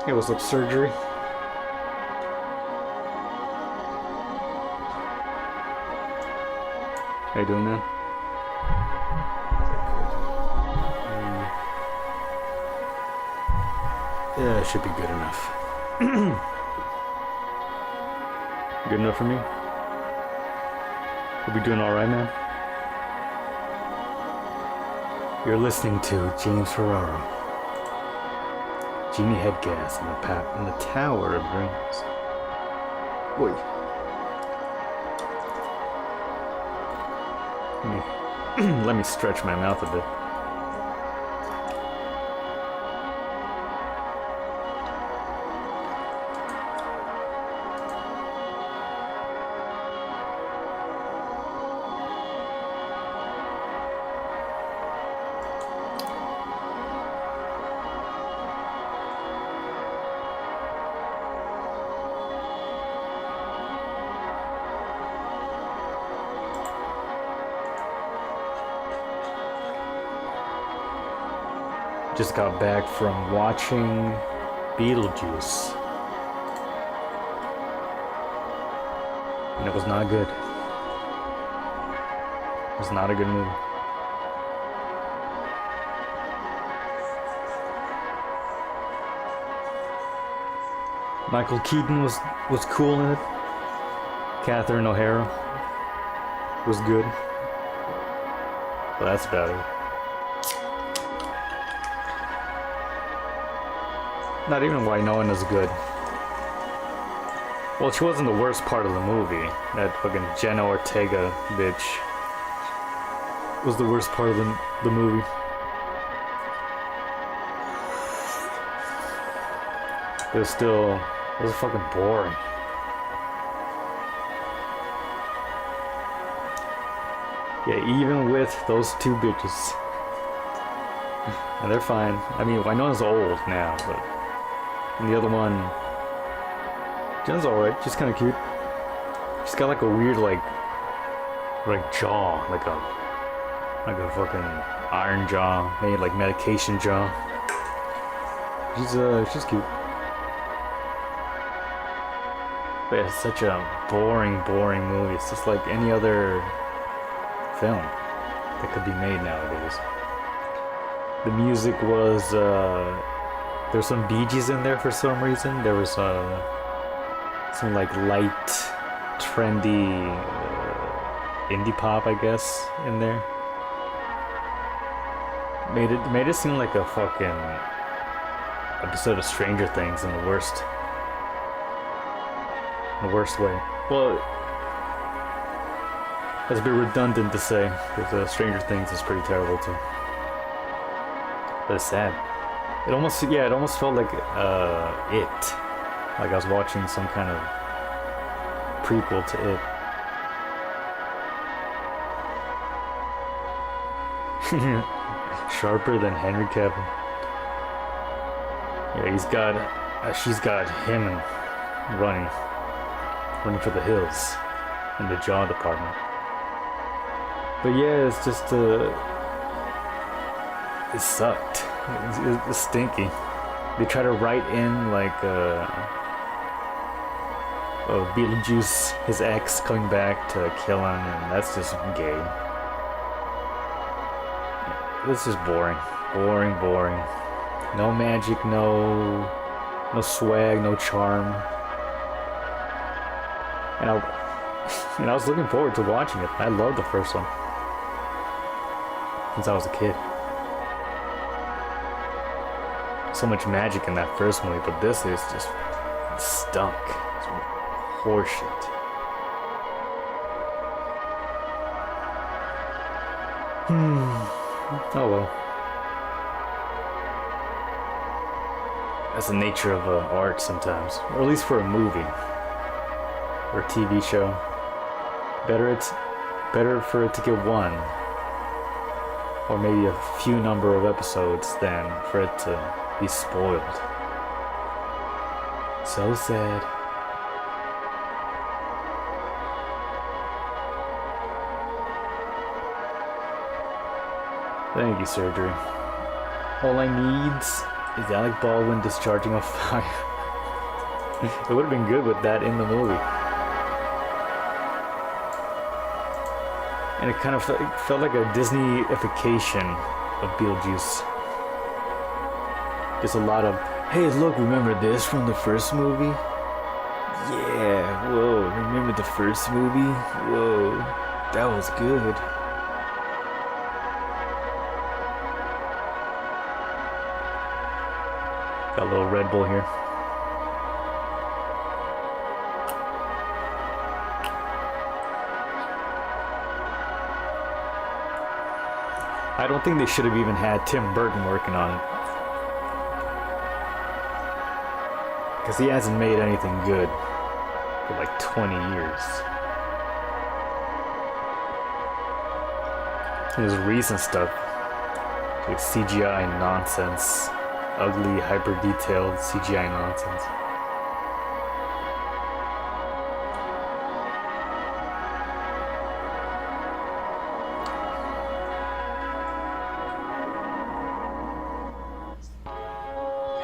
Hey, what's up, surgery? How you doing, man? Yeah, it should be good enough. Good enough for me? We'll be doing alright, man. You're listening to James Ferraro. Genie head gas in the Tower of Dreams. Wait. Let me stretch my mouth a bit. Just got back from watching Beetlejuice. And it was not good. It was not a good movie. Michael Keaton was cool in it. Catherine O'Hara was good. But that's about it. Not even Winona's good. Well, she wasn't the worst part of the movie. That fucking Jenna Ortega bitch was the worst part of the movie. It was fucking boring. Yeah, even with those two bitches. And they're fine. I mean, Winona's old now, but... And the other one, Jen's alright. She's kind of cute. She's got like a weird like jaw, like a fucking iron jaw, maybe like medication jaw. She's cute. But yeah, it's such a boring movie. It's just like any other film that could be made nowadays. The music was there's some Bee Gees in there for some reason. There was some like light, trendy indie pop, I guess, in there. Made it seem like a fucking episode of Stranger Things in the worst way. Well, that's a bit redundant to say because Stranger Things is pretty terrible too. But it's sad. It almost felt like It. Like I was watching some kind of prequel to It. Sharper than Henry Cavill. Yeah, she's got him running for the hills in the jaw department. But yeah, it's just it sucked. It's stinky. They try to write in like Beetlejuice, his ex, coming back to kill him, and that's just gay. It's just boring. No magic, no swag, no charm. And I was looking forward to watching it. I loved the first one since I was a kid. So much magic in that first movie, but this is just stunk. It's horseshit. Oh well. That's the nature of art sometimes, or at least for a movie or a TV show. Better for it to get one, or maybe a few number of episodes, than for it to be spoiled. So sad. Thank you, surgery. All I need Is Alec Baldwin discharging a fire? It would have been good with that in the movie. And it kind of felt like a Disney-ification of Beetlejuice. Just a lot of, hey, look, remember this from the first movie? Yeah, whoa, remember the first movie? Whoa, that was good. Got a little Red Bull here. I don't think they should have even had Tim Burton working on it. Because he hasn't made anything good for like 20 years. His recent stuff, like CGI nonsense, ugly, hyper-detailed CGI nonsense.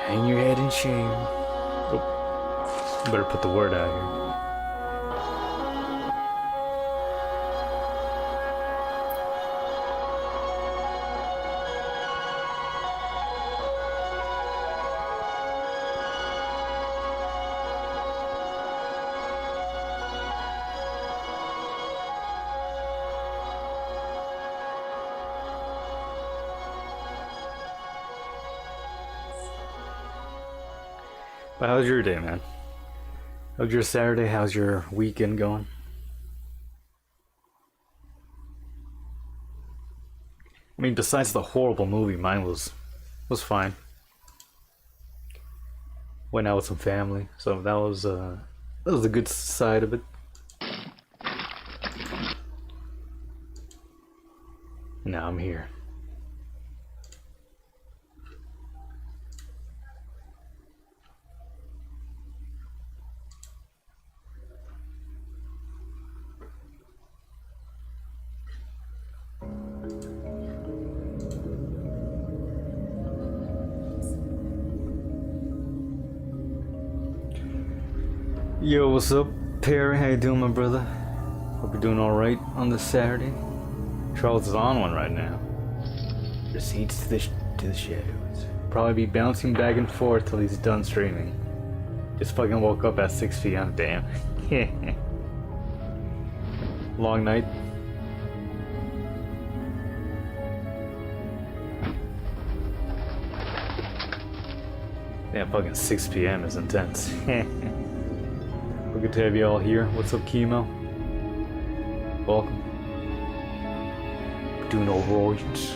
Hang your head in shame. Oh, better put the word out here. But how's your day, man? How's your Saturday? How's your weekend going? I mean, besides the horrible movie, mine was fine. Went out with some family, so that was a good side of it. Now I'm here. Yo, what's up, Perry? How you doing, my brother? Hope you're doing alright on this Saturday. Charles is on one right now. Proceeds to the shadows. Probably be bouncing back and forth till he's done streaming. Just fucking woke up at 6 p.m. Damn. Long night. Yeah, fucking 6 p.m. is intense. Good to have you all here. What's up, Chemo? Welcome. Doing overalls.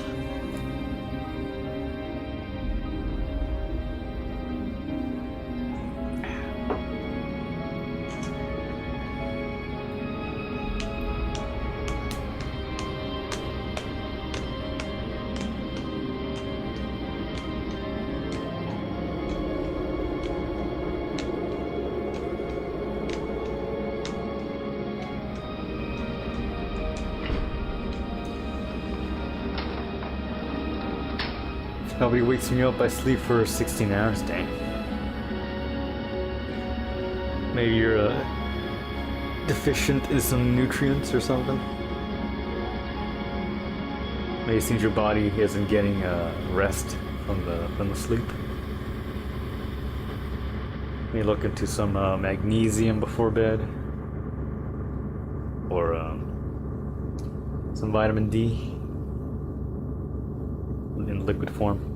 Nobody wakes me up, I sleep for 16 hours, dang. Maybe you're deficient in some nutrients or something. Maybe it seems your body isn't getting rest from the sleep. Maybe look into some magnesium before bed. Or some vitamin D in liquid form.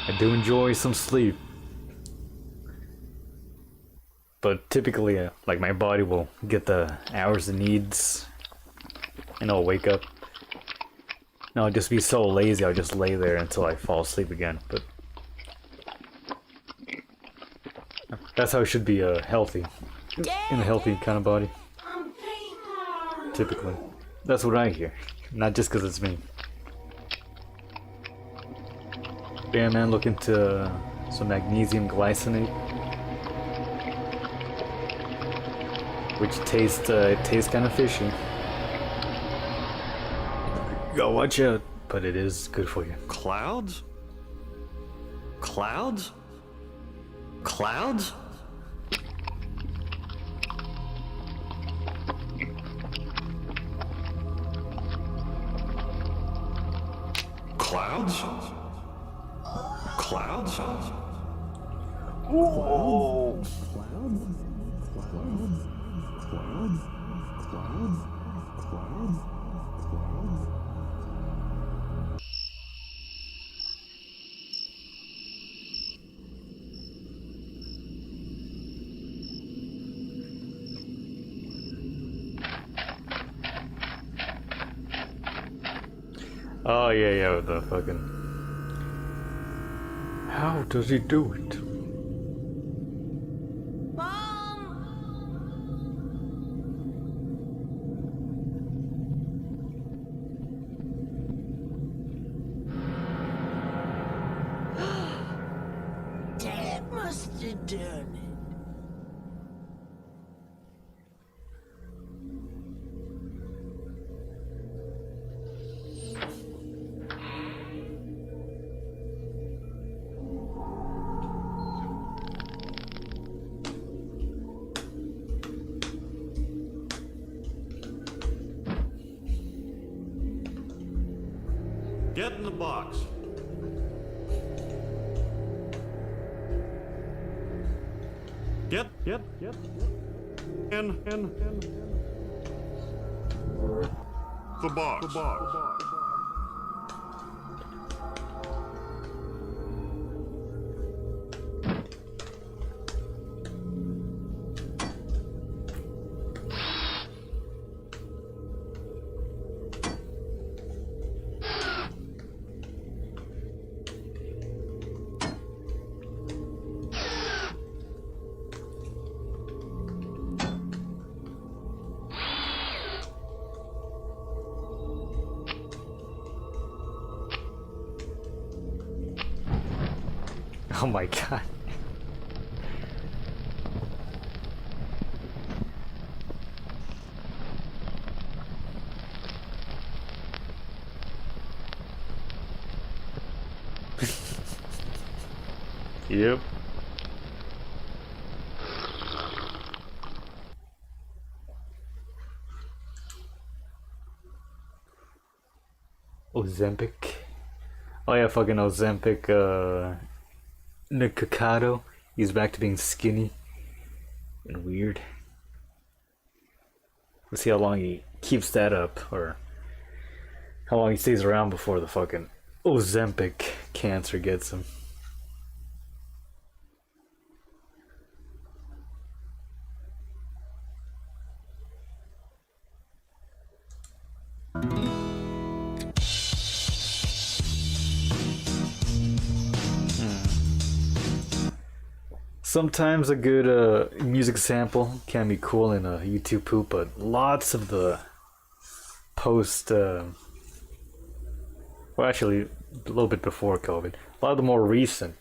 I do enjoy some sleep, but typically like my body will get the hours it needs and I'll wake up and I'll just be so lazy I'll just lay there until I fall asleep again. But that's how it should be healthy, in a healthy kind of body. Typically. That's what I hear. Not just because it's me. Yeah, man, look into some magnesium glycinate. Which tastes kind of fishy. Go watch out, but it is good for you. Clouds? Clouds? Clouds? Clouds? Clouds? Whoa! Oh yeah, with the fucking. How does he do it? Dad must have done it. Get in the box. Get. In. The box. Oh my god. Yep. Ozempic. Oh yeah, fucking Ozempic, Nick Kakado. He's back to being skinny and weird. Let's see how long he keeps that up, or how long he stays around before the fucking Ozempic cancer gets him. Sometimes a good music sample can be cool in a YouTube poop, but lots of the post, well, actually, a little bit before COVID, a lot of the more recent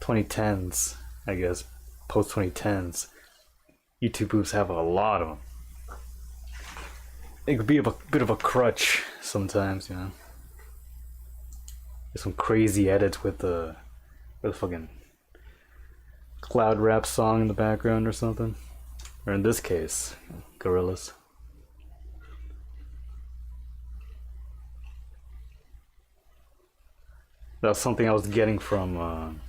2010s, I guess, post 2010s, YouTube poops have a lot of them. It could be a bit of a crutch sometimes, you know. There's some crazy edits with the fucking cloud rap song in the background or something, or in this case, Gorillaz. That's something I was getting from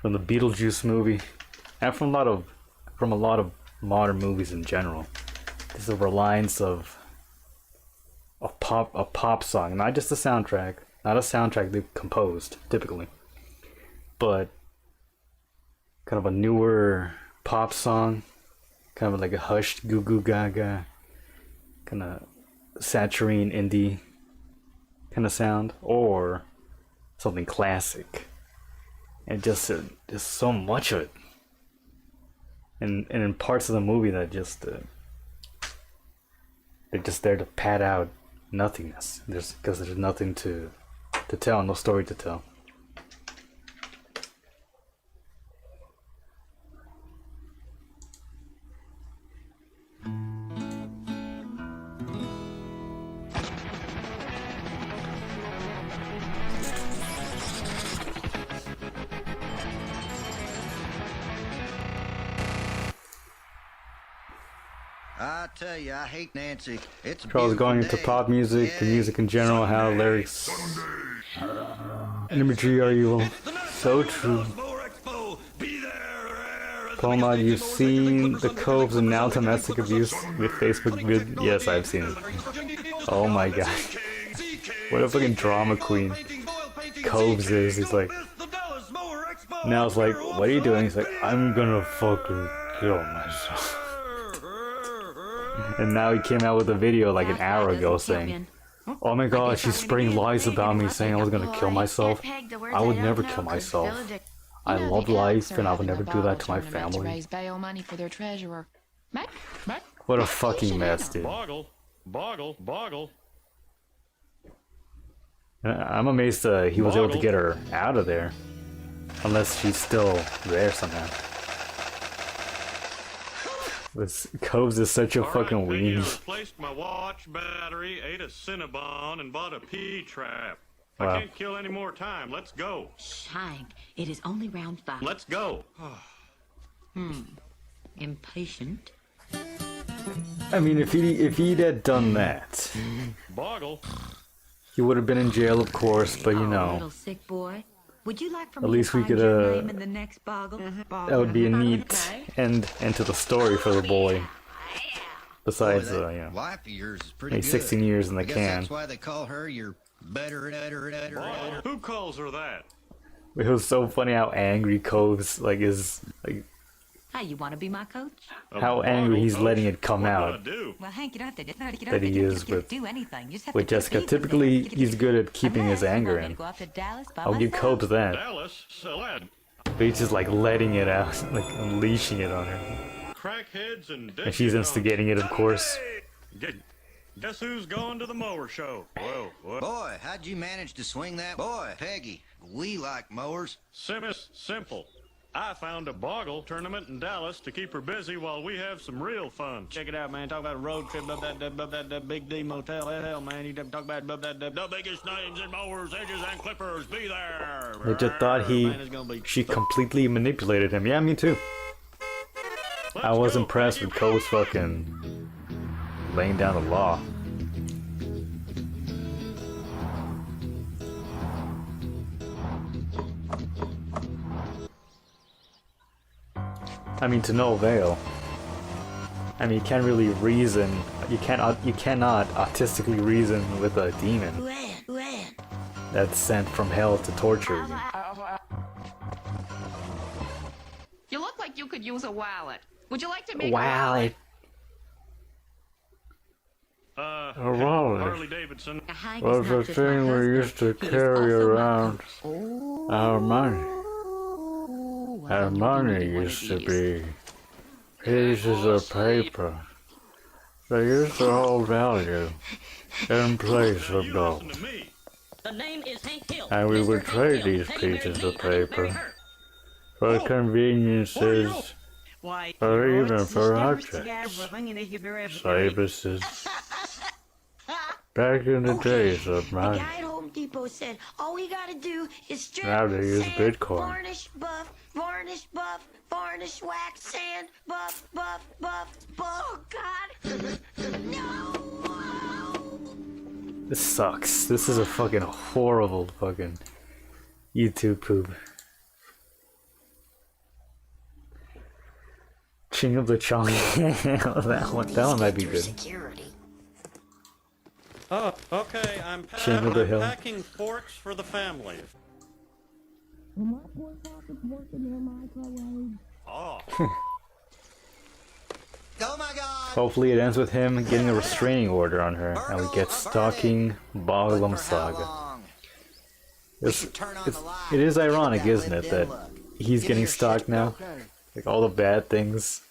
the Beetlejuice movie, and from a lot of modern movies in general. There's a reliance of a pop song, not just a soundtrack, not a soundtrack they composed typically, but kind of a newer pop song, kind of like a hushed goo goo gaga, kind of saturine indie kind of sound, or something classic, and just so much of it, and in parts of the movie that just they're just there to pad out nothingness, because there's nothing to tell, no story to tell. tell you, I hate Nancy. It's a Charles going into beautiful pop day. music, the Yay. music in general, how lyrics and imagery are evil. So true. Palma, you've seen the Coves and now domestic abuse with Facebook vid? Yes, I've seen it. Oh my god. What a fucking drama queen Coves is. He's like, now it's like, what are you doing? He's like, I'm gonna fucking kill myself. And now he came out with a video like an hour ago saying, oh my god, she's spreading lies about me saying I was gonna kill myself. I would never kill myself. I love life and I would never do that to my family. What a fucking mess, dude. Boggle. I'm amazed he was able to get her out of there. Unless she's still there somehow. This Coves is such a fucking weenie. Replaced my watch battery, ate a Cinnabon, and bought a P-trap. Wow. I can't kill any more time. Let's go. Shank, it is only round 5. Let's go. Impatient. I mean, if he'd had done that, Boggle. he would have been in jail, of course. But you know, Little sick boy. Would you like for at me least to we find could your name in the next boggle? that would be a neat end to the story for the boy. Besides, Boy, that you know, wife of yours is pretty maybe good. 16 years in the I guess can. that's why they call her your better. Boggle. Who calls her that? It was so funny how angry Coves is like. Hey, you want to be my coach? How angry he's letting it come What out do I do? Well, Hank, you don't have to that he is with do anything. You just have with to Jessica. be with Typically, them. he's good at keeping his anger in. Go up to Dallas by I'll give myself. Coves that. Dallas, Salad. But he's just like letting it out, like unleashing it on her. Crackheads and And she's instigating it, of course. Guess who's going to the mower show? Well, Boy, how'd you manage to swing that? Boy, Peggy, we like mowers. Simple. I found a Boggle tournament in Dallas to keep her busy while we have some real fun. Check it out, man. Talk about a road trip above that Big D motel. Hell, man. You talk about above that the biggest names in mowers, edges, and clippers. Be there. I just thought Man, it's gonna be she completely manipulated him. Yeah, me too. I was impressed with Coves fucking laying down the law. I mean, to no avail. I mean, you can't really reason. You cannot autistically reason with a demon When? that's sent from hell to torture you. You look like you could use a wallet. Would you like to make Wallet. Uh, A wallet. Harley Davidson. Hank Was is the not just my thing we husband, used to he is carry also my around coach. our money. Ooh, well, Our you money really wanna used to use. be pieces of paper. They used to hold value in place of You gold. listen to me. The name is Hank Hill. And we Mr. would Hank trade Hill. these Teddy bears pieces me, of I'm very paper hurt. for conveniences Why, or you're even just for never objects. together, hanging in here forever. Services. Back in the days of The money. guy at Home Depot said all we gotta do is strip, Now they use sand, Bitcoin. varnish, buff, varnish, wax, sand, buff. Oh God! No! This sucks. This is a fucking horrible fucking YouTube poop. King of the Chong. that one might be good. Security. Oh, okay. I'm King of the Hill. packing forks for the family. Oh. Oh my God! Hopefully it ends with him getting a restraining order on her and we get stalking Bogglum Saga. It is ironic, isn't it, that he's getting stalked now? Like all the bad things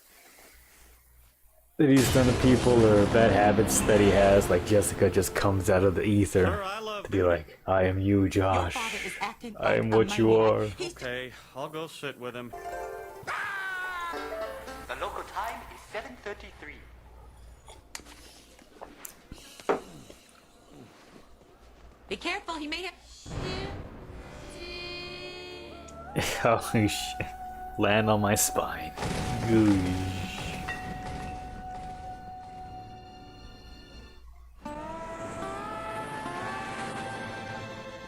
that he's done to people or bad habits that he has, like Jessica just comes out of the ether Sir, I love to be like, I am you, Josh. I am what you are. Okay, I'll go sit with him. The local time is 7:33. Be careful, he may have. Holy shit. Land on my spine. Goosh.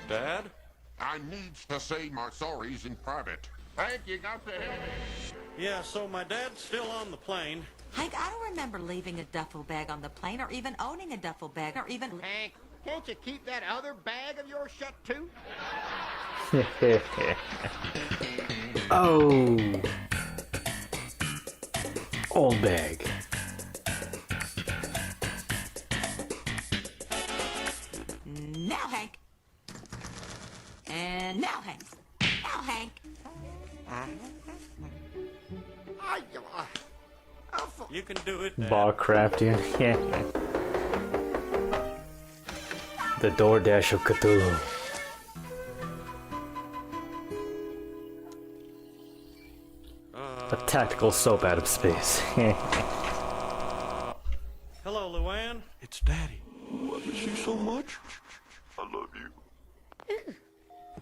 Dad? I need to say my sorries in private. Hank, you got the Yeah, so my dad's still on the plane. Hank, I don't remember leaving a duffel bag on the plane or even owning a duffel bag or even... Hank, can't you keep that other bag of yours shut too? Oh. Old bag. Now, Hank. And now, Hank. Now, Hank. You can do it, Dad. Bar crafting. Yeah. The DoorDash of Cthulhu. A tactical soap out of space. Hello, Luann. It's Daddy. Love you so much. I love you.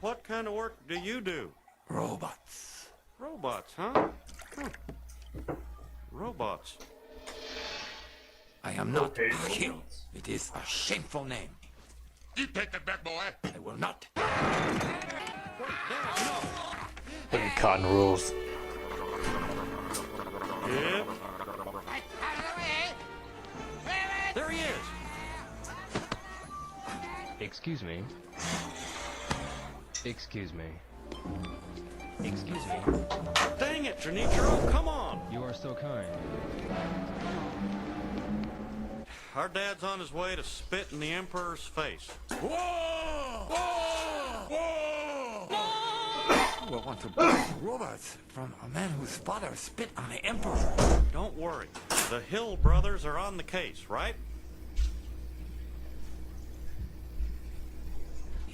What kind of work do you do? Robots. Robots, huh? Robots. I am not Hill. It is a shameful name. You take that back, boy. I will not. Fucking cotton rules. Yeah. There he is. Excuse me. Excuse me. Excuse me. Dang it, Junichiro, come on. You are so kind. Our dad's on his way to spit in the Emperor's face. Whoa! Whoa! Whoa! Will want to buy robots from a man whose father spit on the Emperor. Don't worry. The Hill brothers are on the case, right?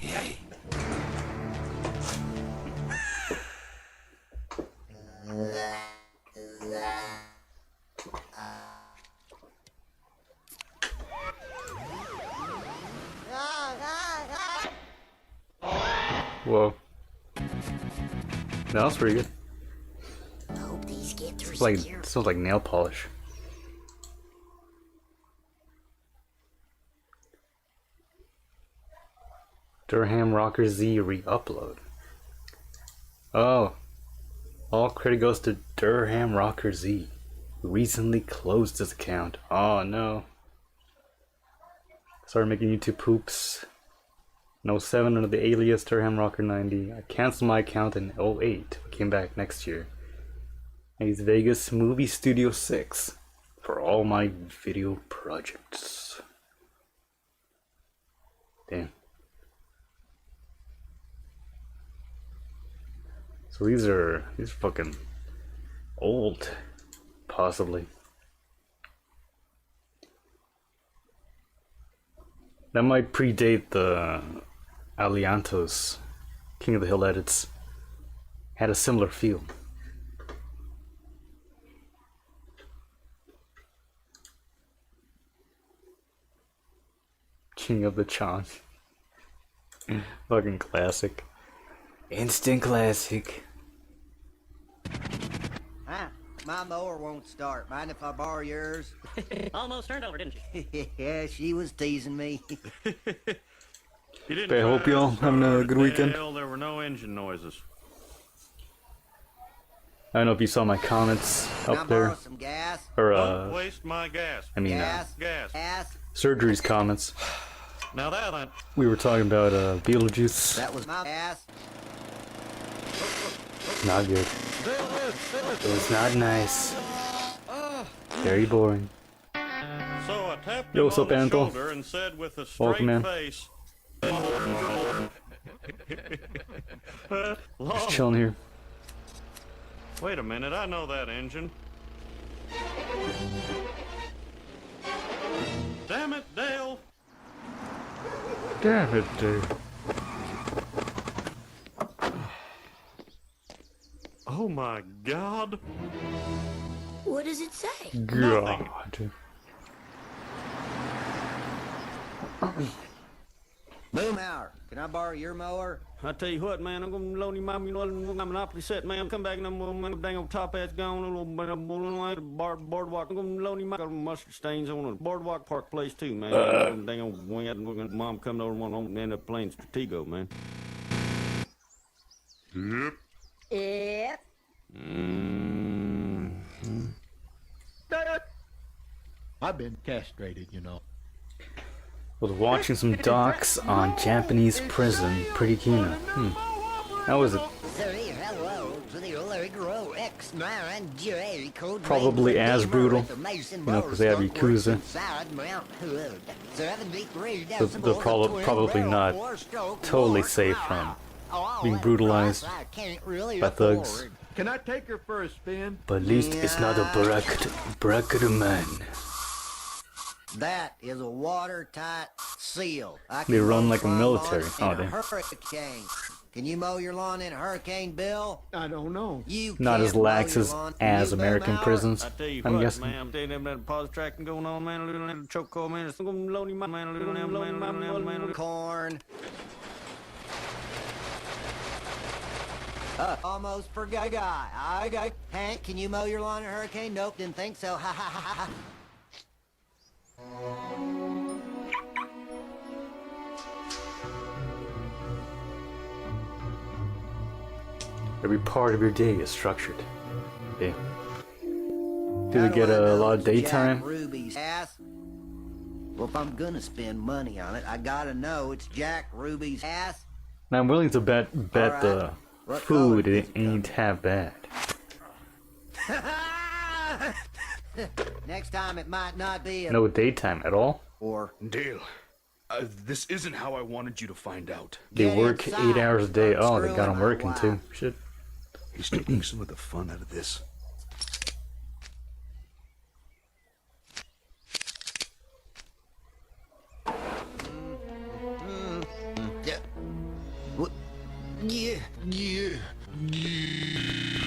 Yay. Whoa. That was pretty good. Hope these kids are It's like secure. smells like nail polish. Durham Rocker Z re-upload. Oh. All credit goes to Durham Rocker Z, who recently closed his account. Oh no. Started making YouTube poops. In 07 under the alias Durham Rocker 90. I canceled my account in 08. Came back next year. I use Vegas Movie Studio 6 for all my video projects. Damn. So these are fucking old, possibly. That might predate the Aliantos King of the Hill edits. Had a similar feel. King of the Chan. Fucking classic. Instant classic. Huh? My mower won't start. Mind if I borrow yours? Almost turned over, didn't you? Yeah, she was teasing me. You didn't I hope y'all having a good weekend. There were no engine noises. I don't know if you saw my comments Can I up there. borrow some gas? Or, Don't waste my gas. I mean, Gas? Gas. Gas? Surgery's comments. Now that I... We were talking about Beetlejuice. That was my gas. Not good. It was not nice. Very boring. So I tapped Yo, him what's on up, the Anthel? shoulder and said with a straight Welcome, man. face... Just chilling here. Wait a minute, I know that engine. Damn it, Dale! Damn it, dude. Oh my God! What does it say? God. Boomhauer, Can I borrow your mower? I tell you what, man, I'm gonna loan you my Monopoly set, man. Come back and I'm dang old top hat's gone. A little boardwalk. I'm gonna loan you my mustard stains on a boardwalk park place too, man. Dang old mom coming over and end up playing Stratego, man. Yep. Yep. I've been castrated, you know. Was watching some docs on Japanese prison. Pretty keen. How was it? Probably as brutal, you know, because they have Yakuza. So they're probably not totally safe from being brutalized by thugs. Can I take her for a spin? But at least it's not a bracket man. That is a watertight seal. They run like a military, oh, they? Hurricane. Can you mow your lawn in a hurricane, Bill? I don't know. You Not as lax as You American prisons, I tell you I'm what, guessing. man, I'm telling you that pause tracking going on, man. A little chokehold, man. It's gonna loan you my man. A little corn. Almost forgot a guy. I got Hank. Can you mow your lawn in a hurricane? Nope, didn't think so. Ha ha ha ha. Every part of your day is structured. Okay. Do they get a lot of daytime? Jack Ruby's ass. Well, if I'm gonna spend money on it, I gotta know it's Jack Ruby's ass. And I'm willing to bet the food it ain't half bad. Next time it might not be a... No daytime at all? Or... Dale, this isn't how I wanted you to find out. They work 8 hours a day. Oh, they got them working too. Shit. He's taking some of the fun out of this. Yeah.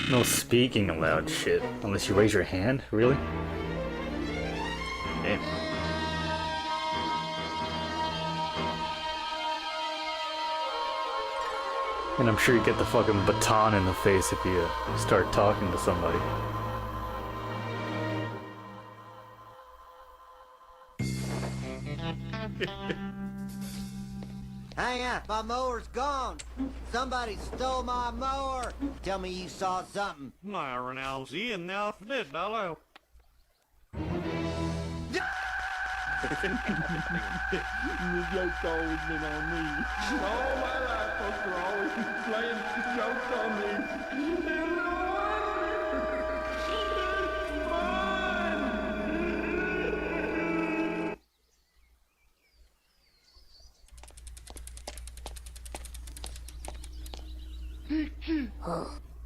No speaking aloud shit. Unless you raise your hand? Really? Damn. And I'm sure you get the fucking baton in the face if you start talking to somebody. Hang on, my mower's gone. Somebody stole my mower. Tell me you saw something. Myron Alzy and now this dollar. The joke's always been on me. All my life, folks are always playing jokes on me.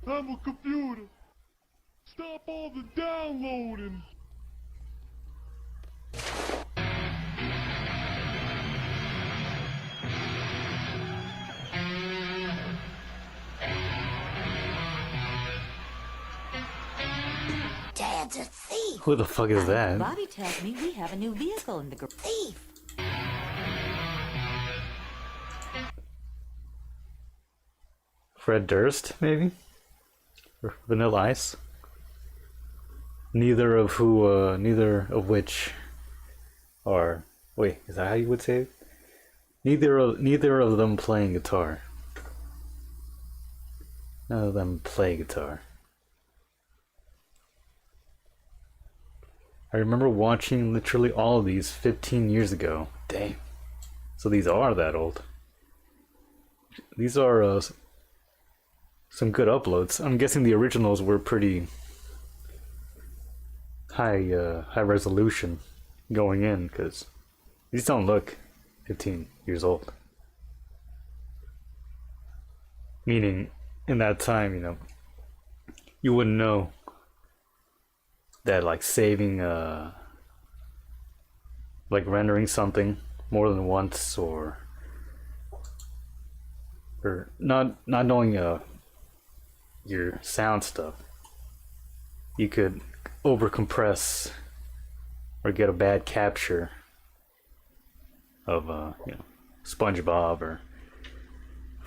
I'm a computer. Stop all the downloading. Dad's a thief. Who the fuck is that? Bobby tells me we have a new vehicle in the garage. Thief. Fred Durst, maybe? Or Vanilla Ice? Neither of which are... Wait, is that how you would say it? Neither of them playing guitar. None of them play guitar. I remember watching literally all of these 15 years ago. Damn. So these are that old. These are some good uploads. I'm guessing the originals were pretty high resolution going in, because these don't look 15 years old. Meaning, in that time, you know, you wouldn't know that like saving like rendering something more than once, or not knowing your sound stuff, you could over compress or get a bad capture of you know, SpongeBob or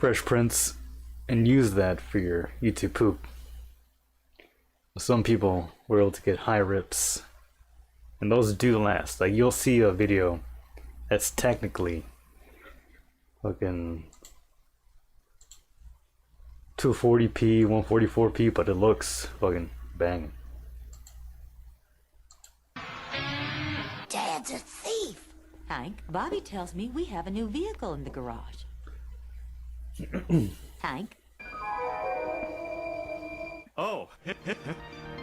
Fresh Prince and use that for your YouTube poop. Some people were able to get high rips, and those do last. Like, you'll see a video that's technically fucking 240p, 144p, but it looks fucking banging. Dad's a thief. Hank, Bobby tells me we have a new vehicle in the garage. Hank? Oh.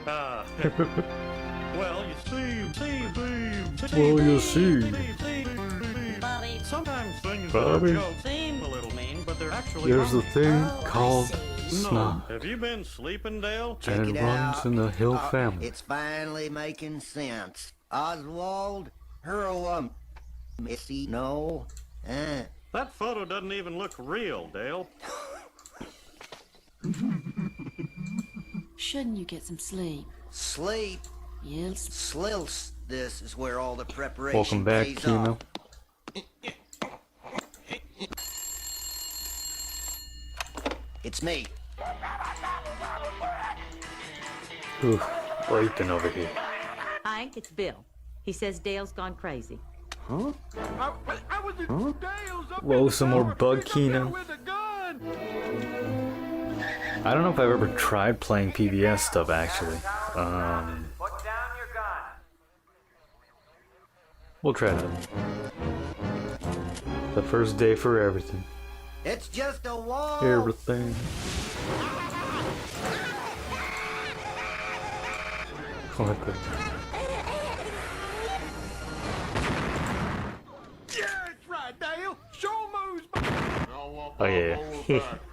Well, you see. Well, you see. Bobby, Sometimes things Bobby. that are jokes seem a little mean, but they're actually There's a funny. thing called No. snob, Have you been sleeping, Dale? Check and it it runs out. in the Hill family. It's finally making sense. Oswald Hurlum. Missy, no. That photo doesn't even look real, Dale. Shouldn't you get some sleep? Sleep. Yes. Slills. This is where all the preparation Welcome back, pays Kino. off. It's me. Ooh, waiting over here. Hank, it's Bill. He says Dale's gone crazy. I was in Dale's up Whoa, in the some more tower, bug he's up there Kino. with a gun. I don't know if I've ever tried playing PBS stuff actually. We'll try that. The first day for everything. It's just a wall. Everything. What the? Yeah, that's right, Dale. Show moves. Oh yeah.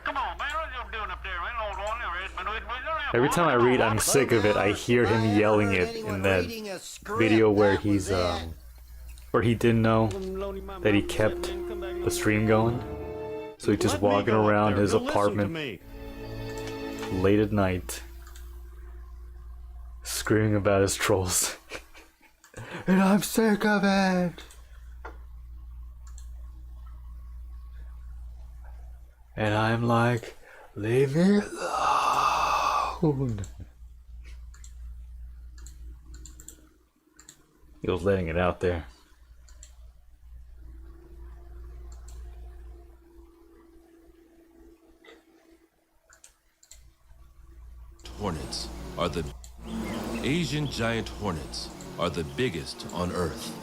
Come on, man. What are you doing up there? Every time I read I'm sick of it, I hear him yelling it in that video where he's where he didn't know that he kept the stream going. So he's just walking around his apartment late at night screaming about his trolls. And I'm sick of it. And I'm like, leave me alone. He was letting it out there. Hornets are the Asian giant hornets are the biggest on Earth.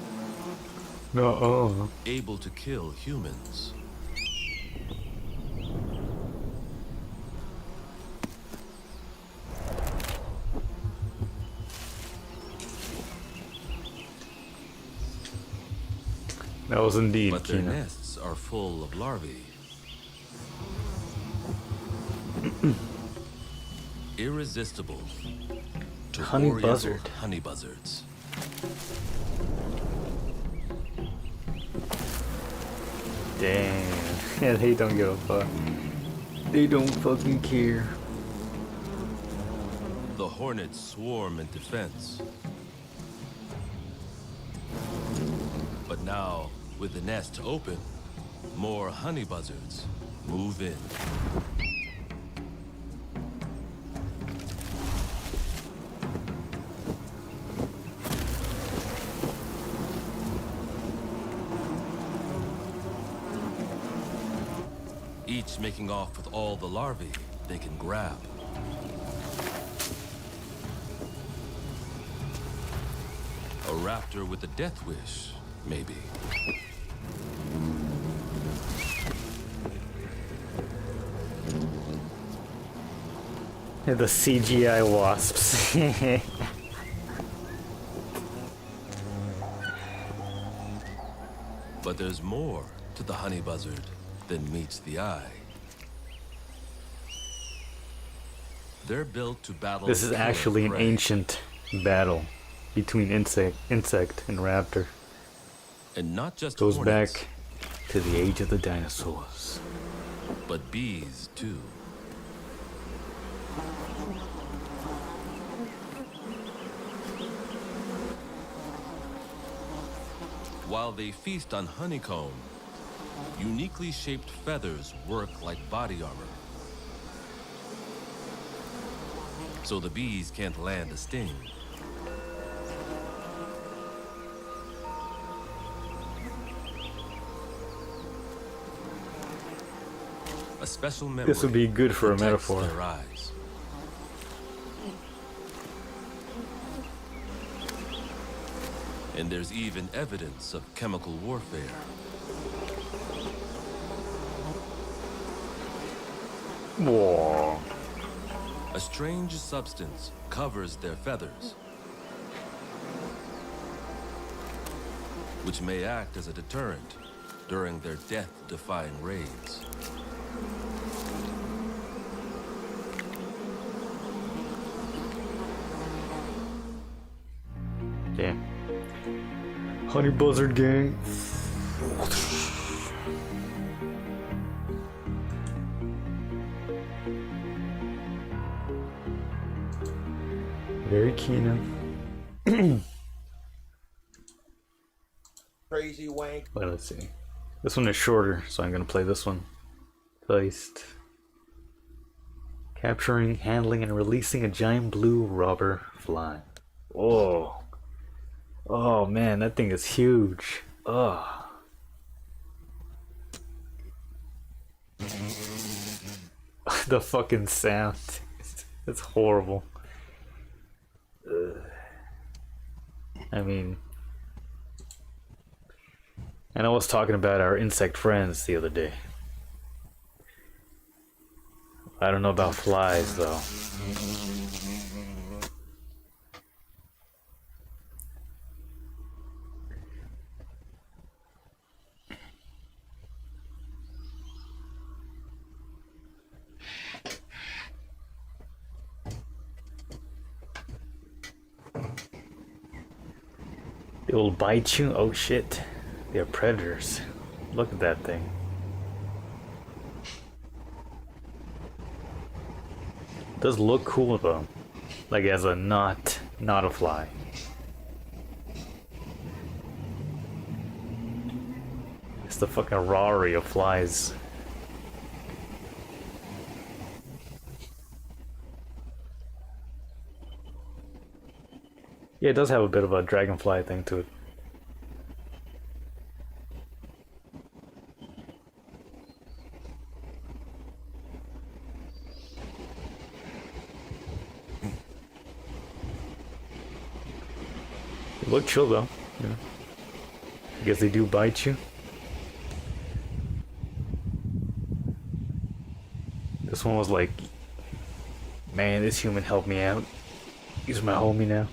No. Able to kill humans. That was indeed, But their Kina. nests are full of larvae. Irresistible to Honey Oriental buzzard. honey buzzards. Damn. Yeah, they don't give a fuck. They don't fucking care. The hornets swarm in defense. But now, with the nest open, more honey buzzards move in. Each making off with all the larvae they can grab. A raptor with a death wish, maybe. Yeah, the CGI wasps. But there's more to the honey buzzard than meets the eye. They're built to battle. This is killer actually an prey. ancient battle between insect and raptor. And not just Goes hornets, back to the age of the dinosaurs. but bees too. While they feast on honeycomb, Uniquely shaped feathers work like body armor. So the bees can't land a sting. A special memory This would be good for a protects metaphor. their eyes. And there's even evidence of chemical warfare. Whoa. A strange substance covers their feathers, which may act as a deterrent during their death-defying raids. Damn. Honey Buzzard Gang. Very keen. Crazy wank. Well, let's see. This one is shorter, so I'm gonna play this one. First. Capturing, handling, and releasing a giant blue robber fly. Oh. Oh man, that thing is huge. Oh. The fucking sound. It's horrible. I mean, and I was talking about our insect friends the other day. I don't know about flies though. They will bite you? Oh shit. They're predators. Look at that thing. Does look cool though. Like as a not a fly. It's the fucking Rari of flies. Yeah, it does have a bit of a dragonfly thing to it. They look chill though. Yeah. I guess they do bite you. This one was like, man, this human helped me out. He's my homie now.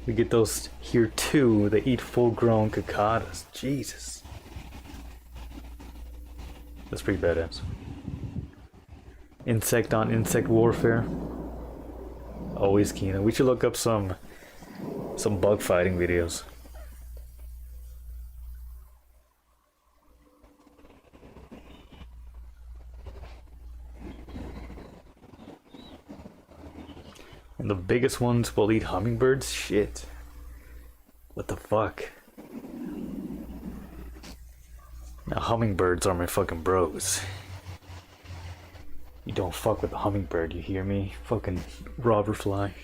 We get those here too. They eat full-grown cicadas. Jesus. That's pretty badass. Insect on insect warfare. Always keen. We should look up some bug fighting videos. And the biggest ones will eat hummingbirds? Shit. What the fuck? Now hummingbirds are my fucking bros. You don't fuck with a hummingbird, you hear me? Fucking robber fly.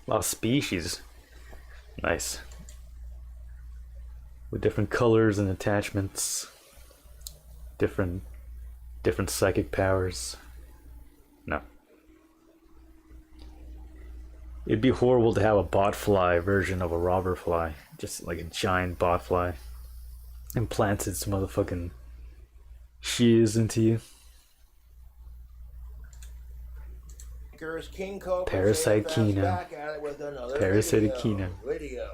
A lot of species. Nice. With different colors and attachments. Different psychic powers. No. It'd be horrible to have a botfly version of a robber fly. Just like a giant botfly. Implanted some motherfucking shiz into you. King Cobra Parasite Kino. back at it with another Parasitic Kino. video.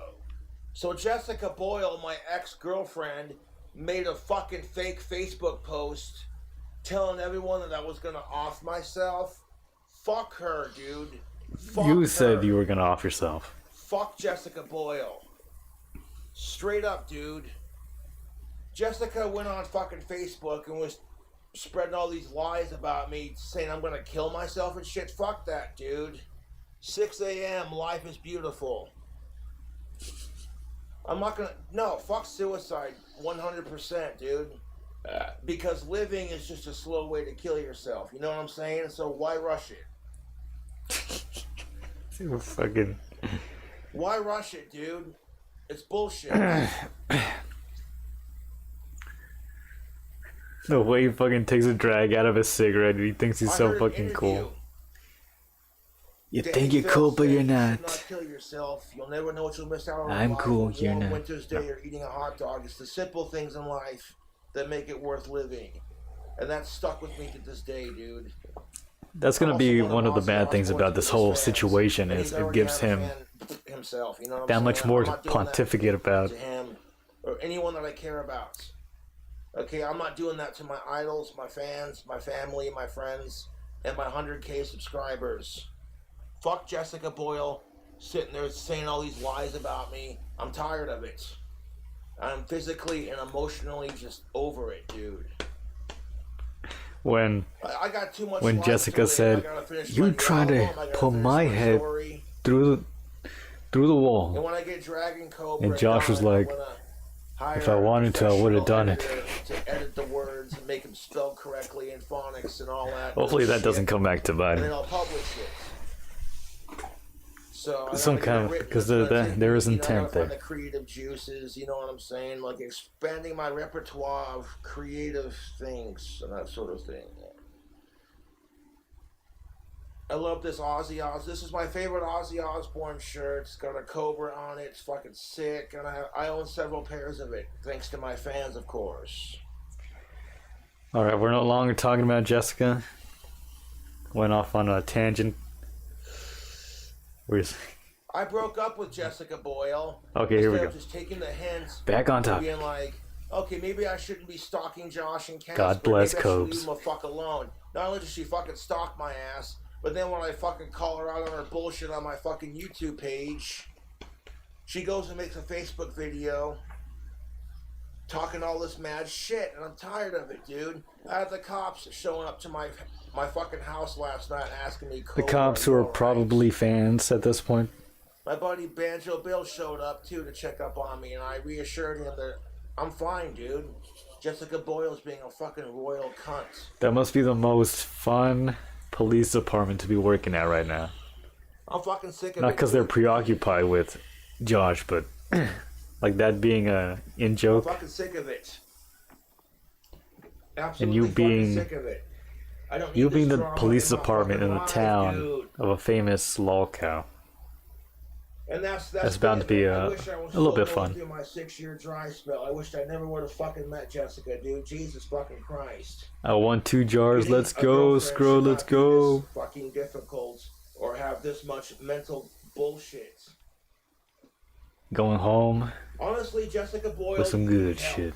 So Jessica Boyle, my ex-girlfriend, made a fucking fake Facebook post telling everyone that I was gonna off myself. Fuck her, dude. Fuck You her. said you were gonna off yourself. Fuck Jessica Boyle. Straight up, dude. Jessica went on fucking Facebook and was spreading all these lies about me, saying I'm gonna kill myself and shit. Fuck that, dude. 6 a.m. Life is beautiful. I'm not gonna. No, fuck suicide 100%, dude. Because living is just a slow way to kill yourself. You know what I'm saying? So why rush it? Fucking. Why rush it, dude? It's bullshit. The way he fucking takes a drag out of a cigarette and he thinks he's so fucking cool. You think you're cool, but you're not. Not kill yourself. You'll never know what you'll miss out on. I'm cool, you're not. Winter's Day or eating a hot dog. It's the simple things in life that make it worth living. And that's stuck with me to this day, dude. That's gonna be one of the bad things about this whole situation is it gives him himself, you know what I'm that saying? much more I'm to not doing pontificate that about. to him or anyone that I care about. Okay, I'm not doing that to my idols, my fans, my family, my friends, and my 100K subscribers. Fuck Jessica Boyle sitting there saying all these lies about me. I'm tired of it. I'm physically and emotionally just over it, dude. When I got too much when life Jessica to live. said, I gotta finish "You my try to album. I gotta put finish my head story." through the wall," And when I get Dragon Cobra and Josh was done, like, I'm gonna hire "If I wanted to, I would have done it." to edit the words and make them spelled correctly in phonics and all that. Hopefully good that doesn't shit. come back to bite And then him. I'll publish it. So I Some gotta get kind it of written. because It's gonna take there me, is you know, I intent gotta find there. the creative juices, you know what I'm saying? Like expanding my repertoire of creative things and that sort of thing. I love this Ozzy Oz. This is my favorite Ozzy Osbourne shirt. It's got a cobra on it. It's fucking sick, and I own several pairs of it, thanks to my fans, of course. All right, we're no longer talking about Jessica. Went off on a tangent. Where's I broke up with Jessica Boyle. Okay, here we instead go. of just taking the hints. Back on and topic. Being like, okay, maybe I shouldn't be stalking Josh and Casper. God bless maybe I should Cobes. leave him the fuck alone. Not only does she fucking stalk my ass, but then when I fucking call her out on her bullshit on my fucking YouTube page, she goes and makes a Facebook video talking all this mad shit, and I'm tired of it, dude. I had the cops showing up to my fucking house last night asking me. The cops who are probably fans at this point. My buddy Banjo Bill showed up too to check up on me, and I reassured him that I'm fine, dude. Jessica Boyle's being a fucking royal cunt. That must be the most fun police department to be working at right now. I'm fucking sick of Not it. because they're preoccupied with Josh, but like that being a in I'm joke, fucking sick of it. and Absolutely you fucking being sick of it. I don't you need being this the drama police in my department in fucking the life, town dude. of a famous lolcow. And that's bound to be I a wish I was little bit still going fun. Through my 6-year dry spell, I wished I never would have fucking met Jessica, dude. Jesus fucking Christ. I want 2 jars. Getting Let's a go, girlfriend Scroll. should Let's not be go. this fucking difficult or have this much mental bullshit. Going home Honestly, Jessica Boyle, with some you good need help. shit.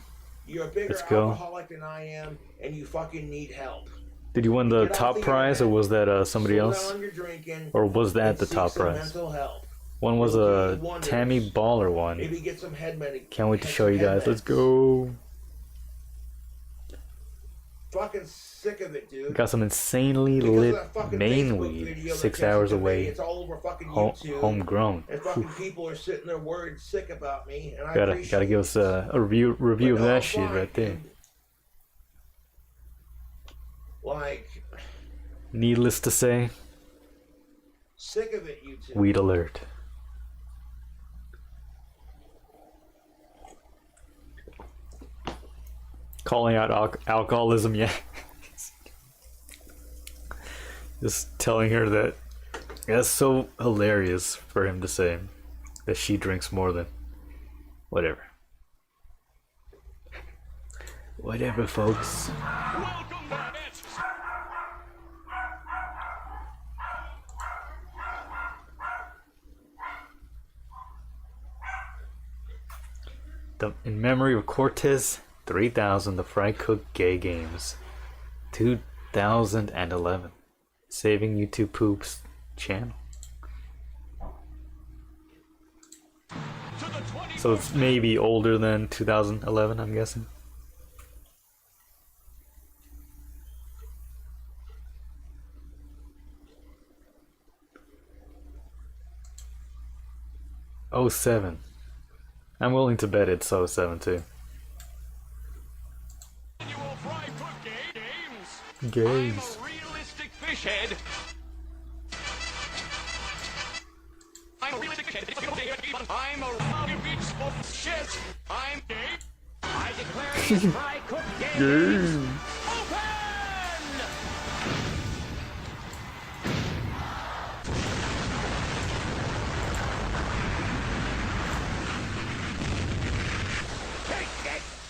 You're a bigger Let's go. alcoholic than I am, and you fucking need help. Did you win the Get off top the prize, or was that somebody Slow else, down your drinking, or was that and the seek top some prize? mental help. One was It'll do a you wonders. Tammy Baller one. Maybe get some head medic. Can't wait to get show some you guys. head Let's meds. go. Fucking sick of it, dude. Got some insanely Because of lit that fucking main Facebook weed, video that 6 hours Jessica made, away, It's all over fucking home, YouTube. homegrown. And fucking people are sitting there worried sick about me, and I Gotta appreciate give us a review But of no, that I'm shit fine, right there. dude. Like, Needless to say, sick of it, YouTube. weed alert. Calling out alcoholism, yeah. Just telling her that that's so hilarious for him to say that she drinks more than whatever. Whatever, folks. In memory of Cortez 3000, the Fry Cook Gay Games, 2011. Saving YouTube Poops channel. So it's maybe older than 2011, I'm guessing. Oh, 07. I'm willing to bet it's 07 too. Games. Realistic fish head. I'm a realistic fish head. I'm a beach of shit. I'm gay. I declare the fry cook game. Open!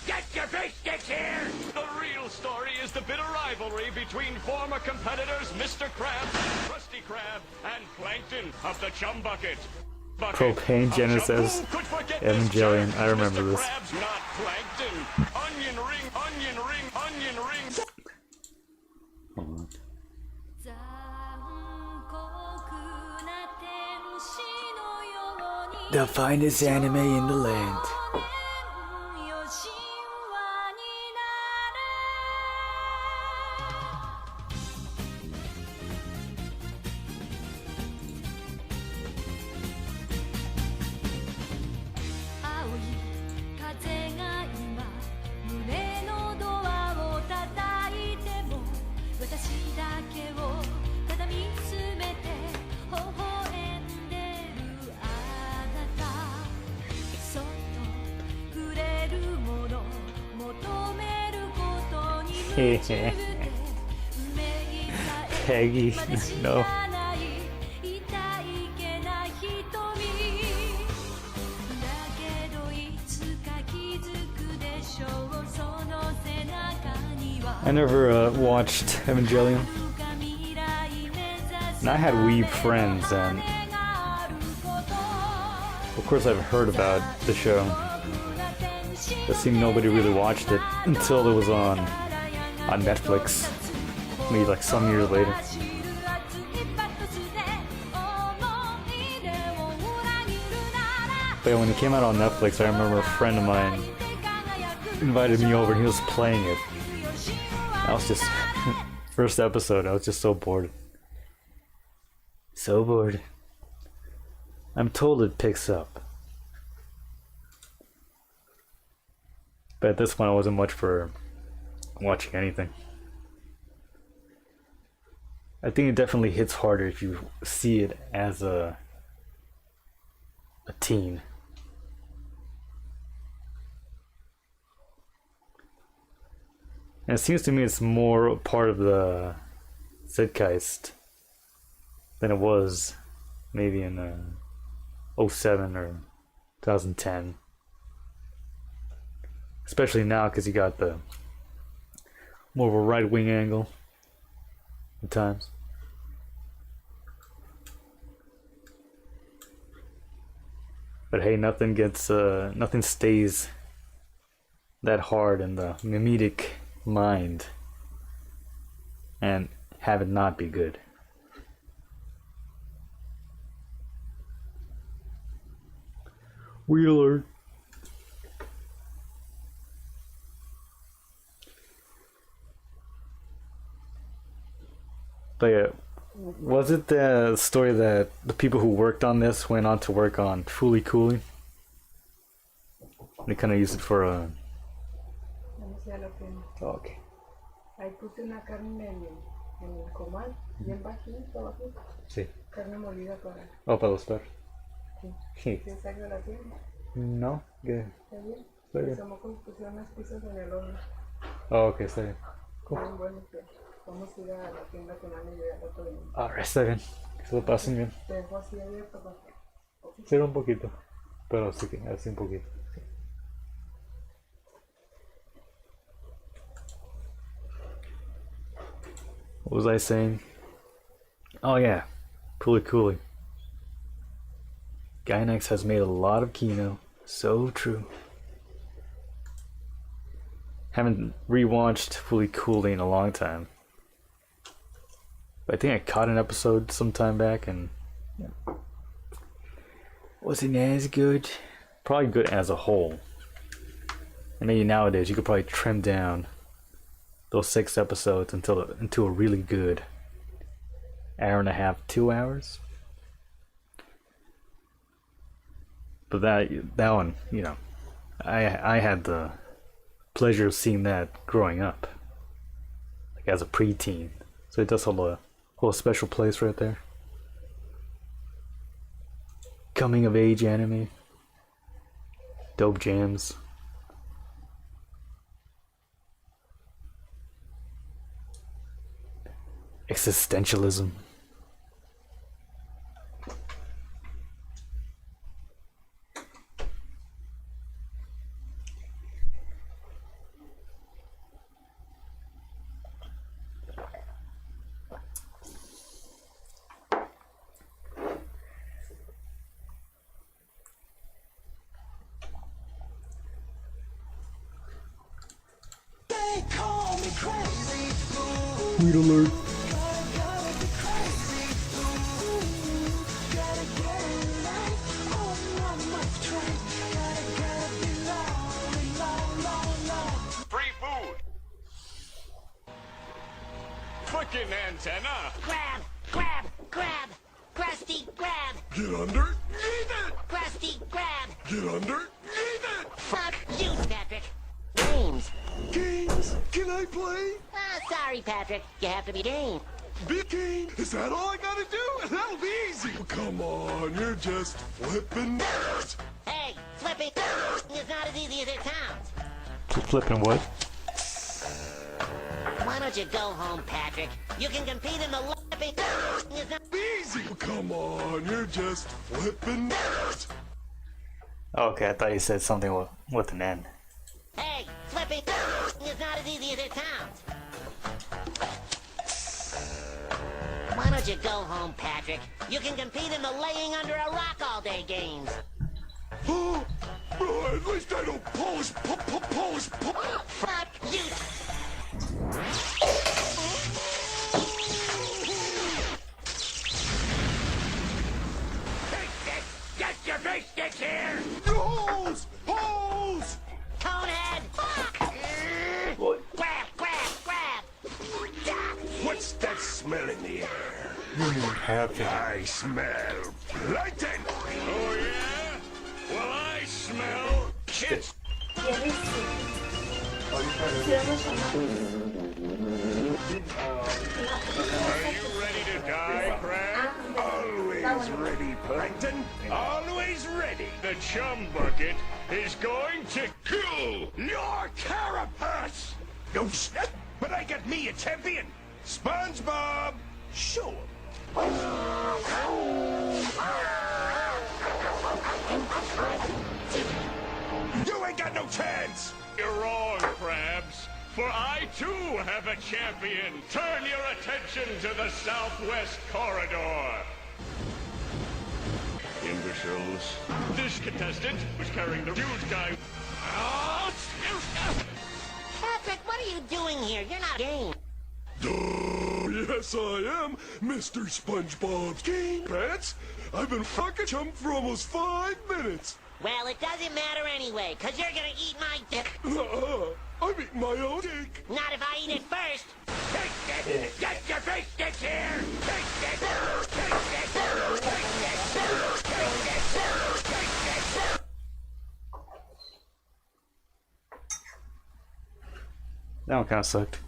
Get your fish sticks here! The real story is the bitter rivalry between former competitors Mr. Krabs, Krusty Krab, and Plankton of the Chum Bucket. Propane Genesis Evangelion. I remember Mr. this. Krabs, not Plankton. Onion ring, onion ring, onion ring. Hold on. The finest anime in the land. Peggy, no. I never watched Evangelion. And I had weeb friends, and of course I've heard about the show. It seemed nobody really watched it until it was on Netflix, maybe like some years later. But when it came out on Netflix, I remember a friend of mine invited me over and he was playing it. I was just, first episode, I was just so bored. So bored. I'm told it picks up. But at this point, I wasn't much for watching anything. I think it definitely hits harder if you see it as a teen. And it seems to me it's more part of the zeitgeist than it was maybe in 07 or 2010. Especially now, because you got the more of a right-wing angle at times. But hey, nothing stays that hard in the mimetic mind and have it not be good. Wheeler. But yeah, was it the story that the people who worked on this went on to work on Fooly Cooly? They kind of used it for a... Okay. Ahí puse una carne en el comal, bien bajito, bajito. Sí. Carne molida para... Oh, para los perros. Sí. ¿Quieres salir de la tienda? No, que... ¿Está bien? Está bien. Los mocos pusieron unas pizzas en el horno. Oh, ok, está bien. Cool. Bien bueno, que vamos a ir a la tienda con Ana y yo al otro día. Ahora está bien. Que se lo pasen bien. Te dejo así abierto para... Sí, un poquito. Pero sí que así un poquito. Sí. What was I saying? Oh yeah, Fooly Cooly. Gainax has made a lot of Kino. So true. Haven't rewatched Fooly Cooly in a long time. But I think I caught an episode some time back and wasn't as good. Probably good as a whole. And maybe nowadays you could probably trim down those 6 episodes into a really good hour and a half, 2 hours. But that one, you know, I had the pleasure of seeing that growing up, like as a preteen. So it does hold a special place right there. Coming of age anime, dope jams. Existentialism. Weed alert. Free food. Frickin' antenna. Grab, grab, grab. Krusty, grab. Get under. Leave it. Krusty, grab. Get under. Leave it. Fuck you, Patrick. Games. Games. Can I play? Sorry, Patrick. You have to be game. Big game. Is that all I gotta do? That'll be easy. Oh, come on, you're just flipping. Hey, flipping is not as easy as it sounds. Flipping what? Why don't you go home, Patrick? You can compete in the flipping is not Easy. Oh, come on, you're just flipping. Okay, I thought you said something with an N. Hey, flipping is not as easy as it sounds. Why don't you go home, Patrick? You can compete in the laying under a rock all day games. Oh, at least I don't polish. Fuck you. Get your big sticks here. Holes! Holes! Conehead! What? Grab, grab, grab! What's that smell in the air? Happy. I smell plankton. Oh, yeah? Well, I smell shit. Are you ready to die, Crab? Always ready, plankton. Always ready. The chum bucket is going to kill your carapace. No snap, but I got me a champion. SpongeBob, show him. You ain't got no chance. You're wrong, Crabs. For I, too, have a champion. Turn your attention to the Southwest Corridor. Imbeciles. This contestant was carrying the huge guy. Patrick, what are you doing here? You're not game. Yes, I am, Mr. SpongeBob's Game Pants. I've been fucking chum for almost 5 minutes. Well, it doesn't matter anyway, because you're going to eat my dick. I'm eating my own dick. Not if I eat it first. Take this! Get your big sticks here! Take this! Take this! Take this! Take this! Take this! That one kind of sucked.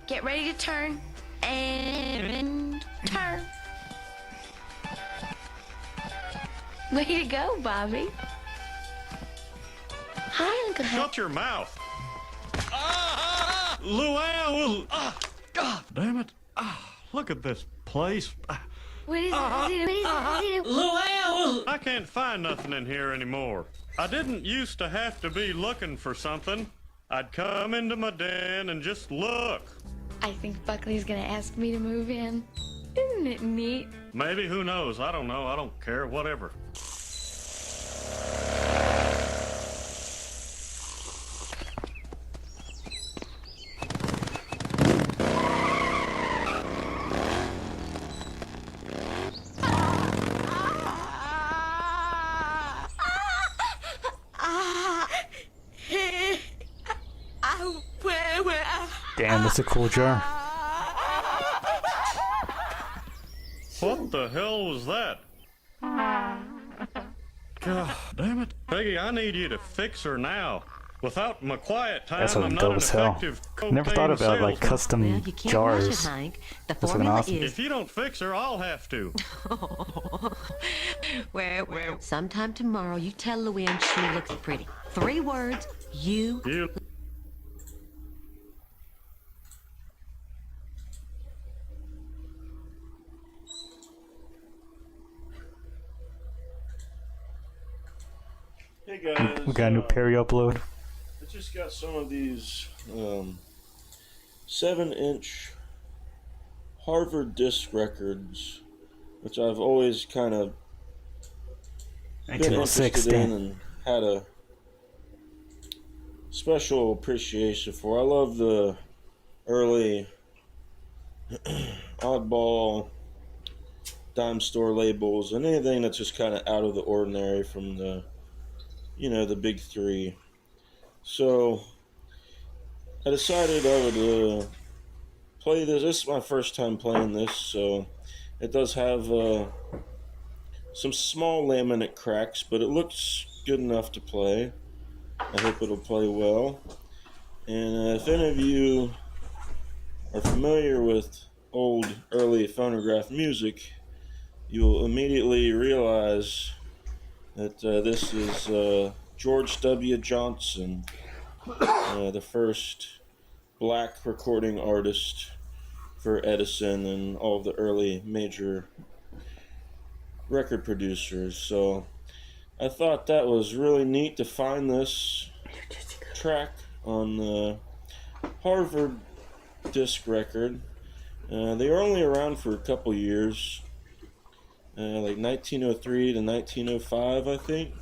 Get ready to turn and turn. Way to go, Bobby. Hi, Uncle Hank. Shut your mouth. Luann will. God damn it. Look at this place. What is it? Luann! I can't find nothing in here anymore. I didn't used to have to be looking for something. I'd come into my den and just look. I think Buckley's gonna ask me to move in. Isn't it neat? Maybe, who knows? I don't know. I don't care. Whatever. Damn, that's a cool jar. What the hell was that? God damn it. Peggy, I need you to fix her now. Without my quiet time, That's I'm what not dope an as hell. effective Never thought cocaine about like salesman. custom Well, you can't jars. rush it, Hank. The That's fucking formula awesome. is If you don't fix her, I'll have to. well, sometime tomorrow you tell Luann she looks pretty. 3 words, you. Hey guys, We got a new Perry upload. I just got some of these 7-inch Harvard disc records, which I've always kind of been 1906, interested in damn. and had a special appreciation for. I love the early oddball dime store labels and anything that's just kind of out of the ordinary from the, you know, the big three. So I decided I would play this. This is my first time playing this, so it does have some small laminate cracks, but it looks good enough to play. I hope it'll play well. And if any of you are familiar with old early phonograph music, you'll immediately realize that this is George W. Johnson, the first black recording artist for Edison and all of the early major record producers. So I thought that was really neat to find this track on the Harvard disc record. They were only around for a couple years, like 1903 to 1905, I think.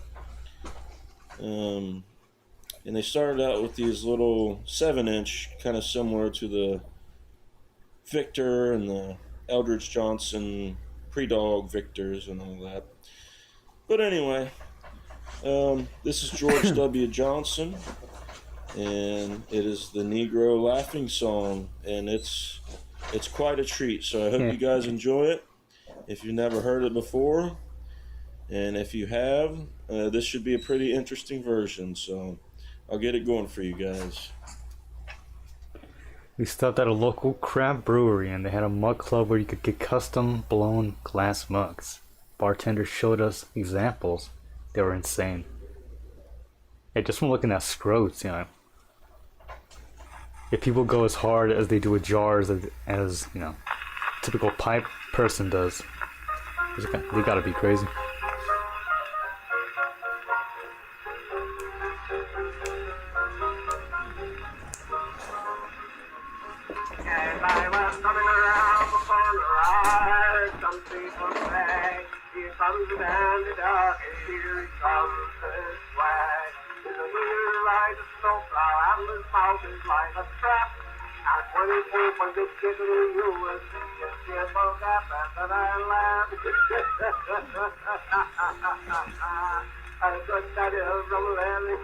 And they started out with these little 7-inch, kind of similar to the Victor and the Eldridge Johnson pre-Dog Victors and all that. But anyway, this is George W. Johnson, and it is the Negro Laughing Song, and it's quite a treat. So I hope you guys enjoy it. If you've never heard it before, and if you have, this should be a pretty interesting version. So I'll get it going for you guys. We stopped at a local craft brewery and they had a mug club where you could get custom blown glass mugs. Bartenders showed us examples. They were insane. Hey, just from looking at scrotes, you know, if people go as hard as they do with jars as you know, typical pipe person does, they gotta be crazy. As I was coming around the corner, some people say, here comes the bandit dog, and here he comes this way. There's a here rides a snowplow, and his mouth is like a trap. And when he came from this chicken, you will see his cheerful gap, and I laugh. And a good daddy of rubber landing.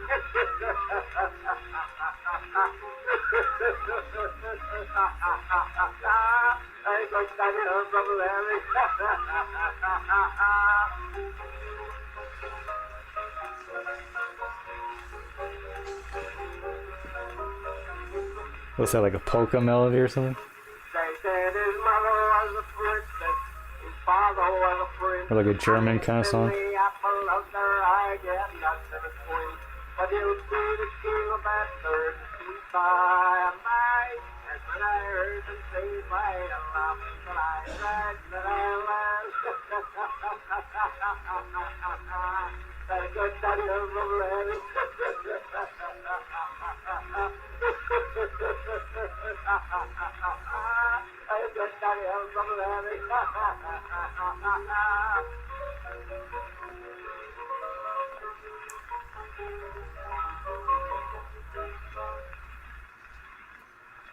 What's that, like a polka melody or something? They said his mother was a princess, his father was a prince. Or like a German kind of song? The apple of their eye, get nothing to swing. But he'll be the king of that third sweet by and by. And when I heard them say by and laugh, but I said that I laughed. That good daddy of the land.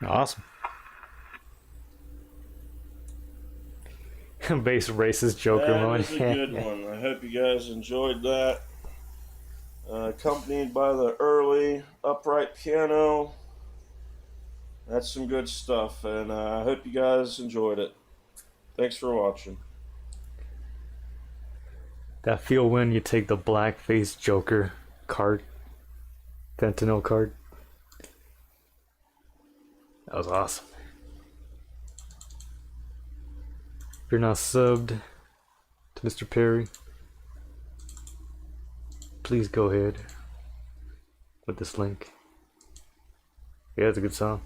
Awesome. Base racist Joker That mode. was a good one. I hope you guys enjoyed that. Accompanied by the early upright piano. That's some good stuff, and I hope you guys enjoyed it. Thanks for watching. That feel when you take the blackface Joker card, fentanyl card. That was awesome. If you're not subbed to Mr. Perry, please go ahead with this link. Yeah, it's a good song.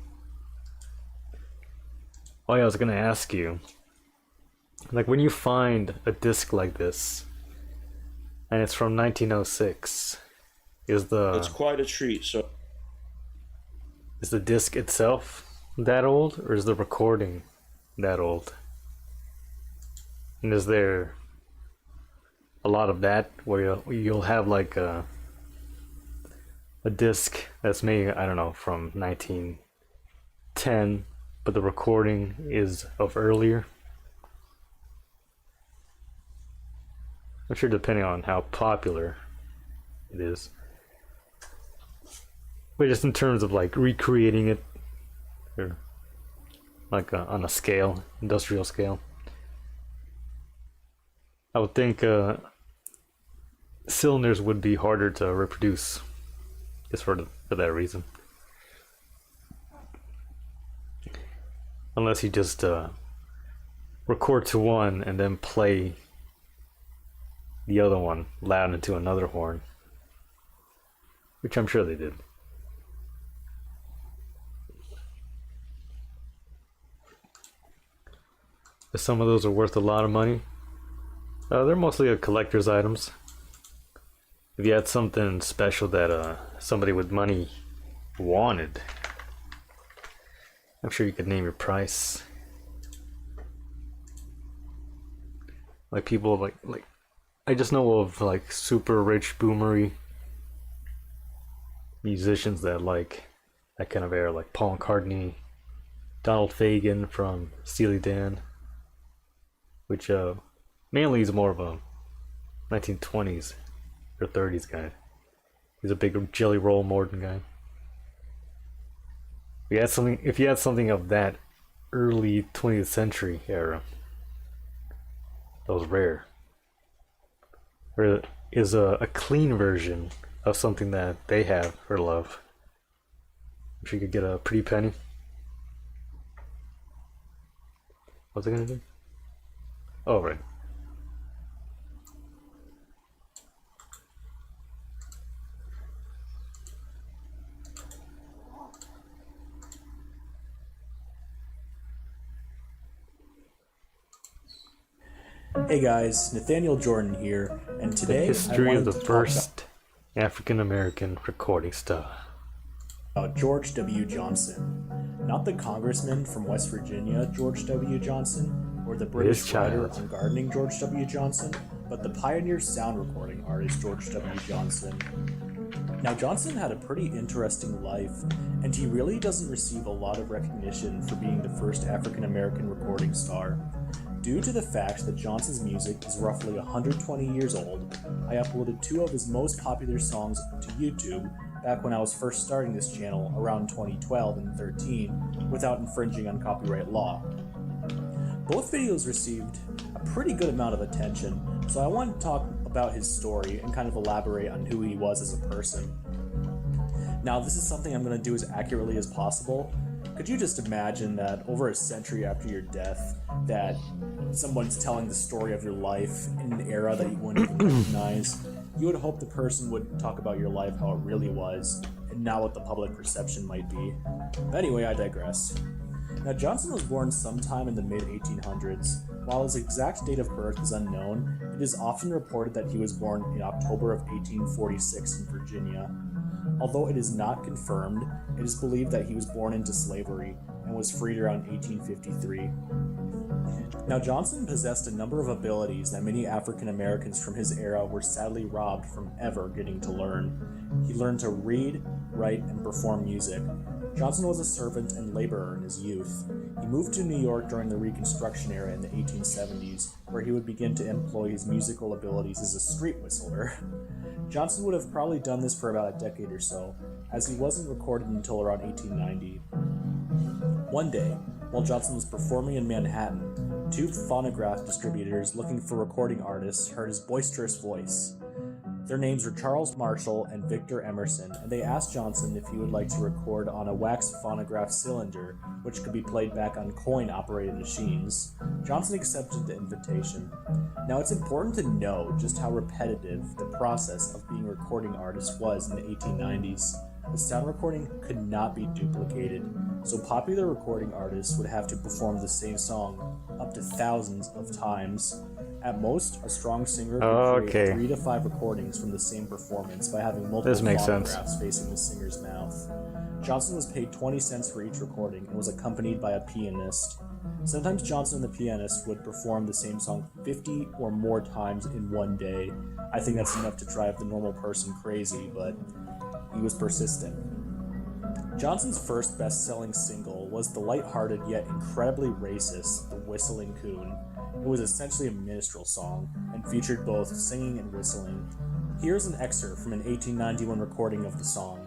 Oh yeah, I was gonna ask you, like when you find a disc like this, and it's from 1906, It's quite a treat. So, is the disc itself that old, or is the recording that old? And is there a lot of that where you'll have like a disc that's made, I don't know, from 1910, but the recording is of earlier? I'm sure depending on how popular it is. But just in terms of like recreating it, or like on a scale, industrial scale, I would think cylinders would be harder to reproduce, just for that reason. Unless you just record to one and then play the other one loud into another horn, which I'm sure they did. But some of those are worth a lot of money. They're mostly collector's items. If you had something special that somebody with money wanted, I'm sure you could name your price. Like people like I just know of like super rich boomery musicians that like that kind of era, like Paul McCartney, Donald Fagen from Steely Dan, which mainly he's more of a 1920s or 30s guy. He's a big Jelly Roll Morton guy. If you had something of that early 20th century era, that was rare. Or is a clean version of something that they have or love. If you could get a pretty penny. What's it gonna do? Oh, right. Hey guys, Nathaniel Jordan here, and today the history I of the wanted to first African American recording star. About George W. Johnson. Not the congressman from West Virginia, George W. Johnson, or the British writer on gardening, George W. Johnson, but the pioneer sound recording artist, George W. Johnson. Now, Johnson had a pretty interesting life, and he really doesn't receive a lot of recognition for being the first African American recording star. Due to the fact that Johnson's music is roughly 120 years old, I uploaded 2 of his most popular songs to YouTube back when I was first starting this channel around 2012 and 13 without infringing on copyright law. Both videos received a pretty good amount of attention, so I wanted to talk about his story and kind of elaborate on who he was as a person. Now, this is something I'm going to do as accurately as possible. Could you just imagine that over a century after your death, that someone's telling the story of your life in an era that you wouldn't even recognize? You would hope the person would talk about your life how it really was, and not what the public perception might be. But anyway, I digress. Now, Johnson was born sometime in the mid-1800s. While his exact date of birth is unknown, it is often reported that he was born in October of 1846 in Virginia. Although it is not confirmed, it is believed that he was born into slavery, and was freed around 1853. Now, Johnson possessed a number of abilities that many African Americans from his era were sadly robbed from ever getting to learn. He learned to read, write, and perform music. Johnson was a servant and laborer in his youth. He moved to New York during the Reconstruction era in the 1870s, where he would begin to employ his musical abilities as a street whistler. Johnson would have probably done this for about a decade or so, as he wasn't recorded until around 1890. One day, while Johnson was performing in Manhattan, two phonograph distributors looking for recording artists heard his boisterous voice. Their names were Charles Marshall and Victor Emerson, and they asked Johnson if he would like to record on a wax phonograph cylinder, which could be played back on coin-operated machines. Johnson accepted the invitation. Now, it's important to know just how repetitive the process of being a recording artist was in the 1890s. The sound recording could not be duplicated, so popular recording artists would have to perform the same song up to thousands of times. At most, a strong singer could create 3 to 5 recordings from the same performance by having multiple phonographs facing the singer's mouth. Johnson was paid 20 cents for each recording and was accompanied by a pianist. Sometimes Johnson and the pianist would perform the same song 50 or more times in one day. I think that's enough to drive the normal person crazy, but he was persistent. Johnson's first best-selling single was the light-hearted yet incredibly racist The Whistling Coon. It was essentially a minstrel song, and featured both singing and whistling. Here's an excerpt from an 1891 recording of the song.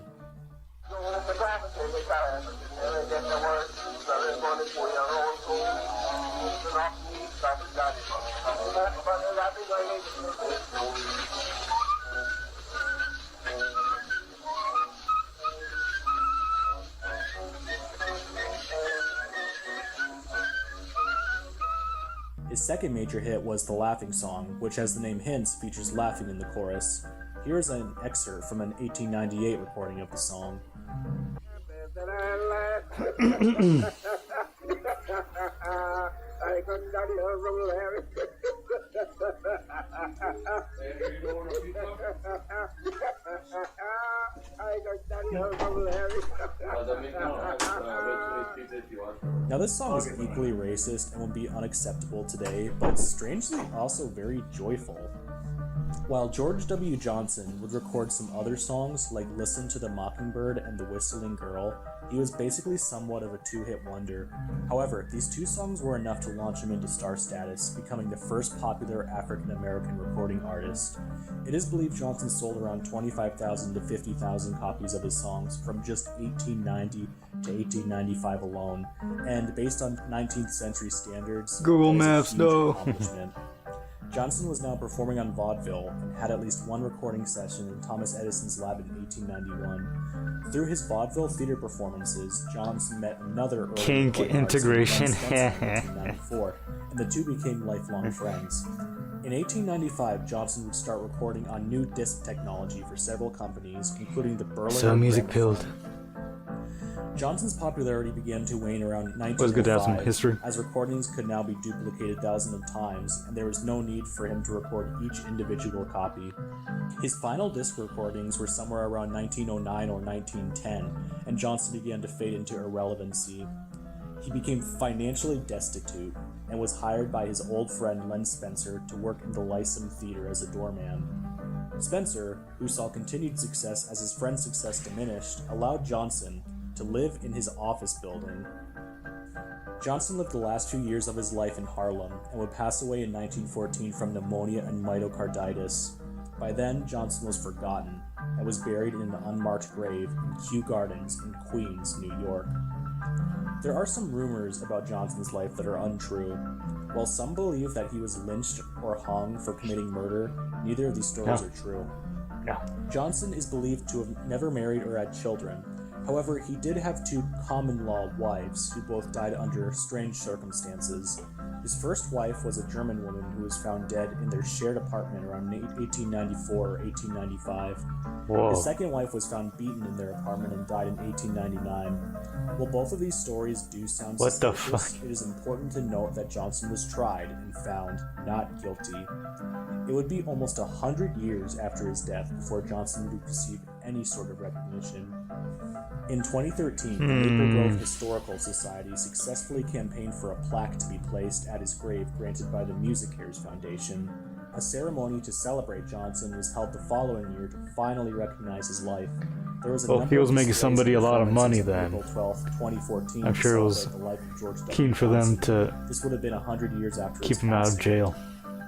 His second major hit was The Laughing Song, which, as the name hints, features laughing in the chorus. Here is an excerpt from an 1898 recording of the song. Now, this song is equally racist and would be unacceptable today, but strangely also very joyful. While George W. Johnson would record some other songs like Listen to the Mockingbird and The Whistling Girl, he was basically somewhat of a two-hit wonder. However, these two songs were enough to launch him into star status, becoming the first popular African-American recording artist. It is believed Johnson sold around 25,000 to 50,000 copies of his songs from just 1890 to 1895 alone, and based on 19th century standards, Google Maps, no. Accomplishment. Johnson was now performing on vaudeville and had at least one recording session in Thomas Edison's lab in 1891. Through his vaudeville theater performances, Johnson met another early kink integration in 1894, and the two became lifelong friends. In 1895, Johnson would start recording on new disc technology for several companies, including the Berliner. So music pilled. Johnson's popularity began to wane around 1905, was good to have some history. as recordings could now be duplicated thousands of times, and there was no need for him to record each individual copy. His final disc recordings were somewhere around 1909 or 1910, and Johnson began to fade into irrelevancy. He became financially destitute, and was hired by his old friend Len Spencer to work in the Lyceum Theater as a doorman. Spencer, who saw continued success as his friend's success diminished, allowed Johnson to live in his office building. Johnson lived the last 2 years of his life in Harlem and would pass away in 1914 from pneumonia and myocarditis. By then, Johnson was forgotten and was buried in an unmarked grave in Kew Gardens in Queens, New York. There are some rumors about Johnson's life that are untrue. While some believe that he was lynched or hung for committing murder, neither of these stories are true. Johnson is believed to have never married or had children. However, he did have two common-law wives who both died under strange circumstances. His first wife was a German woman who was found dead in their shared apartment around 1894 or 1895. Whoa. His second wife was found beaten in their apartment and died in 1899. While both of these stories do sound What the suspicious, fuck? it is important to note that Johnson was tried and found not guilty. It would be almost 100 years after his death before Johnson would receive any sort of recognition. In 2013, the Maple Grove Historical Society successfully campaigned for a plaque to be placed at his grave granted by the Music Cares Foundation. A ceremony to celebrate Johnson was held the following year to finally recognize his life. There was a Well, if he number was of making displays somebody and a lot of money, performances then on April 12th, 2014 I'm sure it to was celebrate the life of George W. keen for them Johnson. to This would have been 100 years after keep his him out of passing. jail.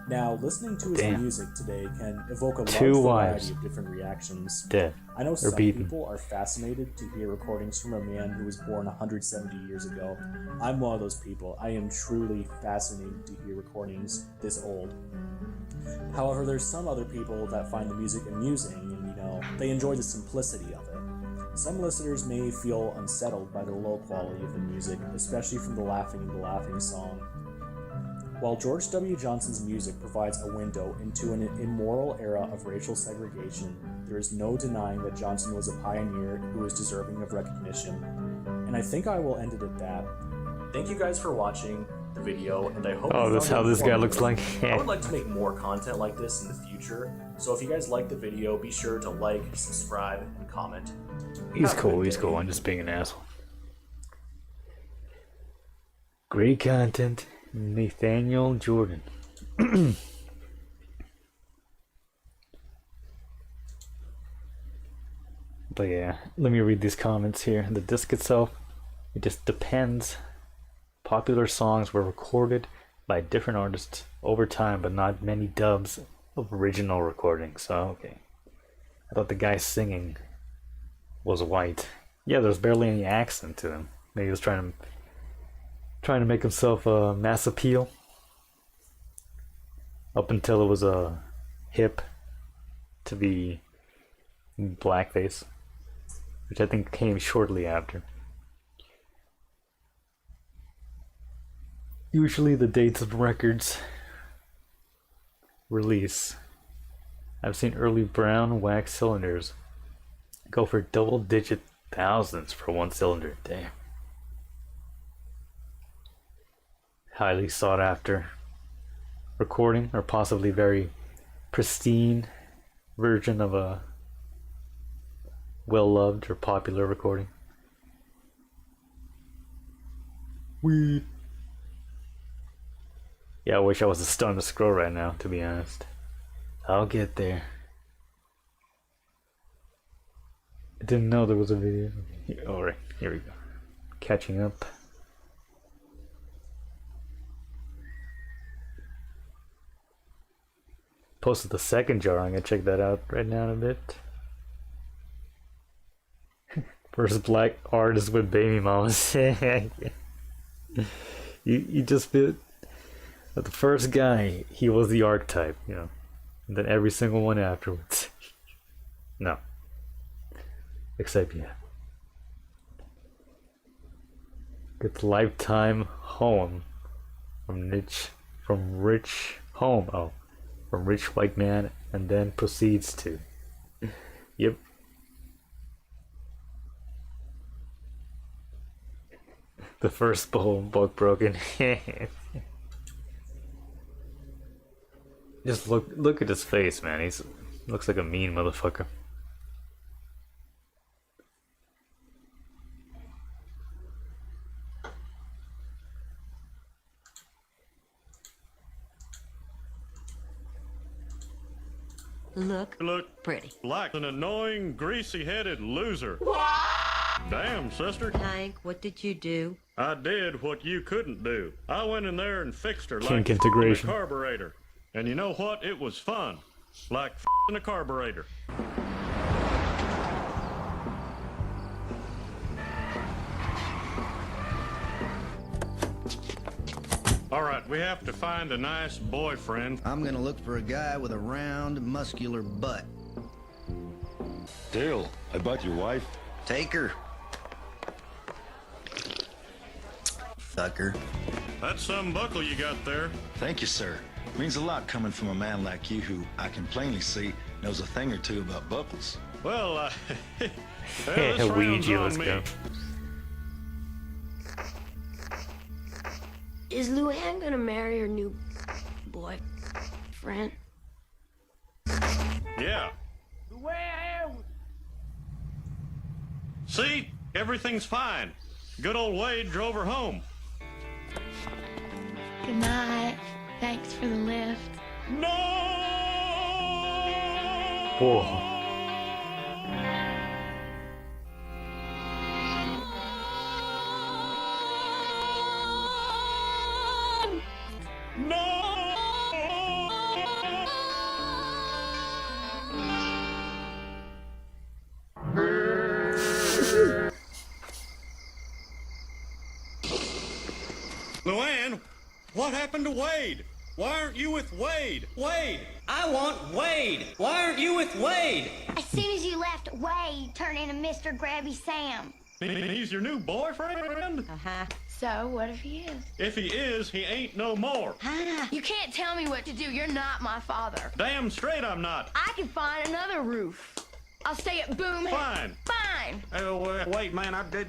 Now, listening to his Damn. music today can evoke a large 2 variety wives of different reactions. dead I know or some beaten. people are fascinated to hear recordings from a man who was born 170 years ago. I'm one of those people. I am truly fascinated to hear recordings this old. However, there's some other people that find the music amusing and, they enjoy the simplicity of it. Some listeners may feel unsettled by the low quality of the music, especially from the Laughing in the Laughing song. While George W. Johnson's music provides a window into an immoral era of racial segregation, there is no denying that Johnson was a pioneer who was deserving of recognition. And I think I will end it at that. Thank you guys for watching the video, and I hope Oh, you that's found how it this guy looks informative. like. I would like to make more content like this in the future, so if you guys like the video, be sure to like, subscribe, and comment. He's Have a cool, good he's day. cool. I'm just being an asshole. Great content, Nathaniel Jordan. But yeah, let me read these comments here. The disc itself, it just depends. Popular songs were recorded by different artists over time, but not many dubs of original recordings. So, okay. I thought the guy singing was white. Yeah, there's barely any accent to him. Maybe he was trying to make himself a mass appeal. Up until it was a hip to be blackface, which I think came shortly after. Usually the dates of records release. I've seen early brown wax cylinders go for double-digit thousands for one cylinder. Damn. Highly sought after recording, or possibly very pristine version of a well-loved or popular recording. Weed. Yeah, I wish I was a stone to scroll right now, to be honest. I'll get there. I didn't know there was a video. Alright, here we go. Catching up. Posted the second jar. I'm gonna check that out right now in a bit. First black artist with baby mamas. you just feel that the first guy, he was the archetype, and then every single one afterwards. No. Except yeah. It's lifetime home from rich home. Oh. From rich white man, and then proceeds to. Yep. The first book broken. Just look at his face, man. He's looks like a mean motherfucker. Look pretty. Like an annoying, greasy-headed loser. Damn, sister. Hank, what did you do? I did what you couldn't do. I went in there and fixed her Kink like integration. a carburetor. And you know what? It was fun. Like a carburetor. All right, we have to find a nice boyfriend. I'm gonna look for a guy with a round, muscular butt. Dale, I bought your wife. Take her. Fucker. That's some buckle you got there. Thank you, sir. Means a lot coming from a man like you who I can plainly see knows a thing or two about buckles. Well, well, this round's Ouija, on let's me. go. Is Luann gonna marry her new boyfriend? Yeah. See? Everything's fine. Good old Wade drove her home. Good night. Thanks for the lift. Whoa. Luann, what happened to Wade? Why aren't you with Wade? Wade! I want Wade. Why aren't you with Wade? As soon as you left, Wade turned into Mr. Grabby Sam. He's your new boyfriend? Uh-huh. So, what if he is? If he is, he ain't no more. You can't tell me what to do. You're not my father. Damn straight I'm not. I can find another roof. I'll stay at Boom. Fine. Fine. Hey, wait, man. This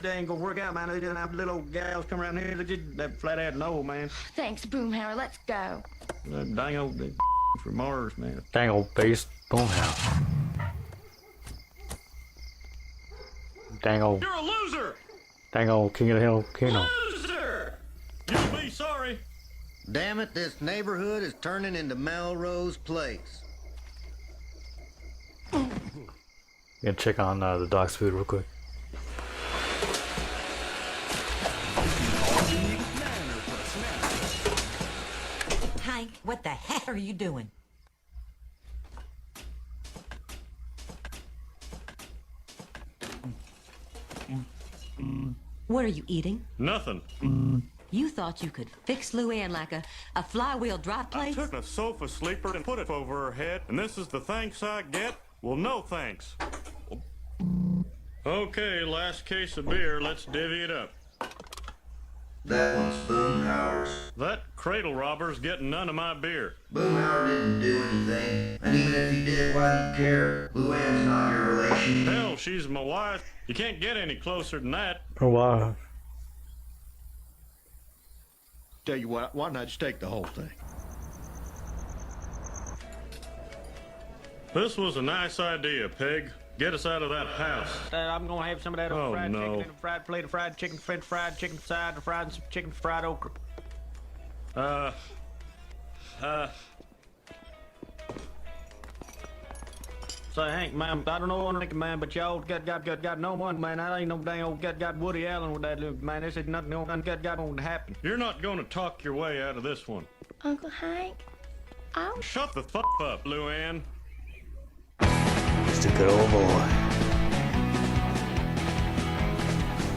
ain't gonna work out, man. They didn't have little gals come around here. They just that flat out no, man. Thanks, Boomhauer. Let's go. Dang old from Mars, man. Dang old based Boomhouse. Dang old. You're a loser. Dang old King of the Hill Kino. Loser. You'll be sorry. Damn it, this neighborhood is turning into Melrose Place. Gonna check on the dog's food real quick. Hank, what the heck are you doing? What are you eating? Nothing. You thought you could fix Luann like a flywheel drive place? I took a sofa sleeper and put it over her head, and this is the thanks I get? Well, no thanks. Okay, last case of beer. Let's divvy it up. That one's Boomhauer's. That cradle robber's getting none of my beer. Boomhauer didn't do anything. And even if he did, why do you care? Luann's not your relation. Hell, she's my wife. You can't get any closer than that. Oh wow. Tell you what, why not just take the whole thing? This was a nice idea, Peg. Get us out of that house. I'm gonna have some of that old fried no. chicken and a fried plate of fried chicken, French fried chicken side, fried chicken, fried okra. Say, Hank, man, I don't know what I'm thinking, man, but y'all got no one, man. I ain't no dang old got Woody Allen with that little man. This is nothing got going to happen. You're not gonna talk your way out of this one. Uncle Hank, I'll... Shut the fuck up, Luann. Just a good old boy.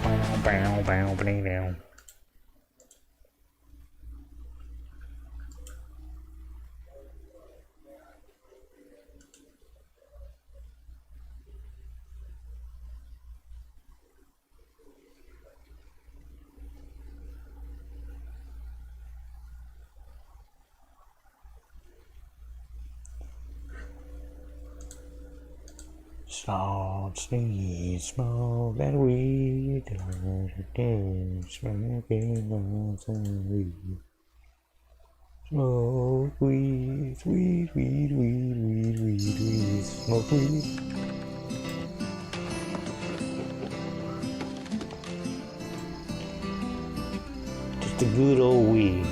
Bow, bow, bow, bow. Salt, sweet, smoke that weed, smoking on some weed. Smoke weed, weed, weed, weed, weed, weed, weed, smoke weed. Just a good old weed.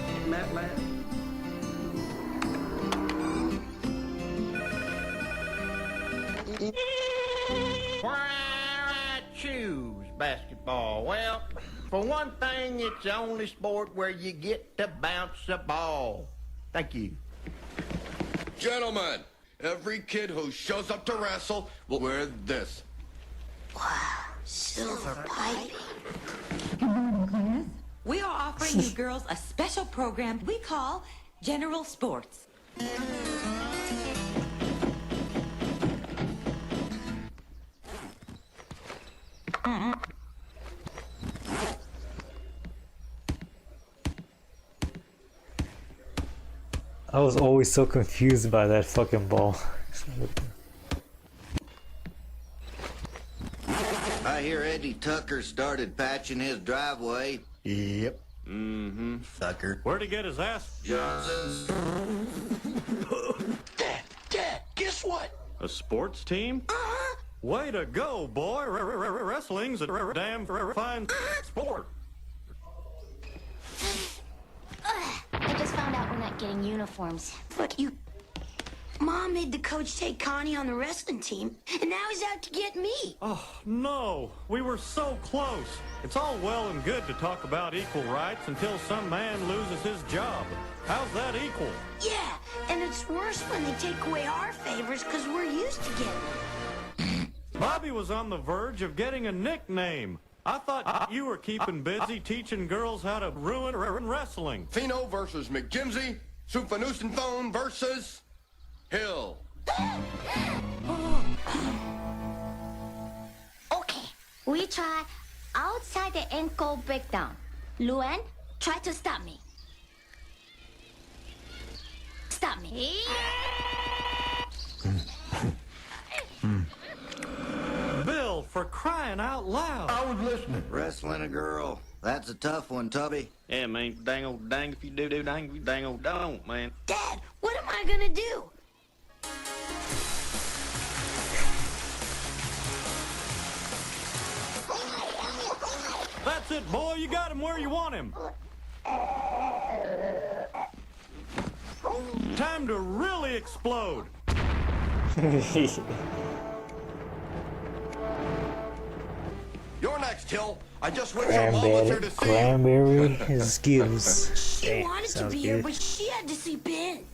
Where I choose basketball? Well, for one thing, it's the only sport where you get to bounce a ball. Thank you. Gentlemen, every kid who shows up to wrestle will wear this. Wow, silver piping. Good morning, class. We are offering you girls a special program we call General Sports. I was always so confused by that fucking ball. I hear Eddie Tucker started patching his driveway. Yep. Mm-hmm. Sucker. Where'd he get his ass? Johnson's. Dad, guess what? A sports team? Uh-huh. Way to go, boy. Wrestling's a damn fine sport. I just found out we're not getting uniforms. But Mom made the coach take Connie on the wrestling team, and now he's out to get me. Oh, no. We were so close. It's all well and good to talk about equal rights until some man loses his job. How's that equal? Yeah, and it's worse when they take away our favors because we're used to getting them. Bobby was on the verge of getting a nickname. I thought you were keeping busy teaching girls how to ruin wrestling. Fino versus McGimsey. Sufanusenthone versus Hill. Okay, we try outside the ankle breakdown. Luan, try to stop me. Stop me. Bill, for crying out loud. I was listening. Wrestling a girl. That's a tough one, Tubby. Yeah, man. Dang old dang if you do, dang if you dang old don't, man. Dad, what am I gonna do? That's it, boy. You got him where you want him. Time to really explode. You're next, Hill. I just wish your mom was here to see you. Cranberry skills. She wanted to be here, but she had to sleep in.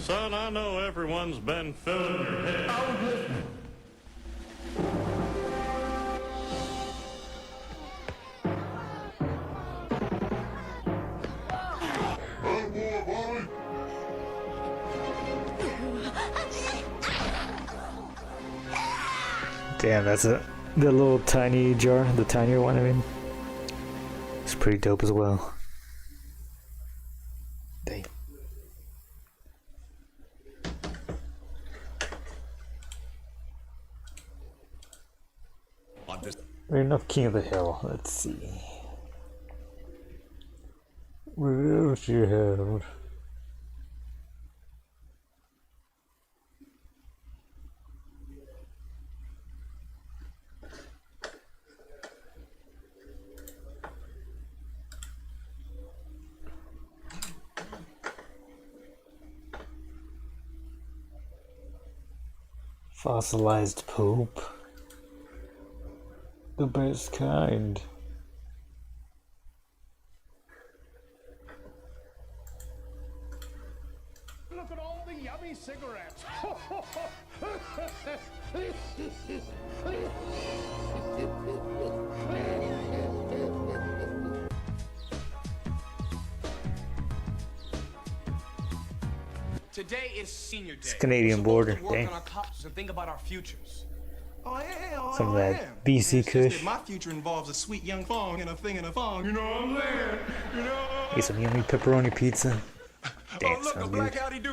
Son, I know everyone's been filling your head. I was listening. Damn, that's the little tiny jar, the tinier one, I mean. It's pretty dope as well. Damn. We're enough King of the Hill. Let's see. What else you have? Fossilized poop. The best kind. Look at all the yummy cigarettes. Today is senior day. It's Canadian border. Work Dang. on our colleges and think about our futures. Oh, yeah, Some of that BC Kush. My future involves a sweet young thong and a thing and a thong. You know what I'm saying? You know? Get some yummy pepperoni pizza. Damn, Oh, look, a sounds black good. howdy do.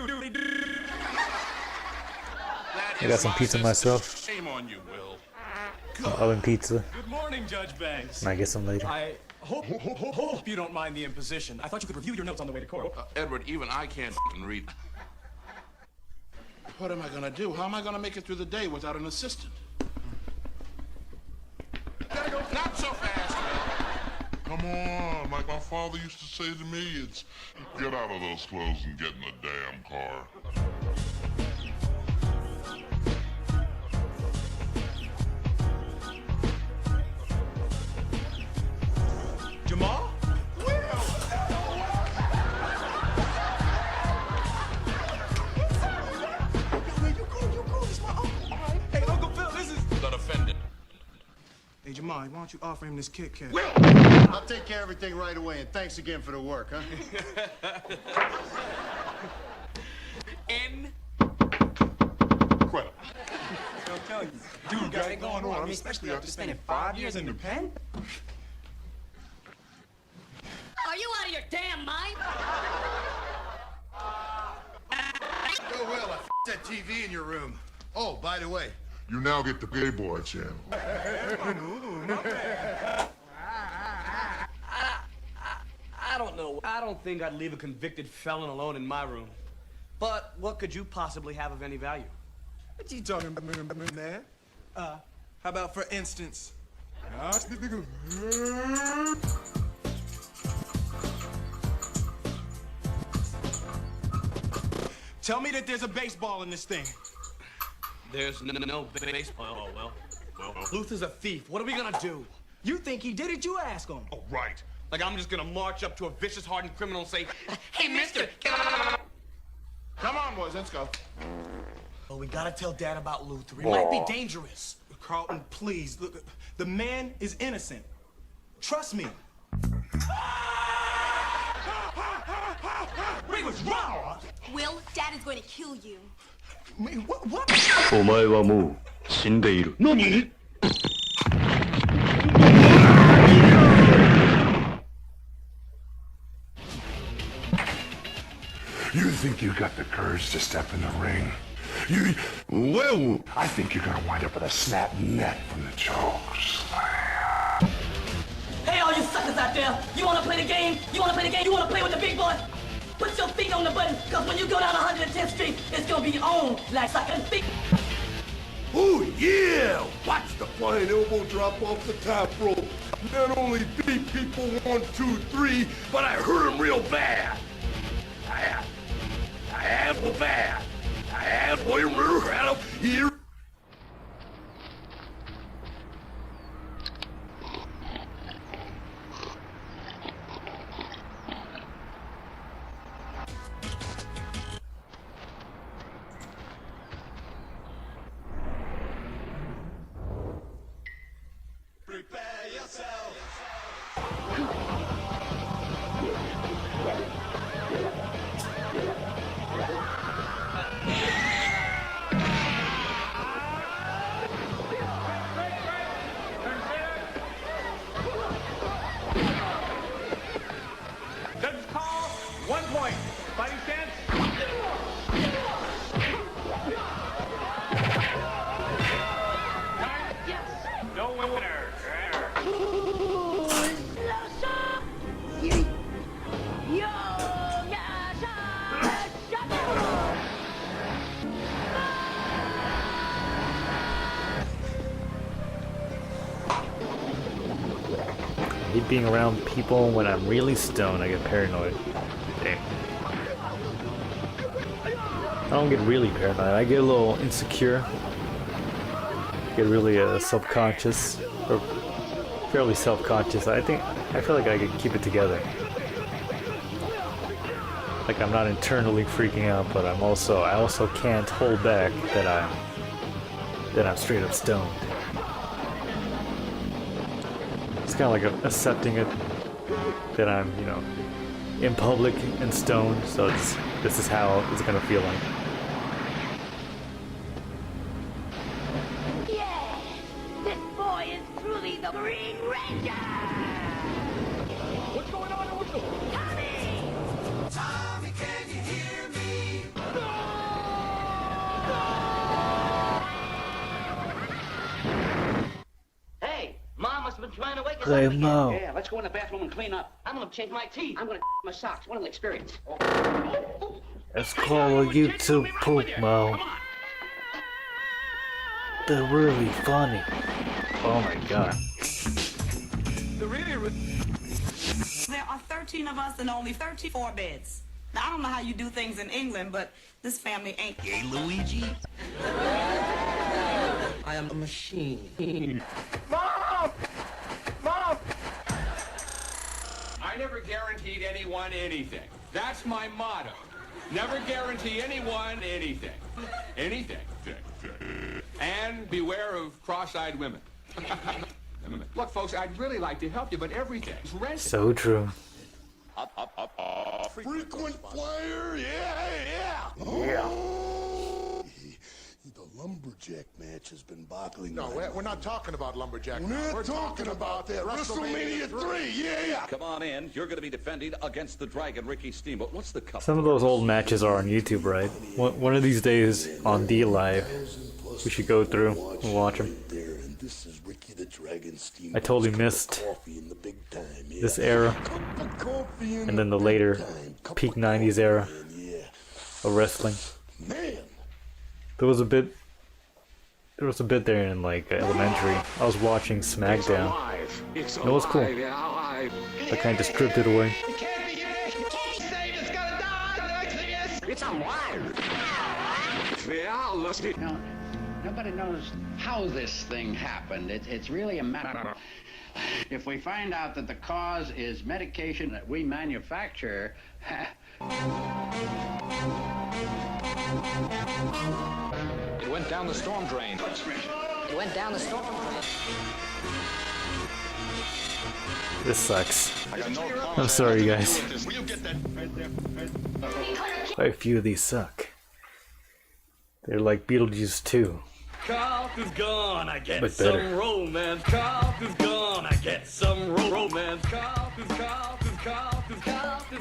I got some pizza myself. Shame on you, Will. Some oven pizza. Good morning, Judge Banks. Might get some later. I hope you don't mind the imposition. I thought you could review your notes on the way to court. Edward, even I can't read. What am I gonna do? How am I gonna make it through the day without an assistant? Gotta go. Not so fast, Will. Come on, like my father used to say to me, it's get out of those clothes and get in the damn car. Jamal? Hey, Uncle Phil, this is... Not offended. Hey, Jamal, why don't you offer him this Kit Kat? I'll take care of everything right away, and thanks again for the work, huh? Incredible. I'm telling you, dude, got it going on. I mean, especially after spending 5 years in the pen. Are you out of your damn mind? Oh, well, I that TV in your room. Oh, by the way. You now get the Gay Boy channel. I don't know. I don't think I'd leave a convicted felon alone in my room. But what could you possibly have of any value? What you talking about, man? How about for instance? Tell me that there's a baseball in this thing. There's no baseball. Well. Luther's a thief. What are we gonna do? You think he did it? You ask him. Oh, right. Like I'm just gonna march up to a vicious, hardened criminal and say, "Hey, mister, can I..." Come on, boys, let's go. Well, we gotta tell Dad about Luther. It might be dangerous. Carlton, please. Look, the man is innocent. Trust me. Ray was wrong. Will, Dad is going to kill you. What? お前はもう死んでいる。何? You think you got the courage to step in the ring? Well, I think you're gonna wind up with a snap neck from the chokes. Hey, all you suckers out there! You wanna play the game? You wanna play the game? You wanna play with the big boys? Put your feet on the button, cause when you go down 110th Street, it's gonna be on like sucking feet. Oh yeah! Watch the flying elbow drop off the top rope. Not only beat people 1, 2, 3, but I hurt him real bad. I have the bad. I have one out of here. Prepare yourself. Judge's call, 1 point. Fighting stance. No winner. I hate being around people when I'm really stoned. I get paranoid. Dang. I don't get really paranoid. I get a little insecure. Get really self-conscious, or fairly self-conscious. I feel like I can keep it together. Like I'm not internally freaking out, but I also can't hold back that I'm straight up stoned. It's kind of like accepting it that I'm, in public and stoned. So this is how it's gonna feel like. Yes, this boy is truly the Green Ranger. What's going on? Tommy, can you hear me? Hey, Mom must have been trying to wake us Play up again. Mo. Yeah, let's go in the bathroom and clean up. I'm gonna change my teeth. I'm gonna my socks. What an experience. Let's call a YouTube poop, Mo. They're really funny. Oh my god. There are 13 of us and only 34 beds. Now, I don't know how you do things in England, but this family ain't. Hey, Luigi. I am a machine. Mom! Mom! I never guaranteed anyone anything. That's my motto. Never guarantee anyone anything. Anything. And beware of cross-eyed women. Look, folks, I'd really like to help you, but everything's rented. So true. Frequent flyer, yeah. The lumberjack match has been boggling. No, we're not talking about lumberjack. We're talking about that WrestleMania 3, yeah. Come on in. You're going to be defending against the Dragon, Ricky Steamboat. What's the cup? Some of those old matches are on YouTube, right? One of these days on D-Live, we should go through and watch them. I totally missed this era, and then the later peak 90s era of wrestling. There was a bit there was a bit there in like elementary. I was watching SmackDown. It was cool. I kind of just stripped it away. It's alive. No, nobody knows how this thing happened. It's really a matter. If we find out that the cause is medication that we manufacture. It went down the storm drain. It went down the storm drain. This sucks. I'm sorry, guys. Quite a few of these suck. They're like Beetlejuice 2. Cough is gone, I get But some better. romance. Cough is gone, I get some romance. Cough is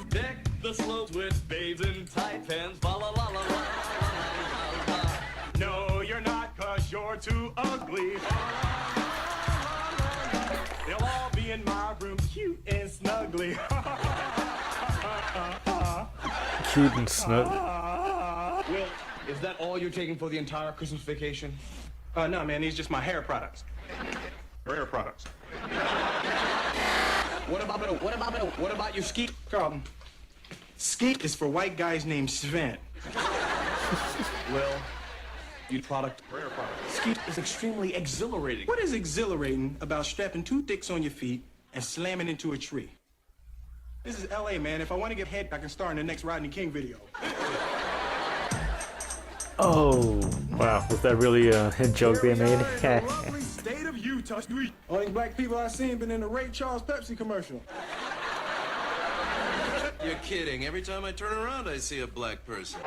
deck the slopes with babes in tight pants. La la la la la. No, you're not, 'cause you're too ugly. They'll all be in my room, cute and snuggly. Cute and snug. Will, is that all you're taking for the entire Christmas vacation? No, man, these are just my hair products. Hair products. What about your skeet? Carlton, skeet is for white guys named Sven. Well, you product. Rare product. Skeet is extremely exhilarating. What is exhilarating about strapping two dicks on your feet and slamming into a tree? This is LA, man. If I want to get head, I can star in the next Rodney King video. Oh, wow. Was that really a joke they made? Lovely state of Utah. Only black people I've seen been in the Ray Charles Pepsi commercial. You're kidding. Every time I turn around, I see a black person.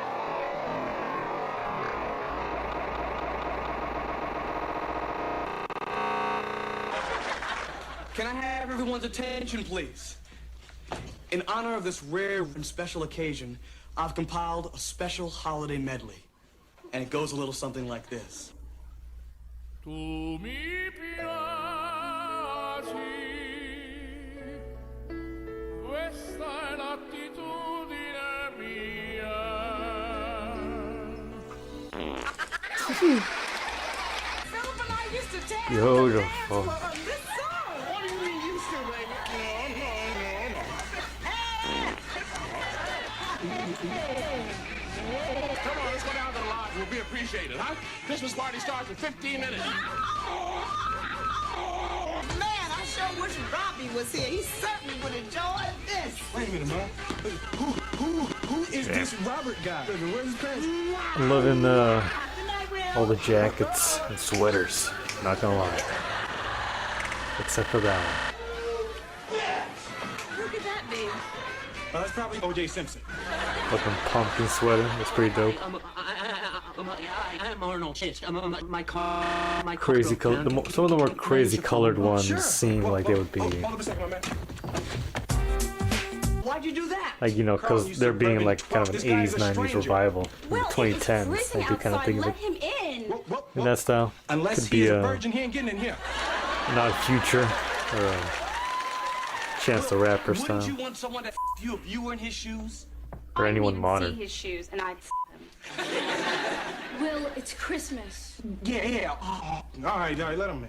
Can I have everyone's attention, please? In honor of this rare and special occasion, I've compiled a special holiday medley. And it goes a little something like this. Tu mi piaci, questa è l'attitudine mia. Philip and I used to dance Beautiful. this song. What do you mean used to, baby? Come on, let's go down to the lodge. We'll be appreciated, huh? Christmas party starts in 15 minutes. Man, I sure wish Robbie was here. He certainly would enjoy this. Wait a minute, man. Who is this Robert guy? Where's his pants? I'm loving all the jackets and sweaters. Not gonna lie. Except for that one. Who could that be? That's probably O.J. Simpson. Looking pumpkin sweater. That's pretty dope. I'm Arnold. My car. Crazy color. Some of the more crazy colored ones seem like they would be. Hold up a second, my man. Why'd you do that? Like, you know, because they're being like kind of an 80s, 90s revival in the 2010s. I do kind of think of it him in. in that style. Unless Could be he's a a virgin, he ain't getting in here. not Future or a Chance the Rapper Wouldn't style you want someone to f you if you were in his shoes? or anyone modern. his shoes and I'd them. Will, it's Christmas. Yeah. All right, let him in.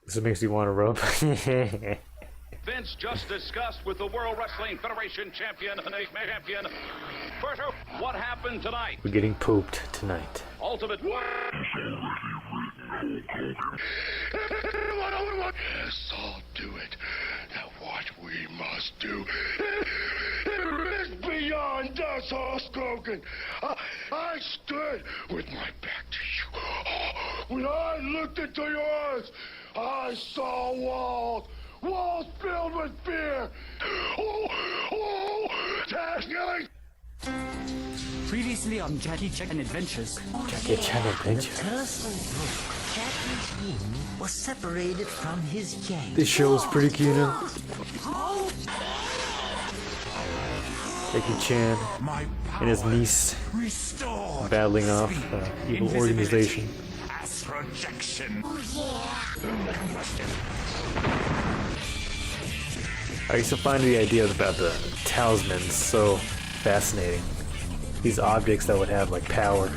This makes you want to rub. Vince just discussed with the World Wrestling Federation champion. First, what happened tonight? We're getting pooped tonight. Ultimate. Yes, I'll do it. Now what we must do is beyond us, Hulk Hogan. I stood with my back to you. When I looked into yours, I saw walls filled with fear. That's nice. Previously on Jackie Chan Adventures. Jackie Chan Adventures. Captain King was separated from his gang. This show is pretty cute now. Jackie Chan and his niece battling off evil organization. Projection. I used to find the idea about the talismans so fascinating. These objects that would have like power.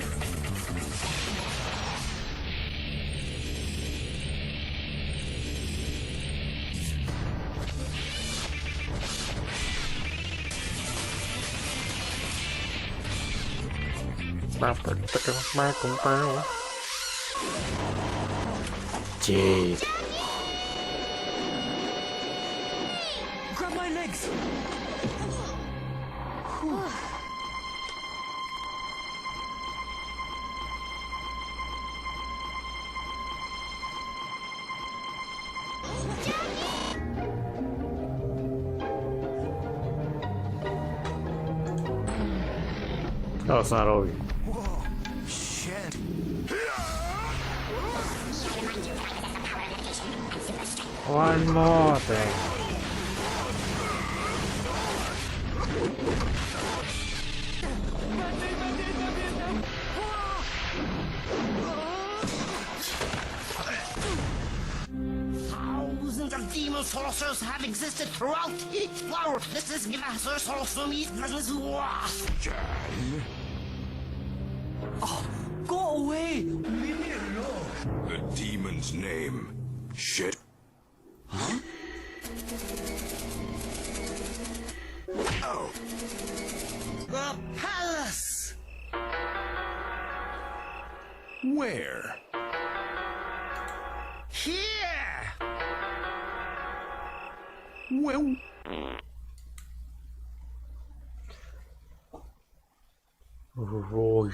Jade. Grab my legs! Oh, it's not over. Shit. One more thing. Thousands of demon sorcerers have existed throughout the world. This is Master Sorcerer meets Oh, go away! Leave me alone. The demon's name. Shit. Huh? Oh. the palace. Where? Here. Well. Right.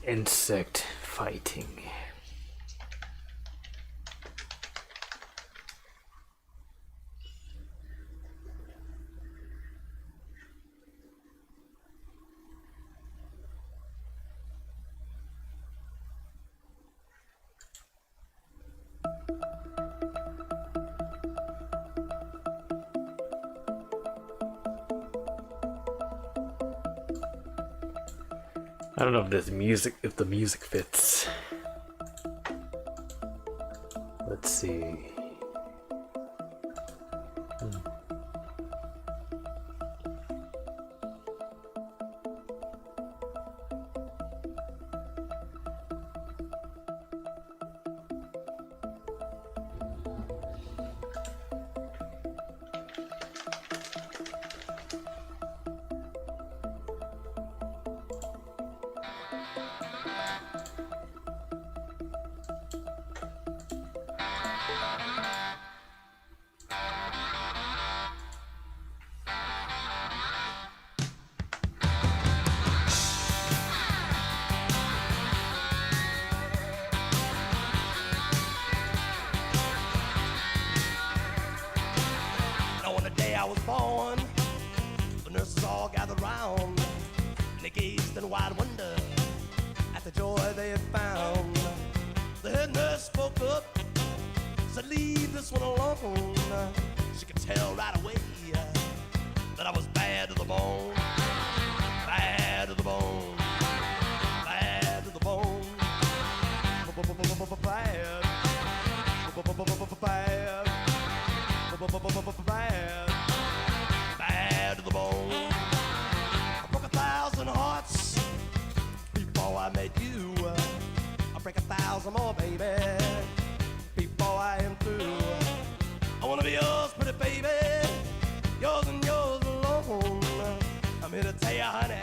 Insect fighting. I don't know if there's music, if the music fits. Let's see. On the day I was born, the nurses all gathered round, and they gazed in wide wonder at the joy they had found. The head nurse spoke up, said, "Leave this one alone." She could tell right away that I was bad to the bone, bad to the bone, bad to the bone, bad, bad. Bad to the bone. I broke 1,000 hearts before I met you. I break 1,000 more, baby, before I am through. I wanna be yours, pretty baby, yours and yours alone. I'm here to tell you, honey,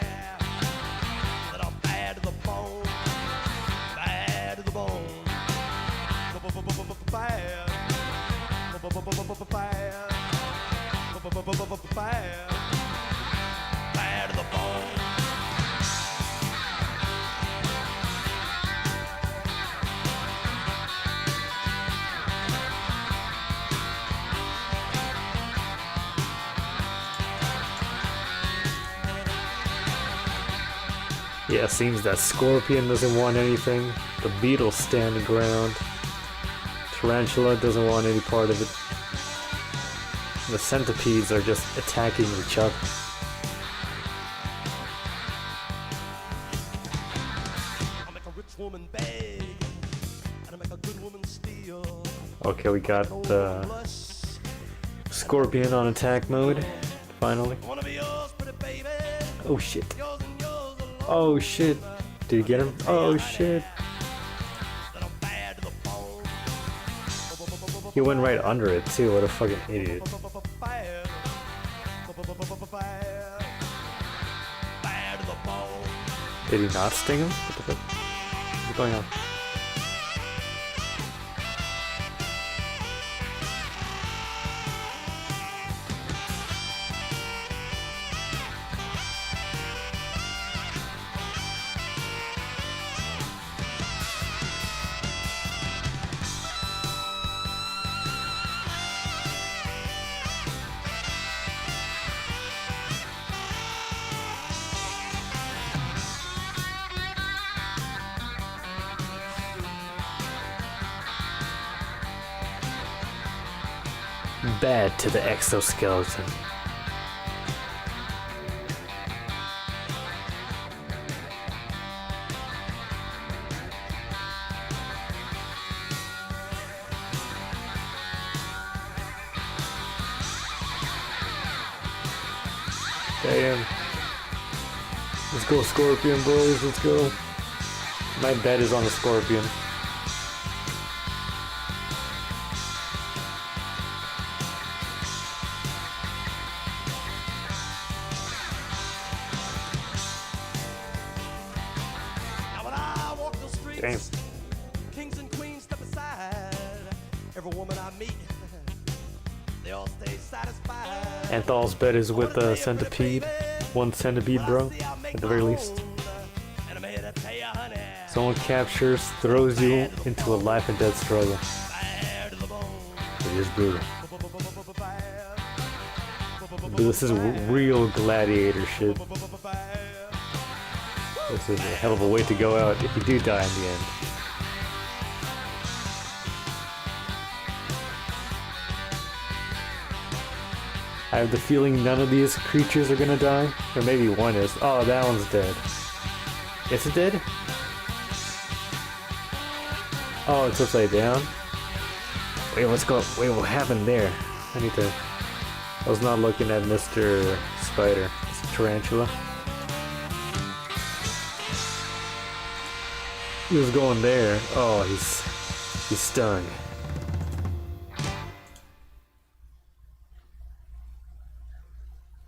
that I'm bad to the bone, bad to the bone, bad. Bad. Bad Yeah, it seems that Scorpion doesn't want anything. The Beetles stand the ground. Tarantula doesn't want any part of it. The centipedes are just attacking each other. Okay, we got the Scorpion on attack mode, finally. Oh shit. Oh shit. Did he get him? Oh shit. He went right under it too, what a fucking idiot. Did he not sting him? What the fuck? What's going on? Bad to the exoskeleton. Damn. Let's go Scorpion, boys, let's go. My bet is on the Scorpion. Damn. Kings and queens step aside. Every woman I meet, they all stay satisfied. Anthal's bet is with a centipede. One centipede, bro, at the very least. Someone captures, throws you into a life and death struggle. It is brutal. But this is real gladiator shit. This is a hell of a way to go out if you do die in the end. I have the feeling none of these creatures are gonna die. Or maybe one is. Oh, that one's dead. Is it dead? Oh, it's upside down? Wait, what's going? Wait, what happened there? I need to... I was not looking at Mr. Spider. It's a tarantula. He was going there. Oh, he's stung.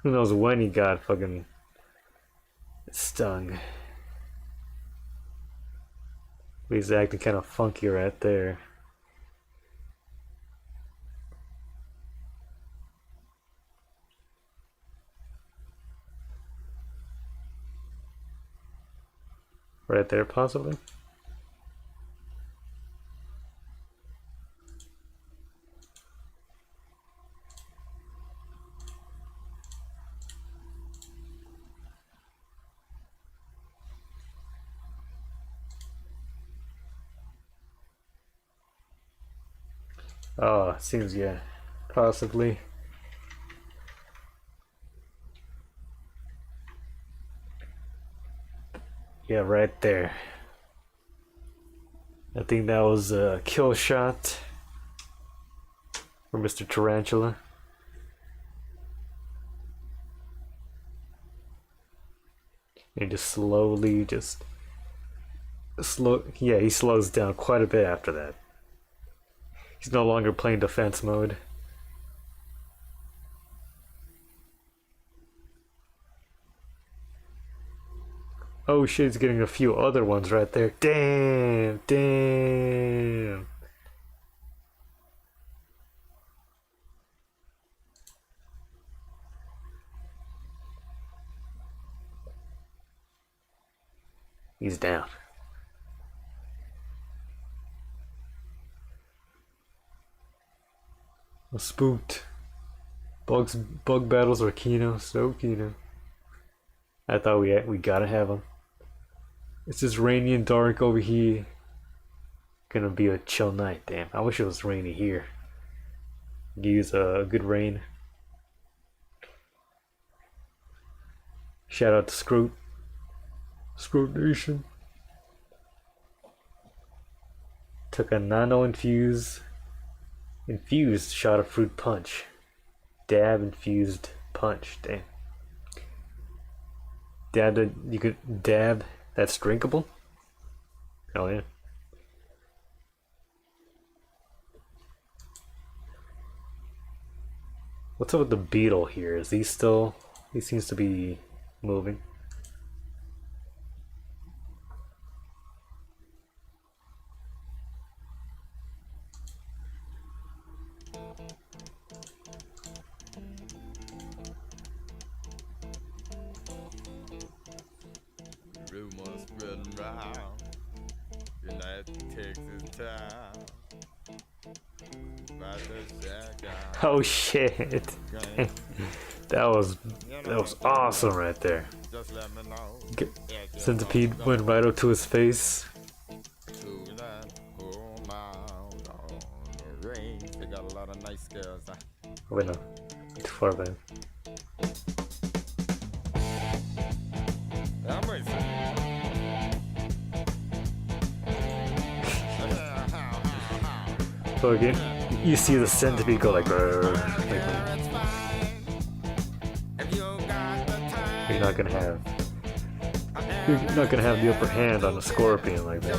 Who knows when he got fucking stung. But he's acting kind of funky right there. Right there, possibly. Oh, seems, yeah, possibly. Yeah, right there. I think that was a kill shot for Mr. Tarantula. And just slowly, yeah, he slows down quite a bit after that. He's no longer playing defense mode. Oh shit, he's getting a few other ones right there. Damn, damn. He's down. Spooked. Bug battles are Kino, so Kino. I thought we gotta have them. It's just rainy and dark over here. Gonna be a chill night. Damn, I wish it was rainy here. Use a good rain. Shout out to Scroot. Scroot Nation. Took a nano infused shot of fruit punch. Dab infused punch. Damn. You could dab that's drinkable? Oh yeah. What's up with the beetle here? Is he still... He seems to be moving. Rumors spreading round United Texas town. Oh shit. that was awesome right there. Centipede went right up to his face. They got a lot of nice girls. Wait, no. Too far back. So again, you see the centipede go like, you're not gonna have the upper hand on a scorpion like that.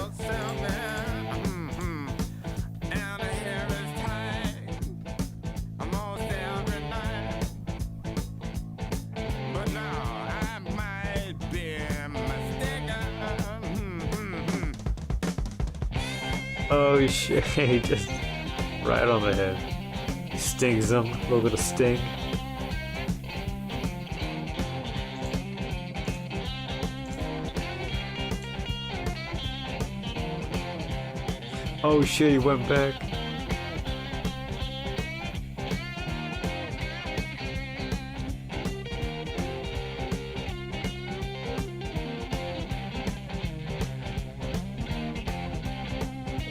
Oh shit, he just right on the head. He stings him, a little bit of sting. Oh shit, he went back.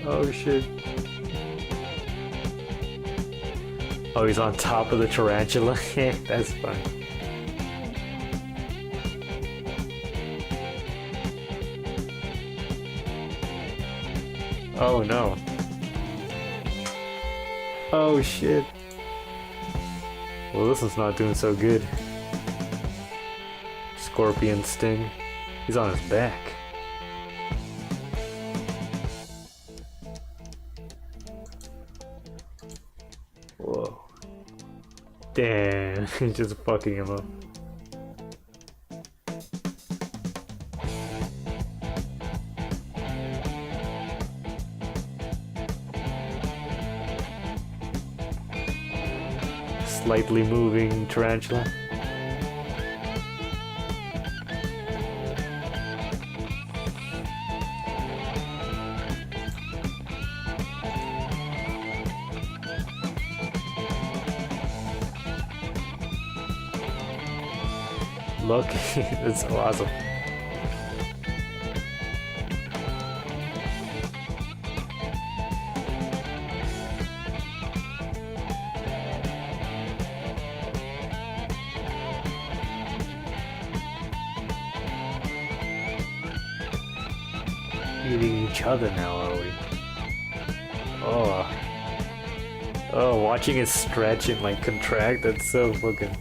Oh shit. Oh, he's on top of the tarantula? That's fun. Oh no. Oh shit. Well, this one's not doing so good. Scorpion sting. He's on his back. Whoa. Damn, he's just fucking him up. Slightly moving tarantula. Look, it's so awesome. Eating each other now, are we? Oh. Oh, watching it stretch and like contract, that's so fucking...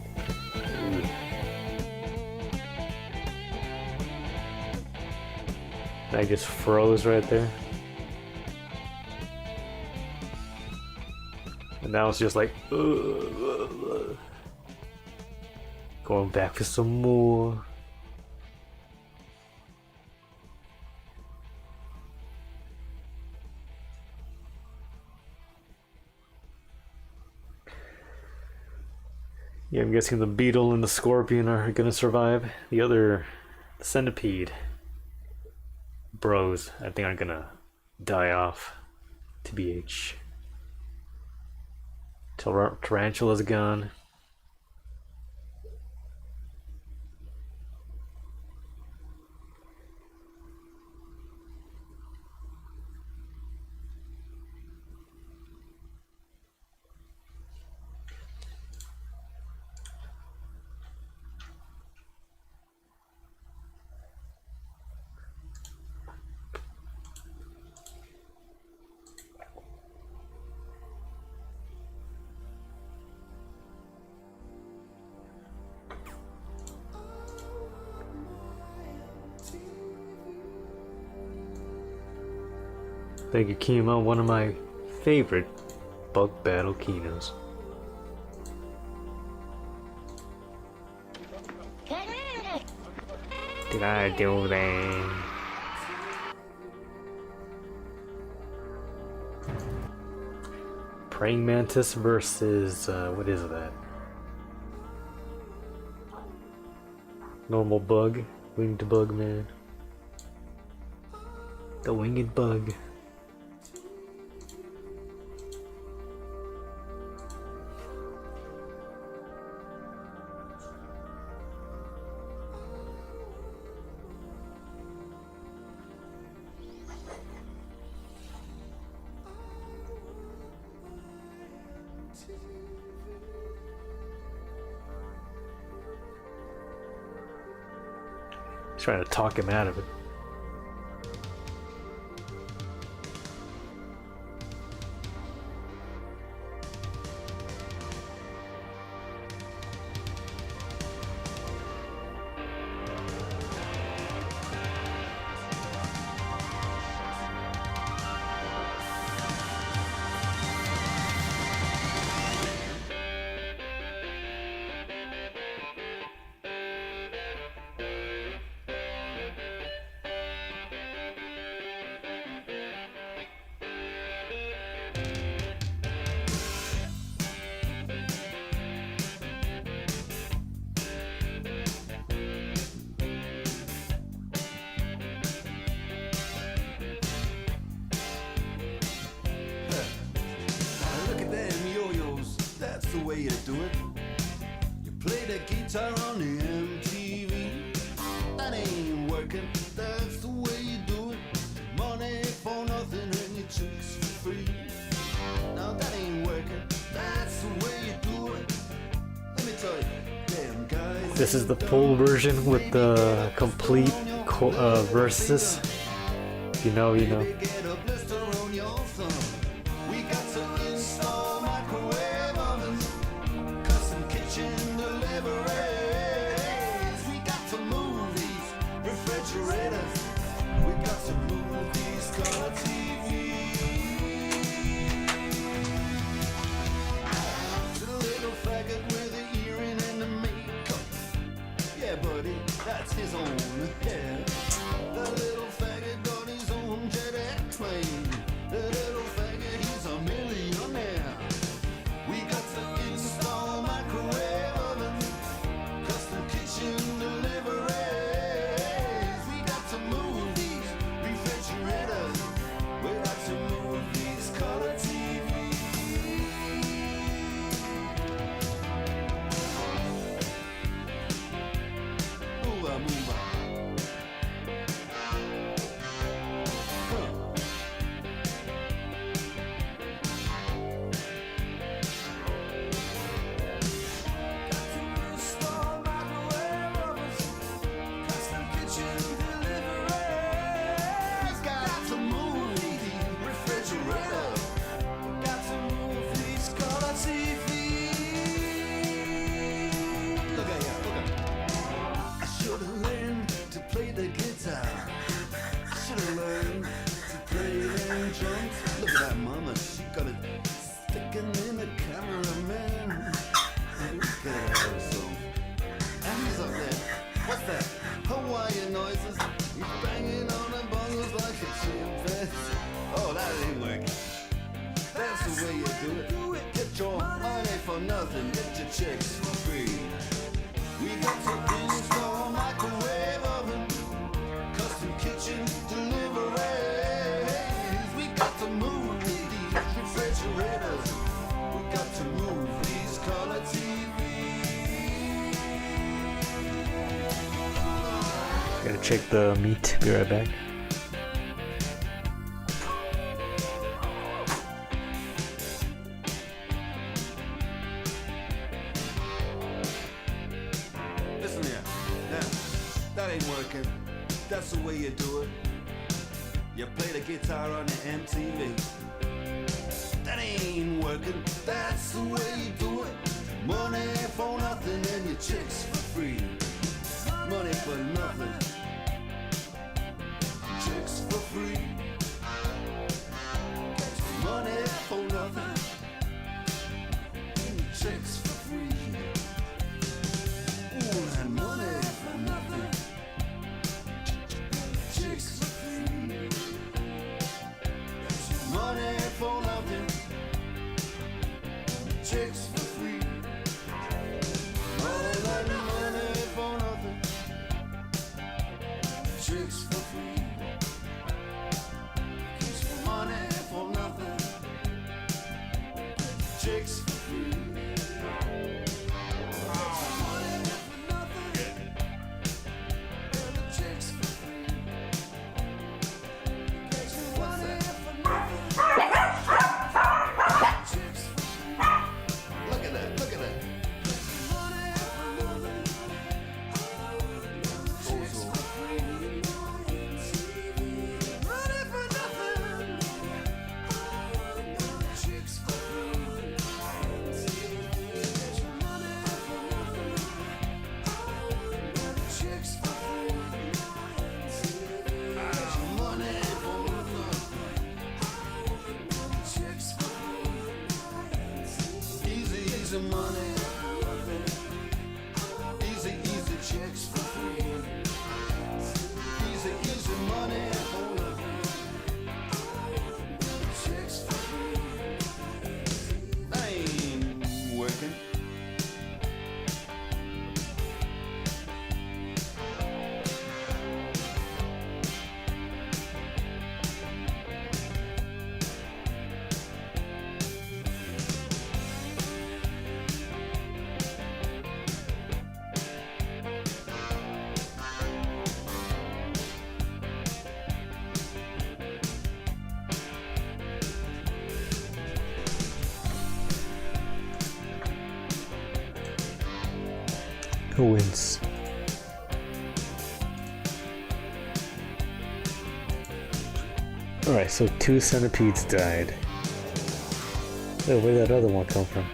I just froze right there. And now it's just like going back for some more. Yeah, I'm guessing the beetle and the scorpion are gonna survive. The other centipede bros, I think, are gonna die off. TBH. Tarantula's gone. Thank you, Kima, one of my favorite Bug Battle Kinos. Did I do that? Praying Mantis versus, what is that? Normal bug, winged bug man. The winged bug. Trying to talk him out of it. Look at them yo-yos, that's the way you do it. You play the guitar on the MTV. That ain't working, that's the way you do it. Money for nothing and your chicks for free. Now that ain't working, that's the way you do it. Let me tell you, damn guys. This is the full version with the complete verses. If you know, you know. Get a blister on your thumb. We got to install microwave ovens, custom kitchen deliveries. We got to move these refrigerators. We got to move these color TVs. To the little faggot with the earring and the makeup. Yeah, buddy, that's his own hair. The little faggot got his own jet airplane. The little faggot, he's a millionaire. We got to install microwave oven, custom kitchen deliveries. We got to move these refrigerators. We got to move these color TVs. Move on, move on. Look at that mama, she got it sticking in the cameraman. Look at her herself. And he's up there. What's that? Hawaiian noises. He's banging on the bongos like a chimpanzee. Oh, that ain't working. That's the way you do it. Get your money for nothing. Get your chicks for free. We got to install microwave oven, custom kitchen deliveries. We got to move these refrigerators. We got to move these color TVs. Gotta check the meat. Be right back. Listen here. Now, that ain't working. That's the way you do it. You play the guitar on the MTV. That ain't working. That's the way you do it. Money for nothing and your chicks for free. Money for nothing. Chicks for free. for nothing. Chicks for free. Ooh, and money for nothing. Chicks for free. Money for nothing. Chicks for free. All that money for nothing. Chicks for free. Money for nothing. Chicks for free. Money for nothing. Chicks for free. Money for nothing. Chicks for free. Look at that, look at that. Money for nothing. Chicks for free. Money for nothing. Chicks for free. Money for nothing. Chicks for free. Money for nothing. Chicks for free. Easy, easy money. Easy, easy chicks for free. Easy, easy money for nothing. Chicks for free. I ain't working. Who wins? Alright, so 2 centipedes died. Oh, where did that other one come from?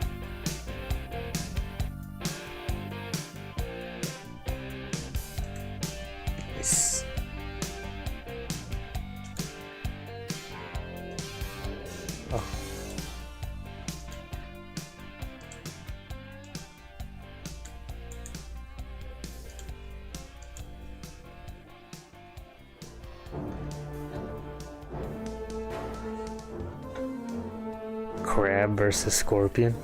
Nice. Oh. Crab versus scorpion.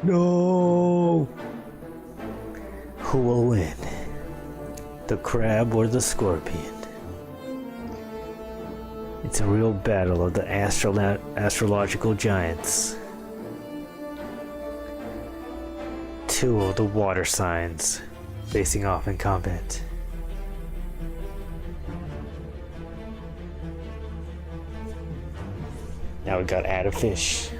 No. Who will win? The crab or the scorpion? It's a real battle of the astrological giants. 2 of the water signs facing off in combat. Now we got add a fish.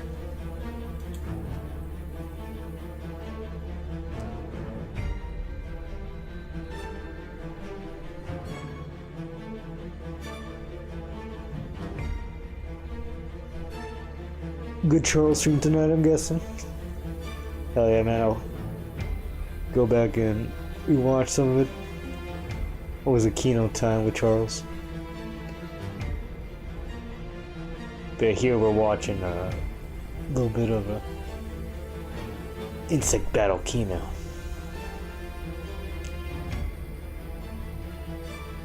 Good Charles stream tonight, I'm guessing. Hell yeah, man, I'll go back and rewatch some of it. What was the keynote time with Charles? But here we're watching a little bit of a insect battle keynote.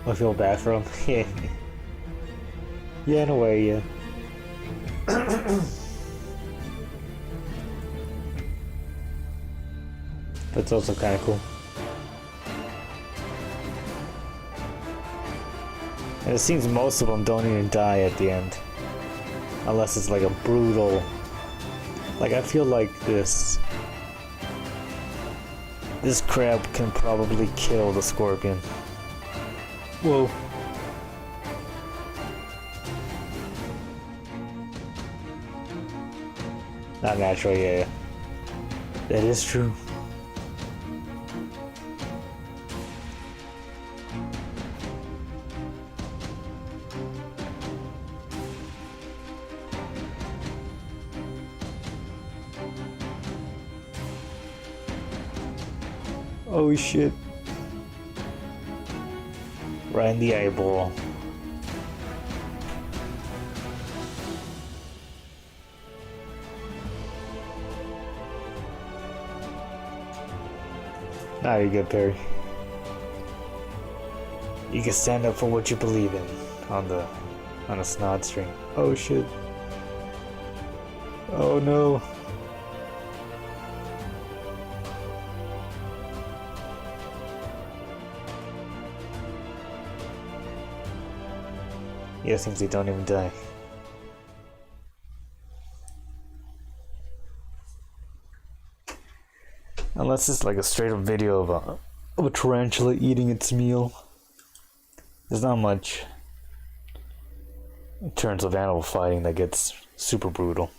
I feel bad for him. Yeah. Yeah, in a way, yeah. That's also kind of cool. And it seems most of them don't even die at the end. Unless it's like a brutal... Like, I feel like this crab can probably kill the scorpion. Whoa. Not natural, yeah. That is true. Oh shit. Right in the eyeball. Now you're good, Perry. You can stand up for what you believe in on a snod string. Oh shit. Oh no. Yes, things they don't even die. Unless it's like a straight up video of a tarantula eating its meal. There's not much in terms of animal fighting that gets super brutal.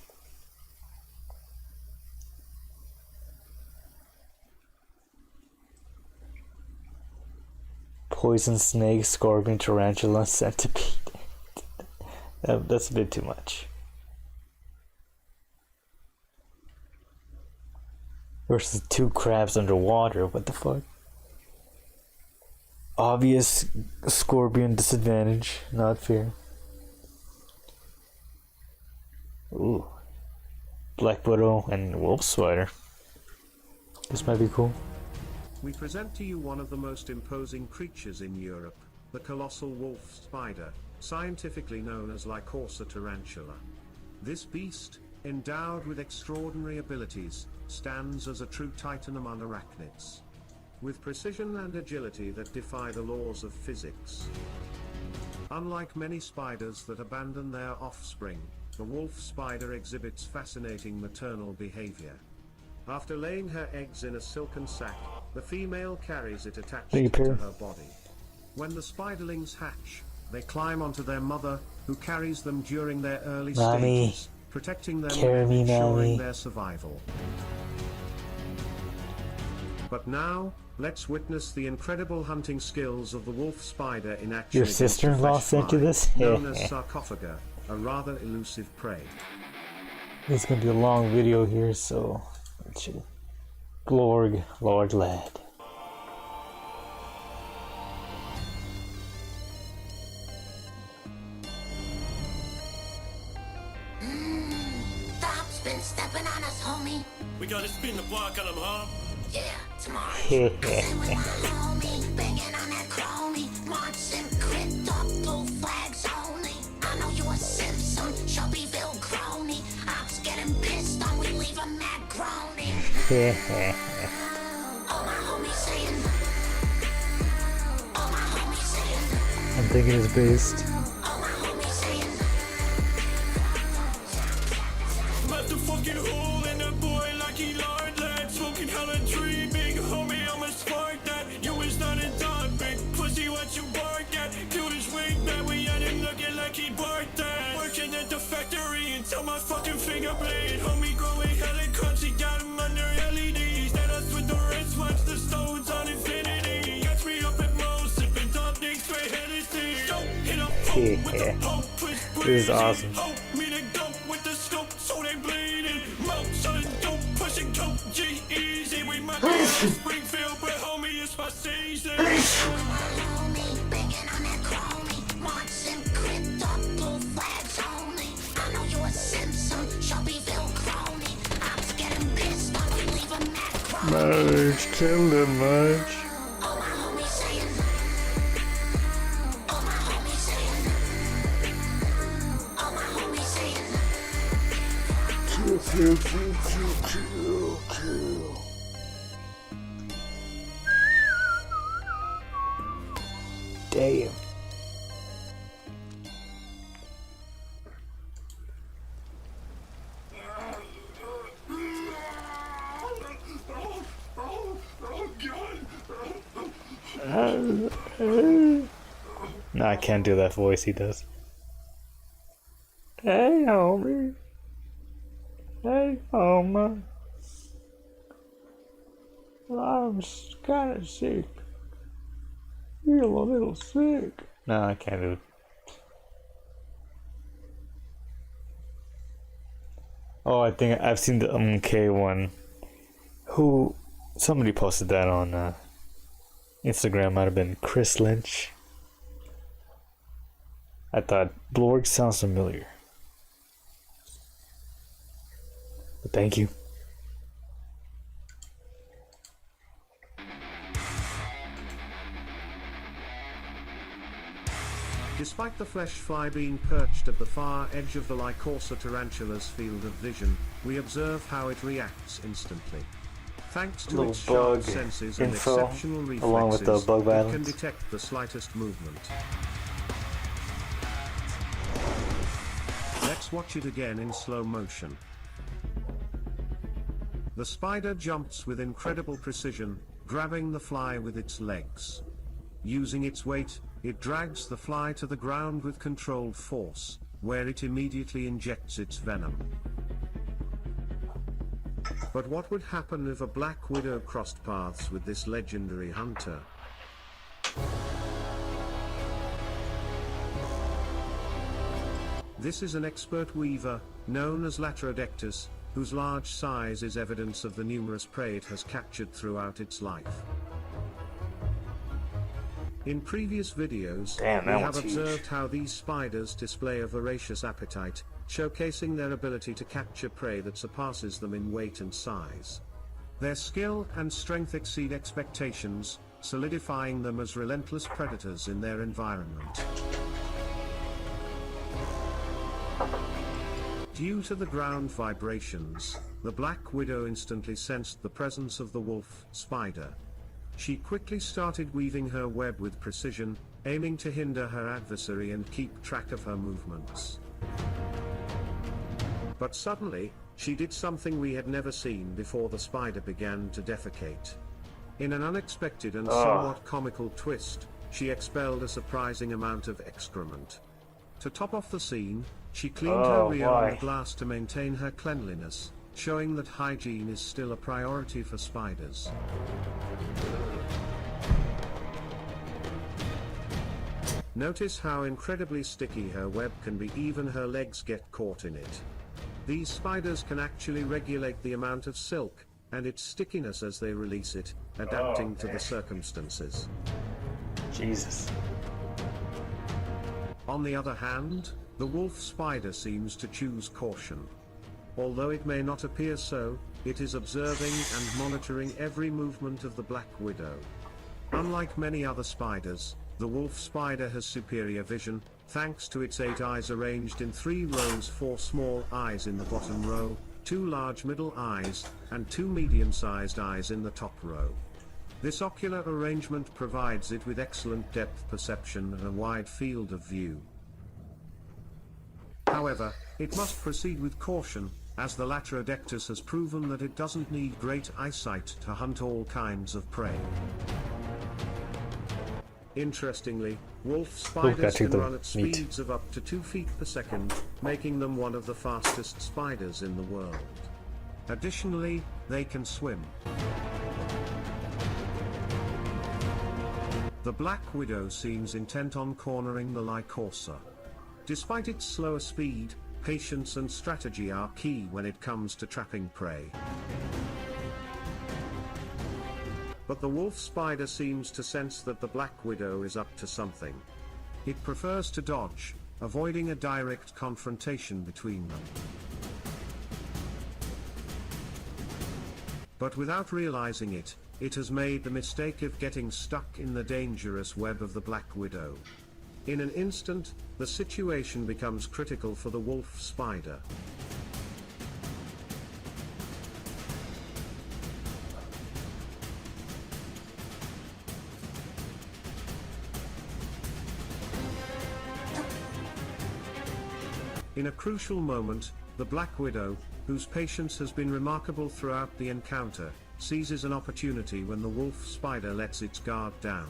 Poison snake, scorpion, tarantula, centipede. That's a bit too much. Versus 2 crabs underwater, what the fuck? Obvious scorpion disadvantage, not fair. Ooh. Black widow and wolf spider. This might be cool. We present to you one of the most imposing creatures in Europe, the colossal wolf spider, scientifically known as Lycorsa tarantula. This beast, endowed with extraordinary abilities, stands as a true titan among arachnids. With precision and agility that defy the laws of physics. Unlike many spiders that abandon their offspring, the wolf spider exhibits fascinating maternal behavior. After laying her eggs in a silken sac, the female carries it attached to her body. When the spiderlings hatch, they climb onto their mother, who carries them during their early stages, protecting them and ensuring their survival. But now, let's witness the incredible hunting skills of the wolf spider in action. Your sister-in-law sent you this? Known as Sarcophaga, a rather elusive prey. It's gonna be a long video here, so let's see. Glorg, Lord Lad. Stop's been stepping on us, homie. We gotta spin the block on him, huh? Yeah, tomorrow. Sitting with my homie, banging on that chromie. Marching, crit up, blue flags only. I know you a Simpson, Shelbyville crony. Ops getting pissed on, we leave a mad groaning. All my homies saying. All my homies saying. I'm thinking it's based. All my homies saying. Left a fucking hole in a boy like he Lord Lad. Smoking hella tree, big homie, I'ma spark that. You is not a dog, big pussy, what you bark at? Do this week that we had him looking like he barked at. Working at the factory until my fucking finger bleed. Homie growing hella crunchy, got him under LEDs. Then us with the wrist, watch the stones on infinity. Catch me up at most, sipping top things straight headed steam. Don't hit a poke with the poke, push, This is awesome. me to go with the scope, so they bleeding. Mouth son, don't push and coke, G-Easy. We might be in Springfield, but homie, it's my season. Homie, banging on that chromie. Marching, crit up, blue flags only. I know you a Simpson, Shelbyville crony. Ops getting pissed on, we leave a mad crony. March, kill them, March. All my homies saying. All my homies saying. All my homies saying. Kill. Damn. No, I can't do that voice he does. Hey, homie. Hey, homie. I'm kind of sick. Feel a little sick. No, I can't do it. Oh, I think I've seen the MK one. Somebody posted that on Instagram might have been Chris Lynch. I thought Blorg sounds familiar. But thank you. Despite the flesh fly being perched at the far edge of the Lycorsa tarantula's field of vision, we observe how it reacts instantly. Thanks to its sharp senses and exceptional reflexes, along with the bug it violence. can detect the slightest movement. Let's watch it again in slow motion. The spider jumps with incredible precision, grabbing the fly with its legs. Using its weight, it drags the fly to the ground with controlled force, where it immediately injects its venom. But what would happen if a black widow crossed paths with this legendary hunter? This is an expert weaver, known as Latrodectus, whose large size is evidence of the numerous prey it has captured throughout its life. In previous videos, we have observed how these spiders display a voracious appetite, showcasing their ability to capture prey that surpasses them in weight and size. Their skill and strength exceed expectations, solidifying them as relentless predators in their environment. Due to the ground vibrations, the Black Widow instantly sensed the presence of the wolf spider. She quickly started weaving her web with precision, aiming to hinder her adversary and keep track of her movements. But suddenly, she did something we had never seen before. The spider began to defecate. In an unexpected and somewhat comical twist, she expelled a surprising amount of excrement. To top off the scene, she cleaned her rear on the glass to maintain her cleanliness, showing that hygiene is still a priority for spiders. Notice how incredibly sticky her web can be, even her legs get caught in it. These spiders can actually regulate the amount of silk and its stickiness as they release it, adapting to the circumstances. Jesus. On the other hand, the wolf spider seems to choose caution. Although it may not appear so, it is observing and monitoring every movement of the Black Widow. Unlike many other spiders, the wolf spider has superior vision, thanks to its 8 eyes arranged in 3 rows, 4 small eyes in the bottom row, 2 large middle eyes, and 2 medium-sized eyes in the top row. This ocular arrangement provides it with excellent depth perception and a wide field of view. However, it must proceed with caution, as the Latrodectus has proven that it doesn't need great eyesight to hunt all kinds of prey. Interestingly, wolf spiders can run at speeds of up to 2 feet per second, making them one of the fastest spiders in the world. Additionally, they can swim. The Black Widow seems intent on cornering the Lycorsa. Despite its slower speed, patience and strategy are key when it comes to trapping prey. But the wolf spider seems to sense that the Black Widow is up to something. It prefers to dodge, avoiding a direct confrontation between them. But without realizing it, it has made the mistake of getting stuck in the dangerous web of the Black Widow. In an instant, the situation becomes critical for the wolf spider. In a crucial moment, the Black Widow, whose patience has been remarkable throughout the encounter, seizes an opportunity when the wolf spider lets its guard down.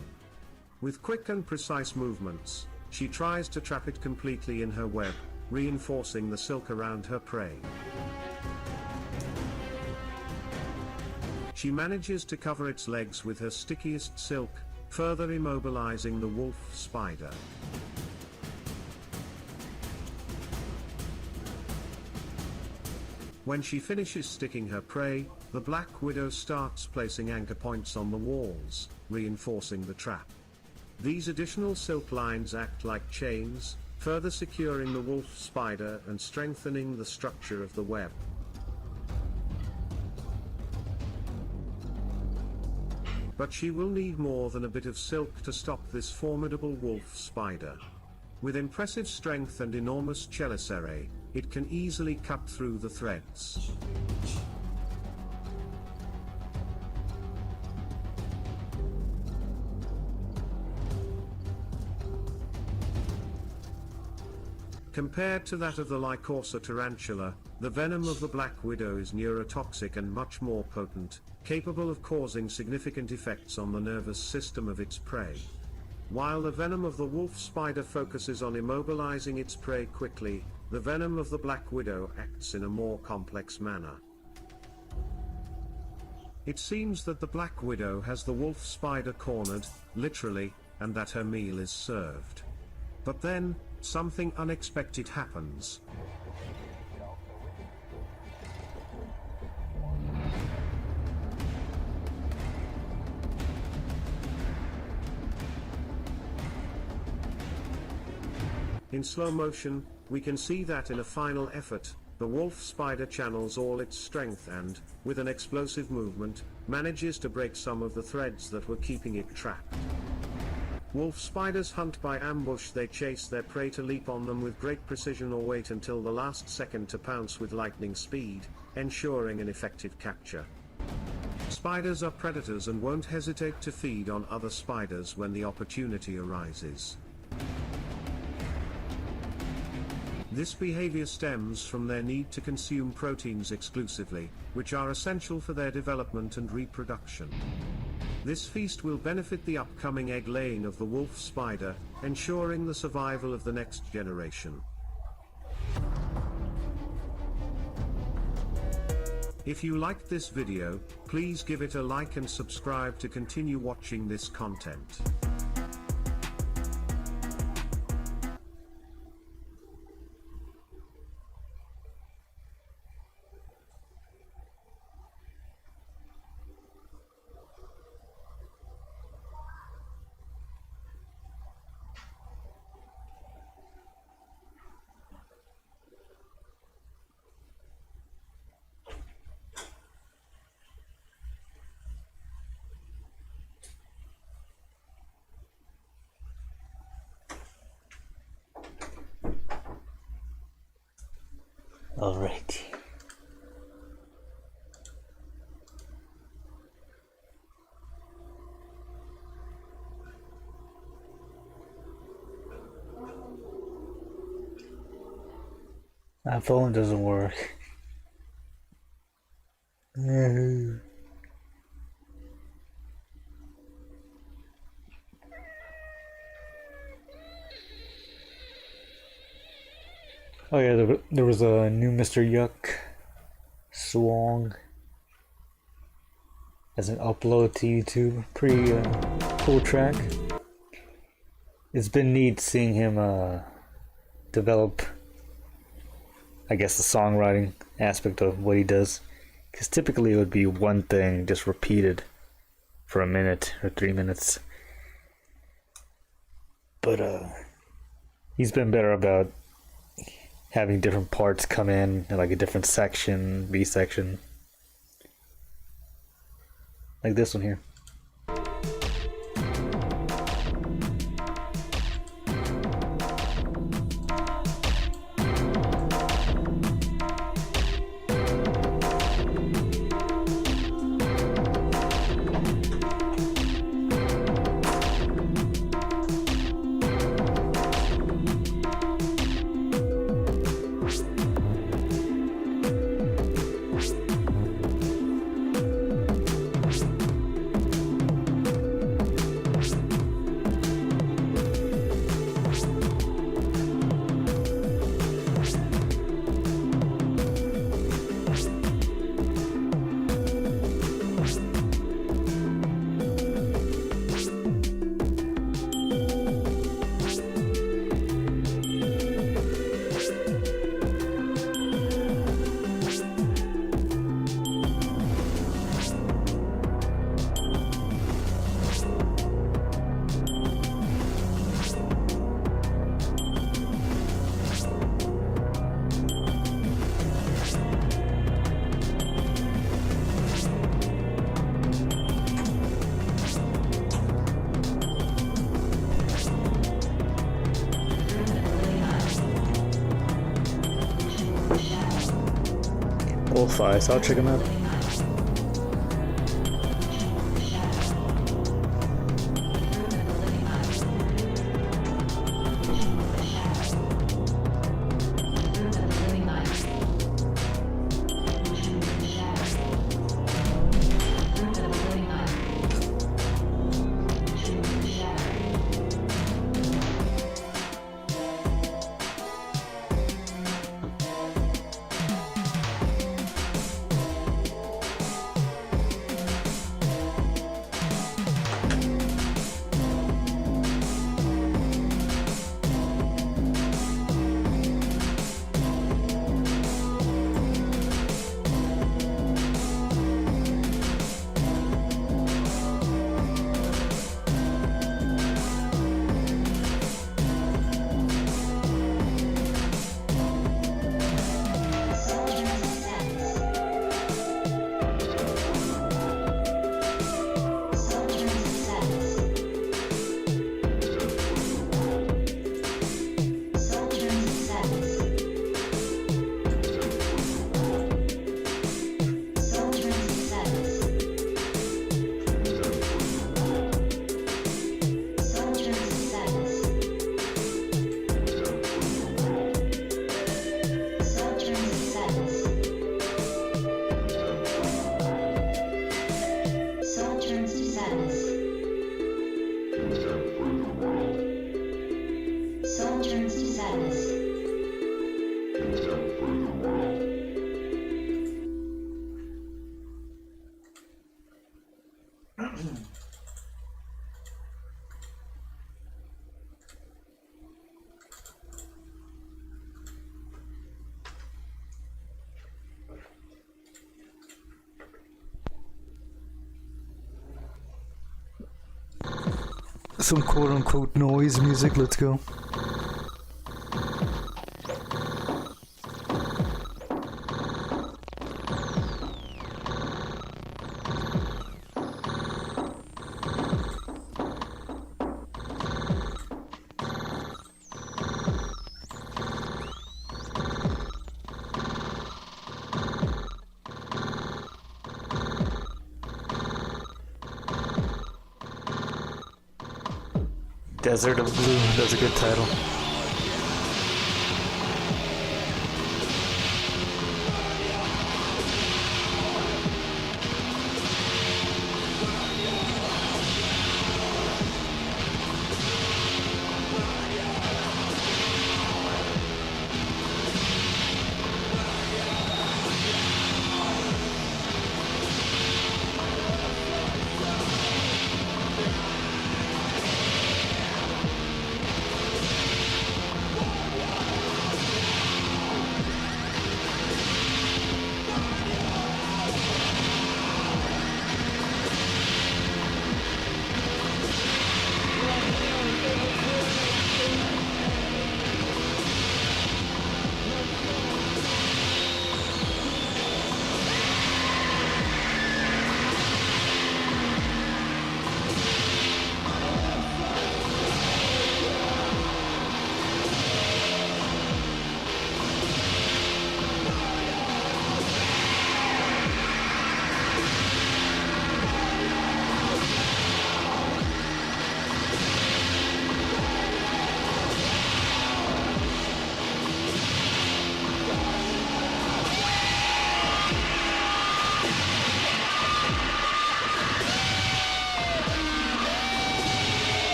With quick and precise movements, she tries to trap it completely in her web, reinforcing the silk around her prey. She manages to cover its legs with her stickiest silk, further immobilizing the wolf spider. When she finishes sticking her prey, the Black Widow starts placing anchor points on the walls, reinforcing the trap. These additional silk lines act like chains, further securing the wolf spider and strengthening the structure of the web. But she will need more than a bit of silk to stop this formidable wolf spider. With impressive strength and enormous chelicerae, it can easily cut through the threads. Compared to that of the Lycosa tarantula, the venom of the Black Widow is neurotoxic and much more potent, capable of causing significant effects on the nervous system of its prey. While the venom of the wolf spider focuses on immobilizing its prey quickly, the venom of the Black Widow acts in a more complex manner. It seems that the Black Widow has the wolf spider cornered, literally, and that her meal is served. But then, something unexpected happens. In slow motion, we can see that in a final effort, the wolf spider channels all its strength and, with an explosive movement, manages to break some of the threads that were keeping it trapped. Wolf spiders hunt by ambush. They chase their prey to leap on them with great precision or wait until the last second to pounce with lightning speed, ensuring an effective capture. Spiders are predators and won't hesitate to feed on other spiders when the opportunity arises. This behavior stems from their need to consume proteins exclusively, which are essential for their development and reproduction. This feast will benefit the upcoming egg-laying of the wolf spider, ensuring the survival of the next generation. If you liked this video, please give it a like and subscribe to continue watching this content. Alright. My phone doesn't work. Oh yeah, there was a new Mr. Yuck song as an upload to YouTube. Pretty cool track. It's been neat seeing him develop, I guess, the songwriting aspect of what he does. Because typically it would be one thing just repeated for a minute or 3 minutes. But he's been better about having different parts come in like a different section, B section. Like this one here. lo-fi, so I'll check them out. Some quote-unquote noise music, let's go. Desert of Blue, that's a good title.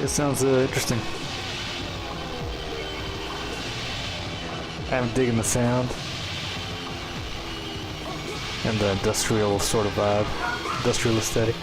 It sounds interesting. I'm digging the sound and the industrial sort of vibe, industrial aesthetic.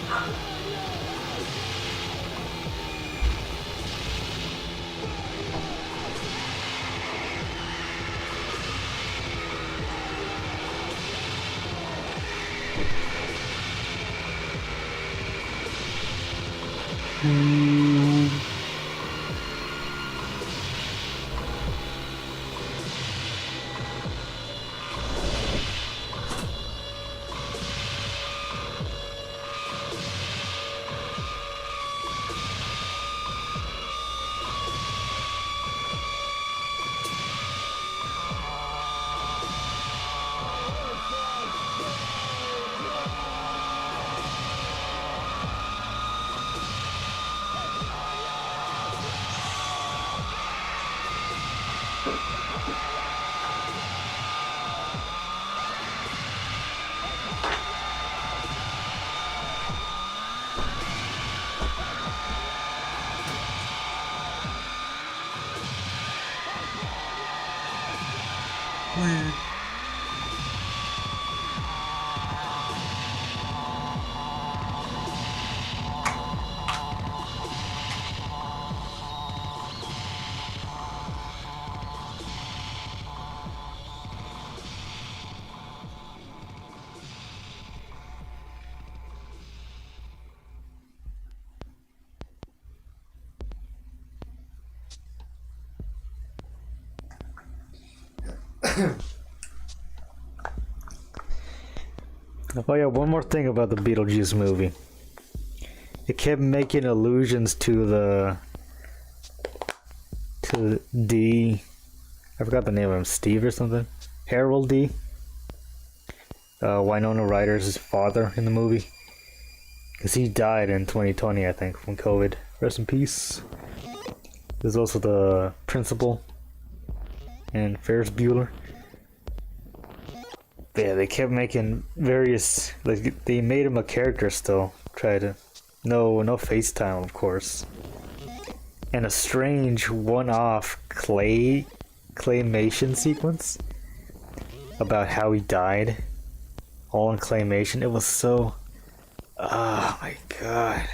Oh yeah, one more thing about the Beetlejuice movie. It kept making allusions to D. I forgot the name of him, Steve or something. Harold D. Winona Ryder's father in the movie. Because he died in 2020, I think, from COVID. Rest in peace. There's also the principal and Ferris Bueller. Yeah, they kept making various, like, they made him a character still. No FaceTime, of course. And a strange one-off claymation sequence about how he died. All in claymation. It was so, oh my god.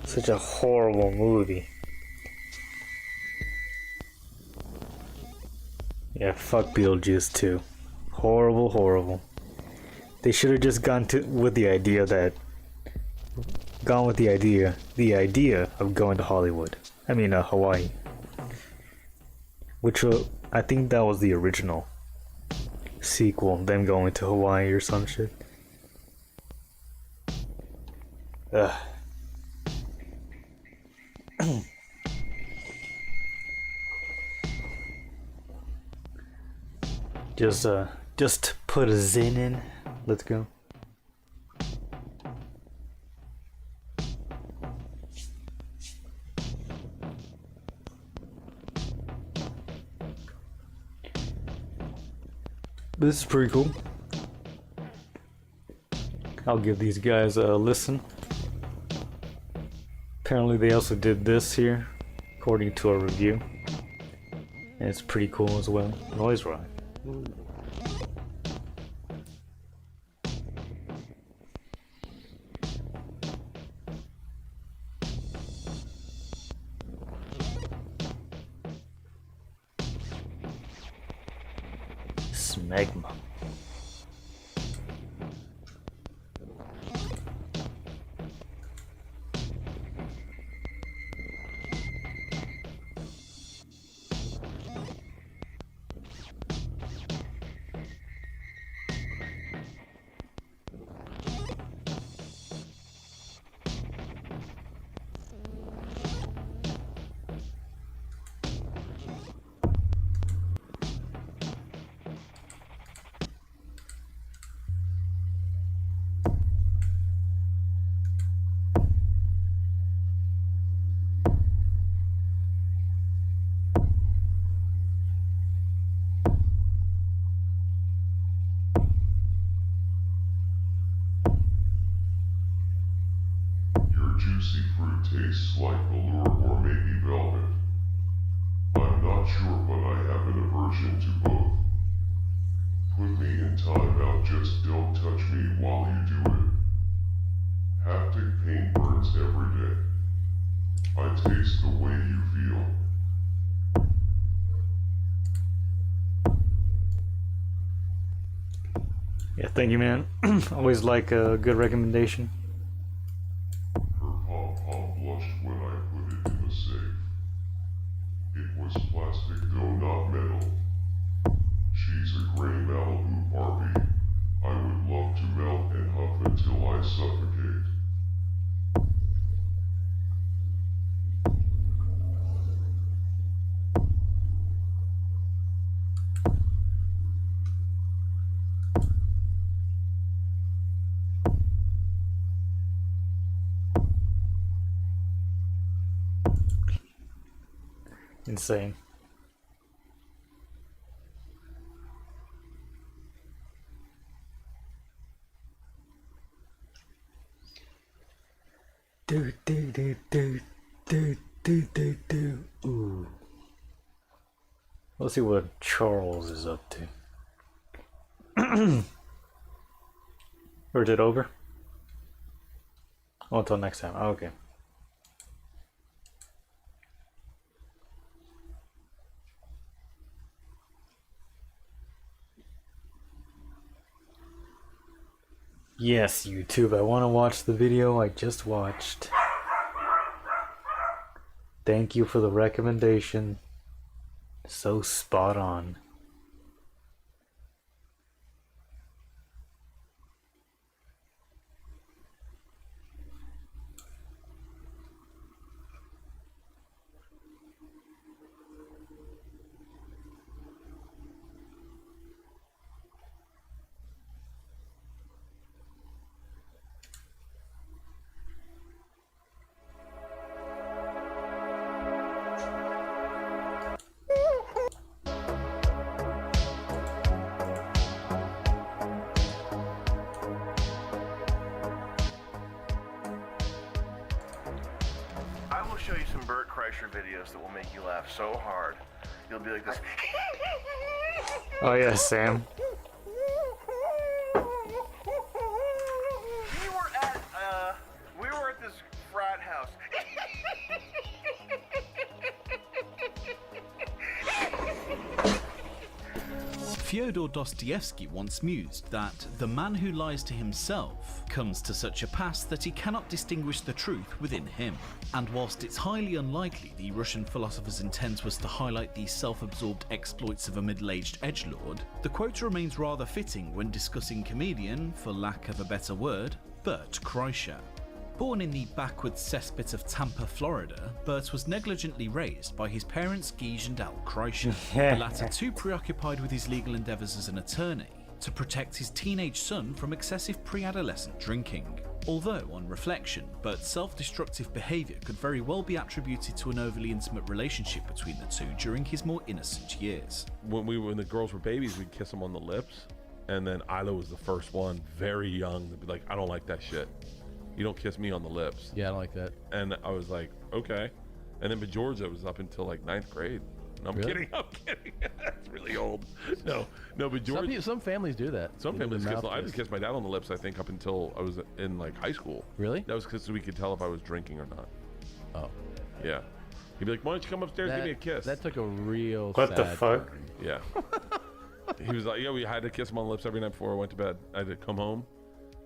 Such a horrible movie. Yeah, fuck Beetlejuice too. Horrible, horrible. They should have just gone with the idea of going to Hollywood. I mean, Hawaii. Which I think that was the original sequel, them going to Hawaii or some shit. Ugh. Just put a Zen in. Let's go. This is pretty cool. I'll give these guys a listen. Apparently they also did this here, according to a review. And it's pretty cool as well. Noise Rock. Ooh. Smegma. Juicy fruit tastes like velour or maybe velvet. I'm not sure, but I have an aversion to both. Put me in timeout, just don't touch me while you do it. Haptic pain burns every day. I taste the way you feel. Yeah, thank you, man. Always like a good recommendation. Her pom-pom was plastic though not metal. She's a gray Malibu Barbie. I would love to melt and huff until I suffocate. Insane. Ooh. Let's see what Charles is up to. Or is it over? Oh, until next time. Oh, okay. Yes, YouTube, I want to watch the video I just watched. Thank you for the recommendation. So spot on. I will show you some Bert Kreischer videos that will make you laugh so hard. You'll be like this. Oh yeah, Sam. We were at this frat house. Fyodor Dostoevsky once mused that the man who lies to himself comes to such a pass that he cannot distinguish the truth within him. And whilst it's highly unlikely the Russian philosopher's intent was to highlight the self-absorbed exploits of a middle-aged edgelord, the quote remains rather fitting when discussing comedian, for lack of a better word, Bert Kreischer. Born in the backwoods cesspit of Tampa, Florida, Bert was negligently raised by his parents Guy and Al Kreischer, the latter too preoccupied with his legal endeavours as an attorney to protect his teenage son from excessive pre-adolescent drinking. Although, on reflection, Bert's self-destructive behaviour could very well be attributed to an overly intimate relationship between the two during his more innocent years. When the girls were babies, we'd kiss them on the lips, and then Isla was the first one, very young, to be like, I don't like that shit. You don't kiss me on the lips. Yeah, I don't like that. And I was like, okay. And then, but Georgia was up until like 9th grade. No, I'm Really? kidding. I'm kidding. That's really old. No, but Georgia. Some families do that. Some They do families the kiss. mouth I didn't kiss. kiss my dad on the lips. I think up until I was in like high school. Really? That was because we could tell if I was drinking or not. Oh. Yeah. He'd be like, "Why don't you come upstairs and give me a kiss?" That took a real What the sad fuck? turn. Yeah. He was like, "Yeah, we had to kiss him on the lips every night before I went to bed. I had to come home.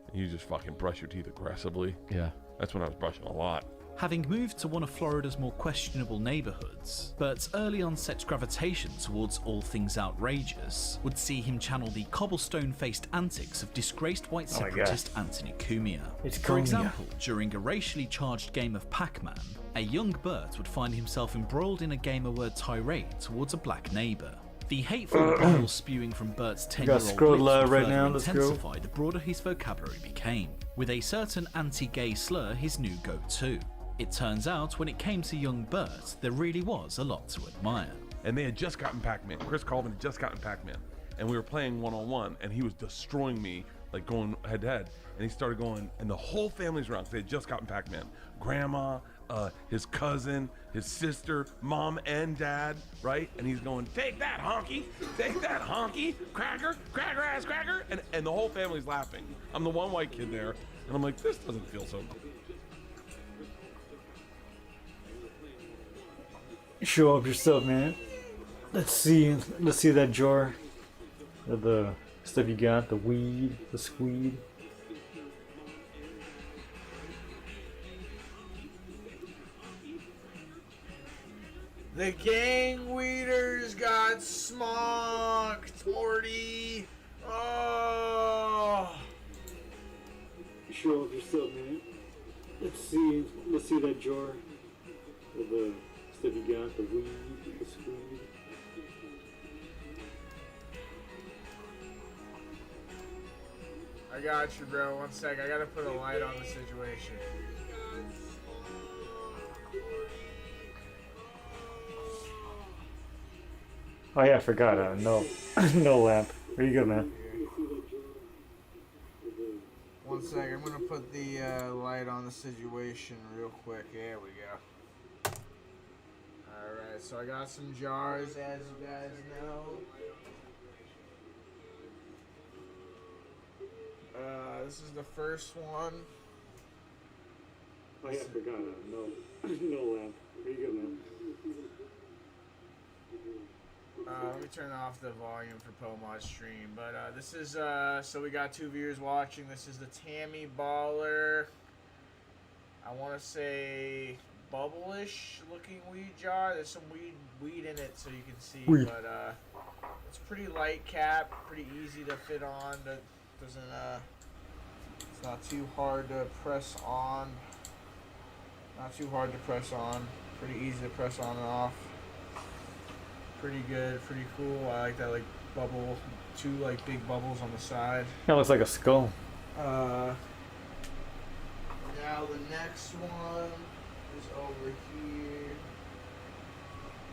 And you just fucking brush your teeth aggressively." Yeah. That's when I was brushing a lot. Having moved to one of Florida's more questionable neighborhoods, Bert's early onset gravitation towards all things outrageous would see him channel the cobblestone-faced antics of disgraced white Oh my God. separatist Anthony Cumia. It's For Cumia. example, during a racially charged game of Pac-Man, a young Bert would find himself embroiled in a gamer-word tirade towards a black neighbor. The hateful bubbles spewing from Bert's You got 10-year-old scrolled lips would right further now, let's go. intensify the broader his vocabulary became, with a certain anti-gay slur his new go-to. It turns out, when it came to young Bert, there really was a lot to admire. And they had just gotten Pac-Man. Chris Colvin had just gotten Pac-Man. And we were playing one-on-one, and he was destroying me, like going head-to-head. And he started going, and the whole family's around, because they had just gotten Pac-Man. Grandma, his cousin, his sister, mom and dad, right? And he's going, take that, honky! Take that, honky! Cracker! Cracker ass cracker! And the whole family's laughing. I'm the one white kid there, and I'm like, this doesn't feel so cool. Show up yourself, man. Let's see that jar of the stuff you got, the weed, the squeed. The gang weeders got smoked, Morty. Oh. Show off yourself, man. Let's see that jar of the stuff you got, the weed, the screw. I got you, bro. One sec. I gotta put a light on the situation. Oh yeah, I forgot. No, no lamp. Are you good, man? One sec. I'm gonna put the light on the situation real quick. There we go. Alright, so I got some jars, as you guys know. This is the first one. Oh yeah, I forgot. No, no lamp. Are you good, man? Let me turn off the volume for Pomod's stream. But this is, so we got 2 viewers watching. This is the Tammy Baller. I want to say bubble-ish looking weed jar. There's some weed in it so you can see. Weed. But it's pretty light cap, pretty easy to fit on. That doesn't, it's not too hard to press on. Not too hard to press on. Pretty easy to press on and off. Pretty good, pretty cool. I like that, like bubble, 2 like big bubbles on the side. That looks like a skull. Now the next one is over here.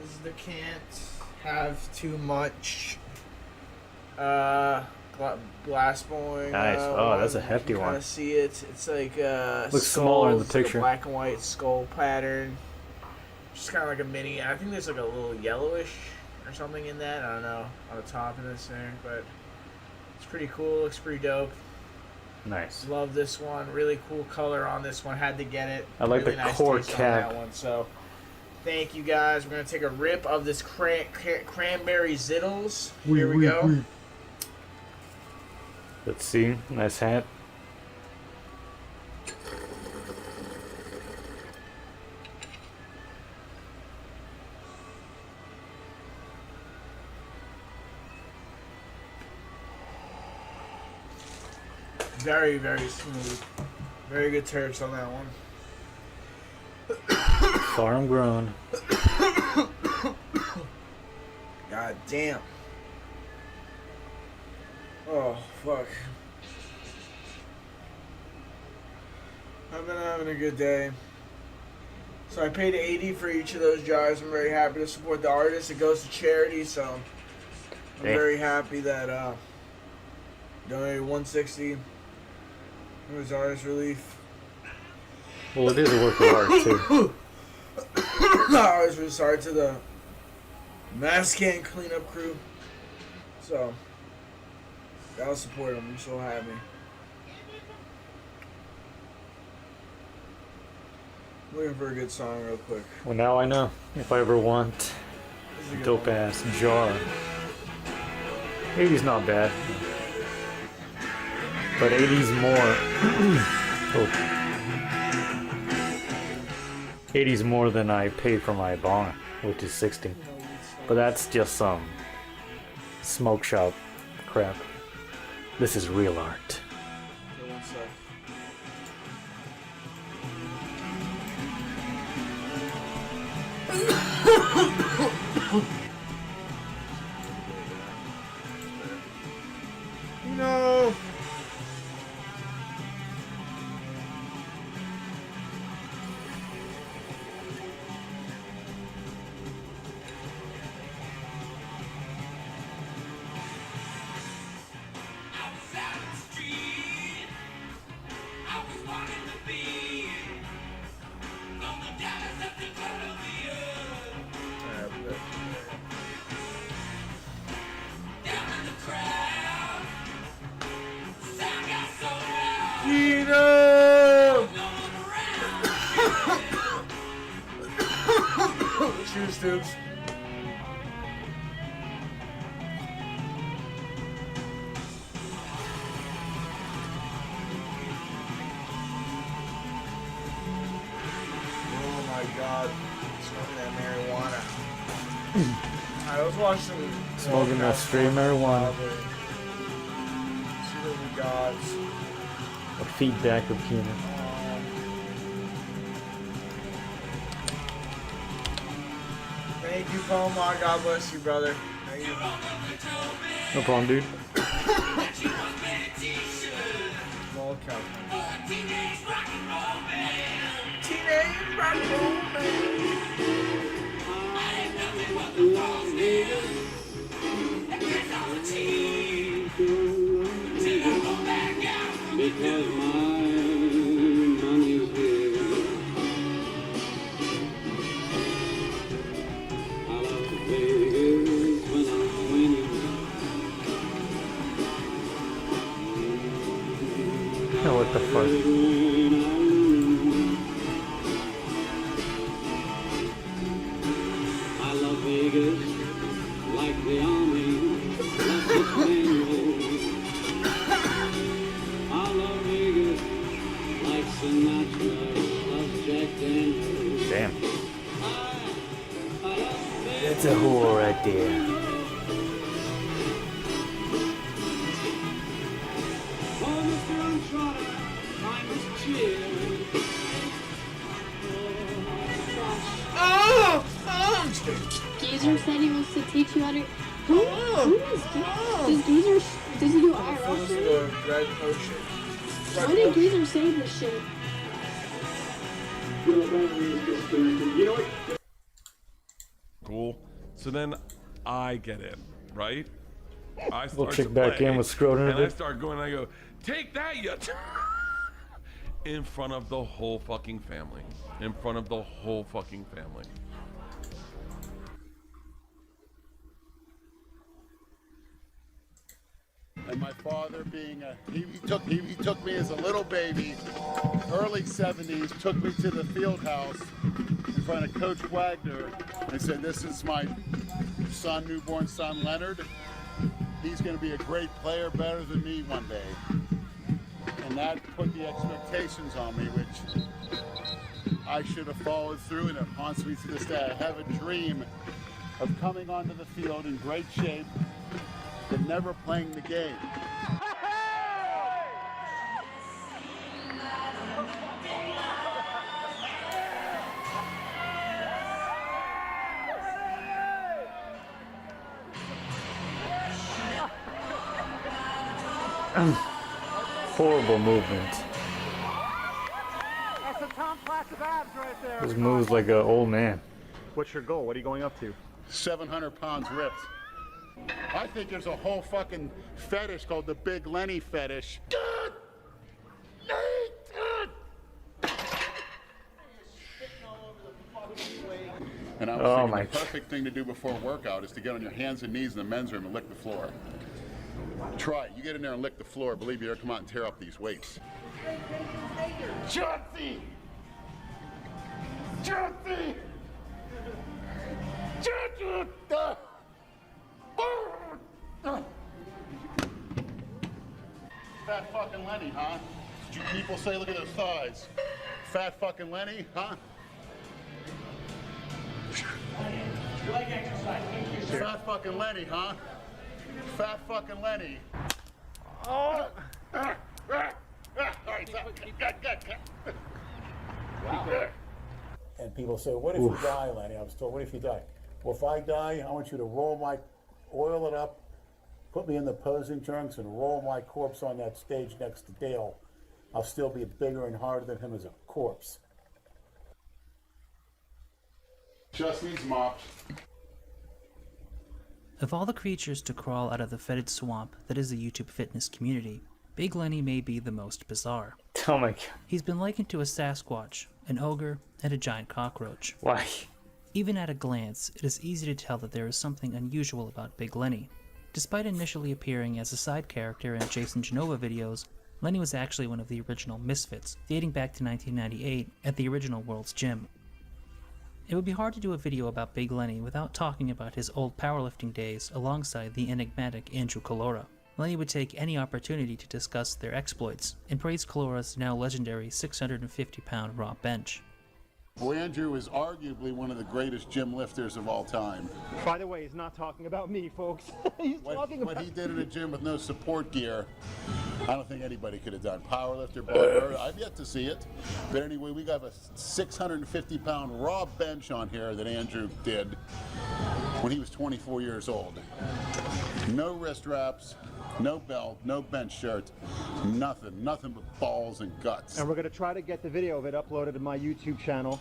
This is the can't have too much glass blowing. Nice. Oh, that's a hefty you one. Kind of see it. It's like looks smaller in the it's like a picture. black and white skull pattern. Just kind of like a mini. I think there's like a little yellowish or something in that. I don't know on the top of this thing, but it's pretty cool. Looks pretty dope. Nice. Love this one. Really cool color on this one. Had to get it. I like really the nice core taste on cap. that one. So thank you guys. We're gonna take a rip of this cranberry zittles. Here we go. Let's see. Nice hat. Very, very smooth. Very good terps on that one. Farm grown. God damn. Oh, fuck. I've been having a good day. So I paid $80 for each of those jars. I'm very happy to support the artist. It goes to charity, so I'm very happy that donated $160. It was artist relief. Well, it is a work of art too. I was really sorry to the mass can cleanup crew. So, gotta support them. I'm so happy. Looking for a good song real quick. Well, now I know if I ever want a dope ass jar. 80's not bad, but 80's more. Oh. 80's more than I paid for my bong, which is 60. But that's just some smoke shop crap. This is real art. No. Cheers, dudes. Oh my god, smoking that marijuana. let's watch some. Smoking that straight marijuana. See what we got. What feedback of Keenan? Thank you, Poma. God bless you, brother. Thank you. No problem, dude. Small cow. Teenage rock and roll Because my money's here. I love Vegas when I'm winning. Oh, what the fuck? I love Vegas like the army loves its manual. I love Vegas like Sinatra loves Jack Daniels. Damn. That's a whore right there. Oh, Mr. Uncharted, I must cheer. Oh! Geezer said he wants to teach you how to. Who is Geezer? Does Geezer? Does he do IRL shit? Red potion. Why did Geezer say this shit? You know what? Cool. So then I get in, right? I We'll start check to back play, in with Scrotum. and I start going. I go, take that, you. In front of the whole fucking family. In front of the whole fucking family. And my father being he took me as a little baby, early 70s, took me to the field house in front of Coach Wagner and said, this is my son, newborn son, Leonard. He's going to be a great player, better than me one day. And that put the expectations on me, which I should have followed through, and it haunts me to this day. I have a dream of coming onto the field in great shape, but never playing the game. Horrible movement. That's a Tom class of abs right there. This moves like an old man. What's your goal? What are you going up to? 700 pounds ripped. I think there's a whole fucking fetish called the Big Lenny fetish. And I was thinking the perfect thing to do before a workout is to get on your hands and knees in the men's room and lick the floor. Try it. You get in there and lick the floor. Believe me, you'll come out and tear up these weights. Chauncey! Chauncey! Fat fucking Lenny, huh? People say, look at his thighs. Fat fucking Lenny, huh? Fat fucking Lenny, huh? Fat fucking Lenny. Oh! And people say, what if you die, Lenny? I was told, what if you die? Well, if I die, I want you to oil it up, put me in the posing trunks, and roll my corpse on that stage next to Dale. I'll still be bigger and harder than him as a corpse. Just needs mopped. Of all the creatures to crawl out of the fetid swamp that is the YouTube fitness community, Big Lenny may be the most bizarre. Oh my god. He's been likened to a Sasquatch, an ogre, and a giant cockroach. Why? Even at a glance, it is easy to tell that there is something unusual about Big Lenny. Despite initially appearing as a side character in Jason Genova videos, Lenny was actually one of the original Misfits, dating back to 1998 at the original World's Gym. It would be hard to do a video about Big Lenny without talking about his old powerlifting days alongside the enigmatic Andrew Calora. Lenny would take any opportunity to discuss their exploits and praise Calora's now legendary 650-pound raw bench. Well, Andrew is arguably one of the greatest gym lifters of all time. By the way, he's not talking about me, folks. He's talking about what he did in a gym with no support gear, I don't think anybody could have done. Powerlifter, bodybuilder, I've yet to see it. But anyway, we got a 650-pound raw bench on here that Andrew did when he was 24 years old. No wrist wraps, no belt, no bench shirt, nothing but balls and guts. And we're going to try to get the video of it uploaded to my YouTube channel.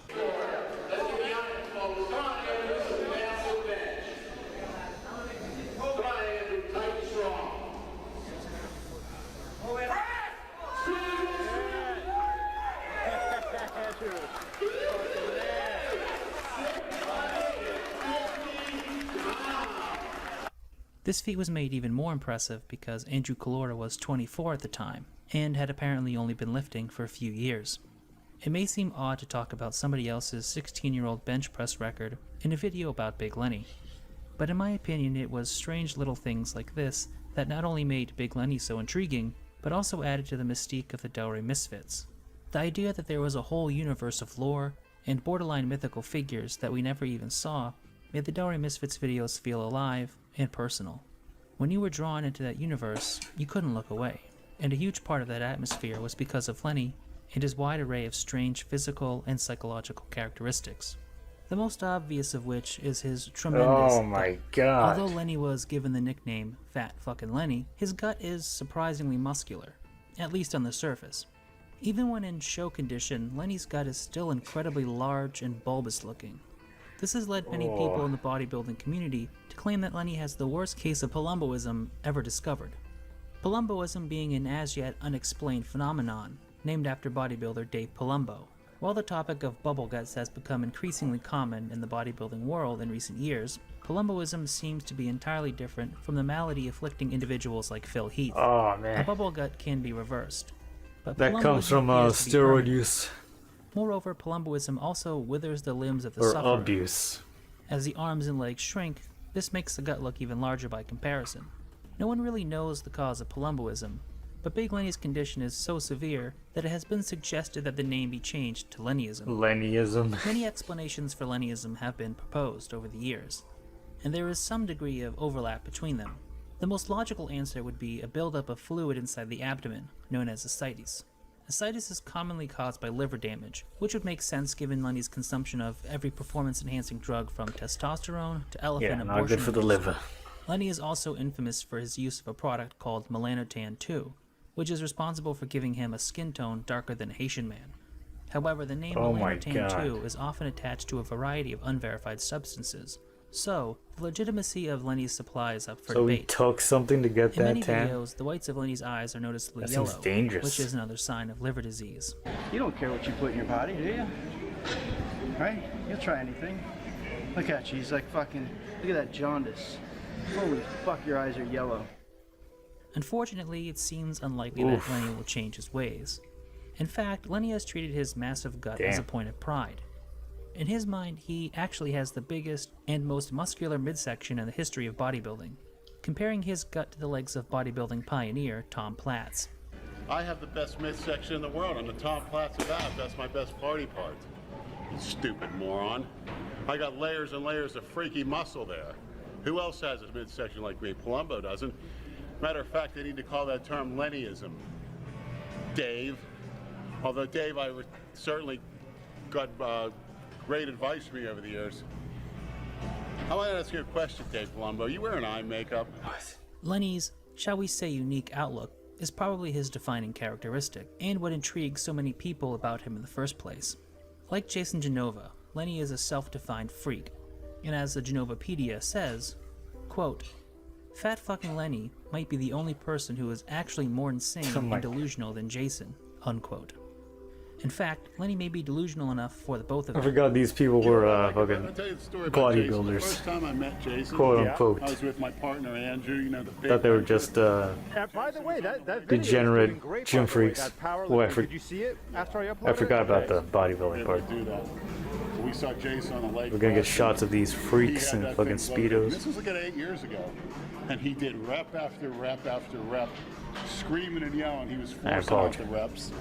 This feat was made even more impressive because Andrew Calora was 24 at the time, and had apparently only been lifting for a few years. It may seem odd to talk about somebody else's 16-year-old bench press record in a video about Big Lenny, but in my opinion it was strange little things like this that not only made Big Lenny so intriguing, but also added to the mystique of the Delray Misfits. The idea that there was a whole universe of lore and borderline mythical figures that we never even saw made the Delray Misfits videos feel alive and personal. When you were drawn into that universe, you couldn't look away, and a huge part of that atmosphere was because of Lenny and his wide array of strange physical and psychological characteristics. The most obvious of which is his tremendous Oh my god. Although Lenny was given the nickname Fat Fucking Lenny, his gut is surprisingly muscular, at least on the surface. Even when in show condition, Lenny's gut is still incredibly large and bulbous looking. This has led many people in the bodybuilding community to claim that Lenny has the worst case of Palumboism ever discovered. Palumboism being an as yet unexplained phenomenon, named after bodybuilder Dave Palumbo. While the topic of bubble guts has become increasingly common in the bodybuilding world in recent years, Palumboism seems to be entirely different from the malady afflicting individuals like Phil Heath. Oh, man. A bubble gut can be reversed, but That comes Palumboism from appears to be steroid permanent. use. Moreover, Palumboism also withers the limbs of the Or sufferer. abuse. As the arms and legs shrink, this makes the gut look even larger by comparison. No one really knows the cause of Palumboism, but Big Lenny's condition is so severe that it has been suggested that the name be changed to Lennyism. Lennyism. Many explanations for Lennyism have been proposed over the years, and there is some degree of overlap between them. The most logical answer would be a buildup of fluid inside the abdomen, known as ascites. Ascites is commonly caused by liver damage, which would make sense given Lenny's consumption of every performance-enhancing drug from testosterone to elephant Yeah, abortion. not good for the abuse. liver. Lenny is also infamous for his use of a product called Melanotan 2, which is responsible for giving him a skin tone darker than a Haitian man. However, the name Oh my Melanotan God. 2 is often attached to a variety of unverified substances, so the legitimacy of Lenny's supply is up for So he debate. took something to get In that many tan? videos, the whites of Lenny's eyes are noticeably That yellow, seems dangerous. which is another sign of liver disease. You don't care what you put in your body, do you? Right? You'll try anything. Look at you. He's like fucking. Look at that jaundice. Holy fuck, your eyes are yellow. Unfortunately, it seems unlikely Oof. that Lenny will change his ways. In fact, Lenny has treated his massive gut as a Damn. point of pride. In his mind, he actually has the biggest and most muscular midsection in the history of bodybuilding, comparing his gut to the legs of bodybuilding pioneer Tom Platz. I have the best midsection in the world. I'm the Tom Platz of abs. That's my best party part. You stupid moron. I got layers and layers of freaky muscle there. Who else has a midsection like me? Palumbo doesn't. Matter of fact, they need to call that term Lennyism. Dave. Although, Dave, I certainly got great advice from you over the years. I want to ask you a question, Dave Palumbo. You wearing eye makeup? Lenny's, shall we say, unique outlook is probably his defining characteristic, and what intrigues so many people about him in the first place. Like Jason Genova, Lenny is a self-defined freak, and as the Genovapedia says, quote, "Fat fucking Lenny might be the only person who is actually more insane Oh my and delusional than Jason," unquote. In fact, Lenny may be delusional enough for the both of I them. forgot these people were fucking I'll tell you the story about Jason. The bodybuilders. first time I met Jason, Quote unquote. I was with my partner Andrew. You know the big. Thought they were just By the way, that video is degenerate doing great, gym by the way, freaks. that power Oh, I, lifting. Did you see it after I uploaded I forgot it? about the bodybuilding part. Do that. We saw Jason on the lake. We're gonna get press. shots of these He freaks had in that fucking thing loaded. speedos. This was like 8 years ago, and he did rep after rep after rep, screaming and yelling. He was I forcing out the apologize. reps.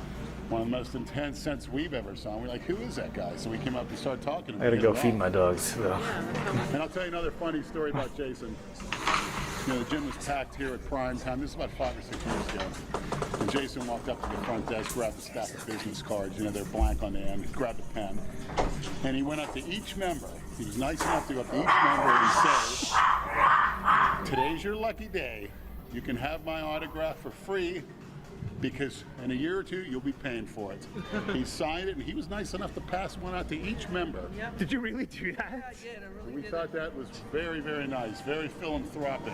One of the most intense sets we've ever saw. We're like, who is that guy? So we came up and started talking to I gotta him. go feed my dogs, though. And I'll tell you another funny story about Jason. You know, the gym was packed here at prime time. This is about 5 or 6 years ago. And Jason walked up to the front desk, grabbed a stack of business cards. You know, they're blank on the end. He grabbed a pen. And he went up to each member. He was nice enough to go up to each member and say, today's your lucky day. You can have my autograph for free, because in a year or two, you'll be paying for it. He signed it, and he was nice enough to pass one out to each member. Yep. Did you really do that? Yeah, I did. I really We did. thought that was very, very nice, very philanthropic.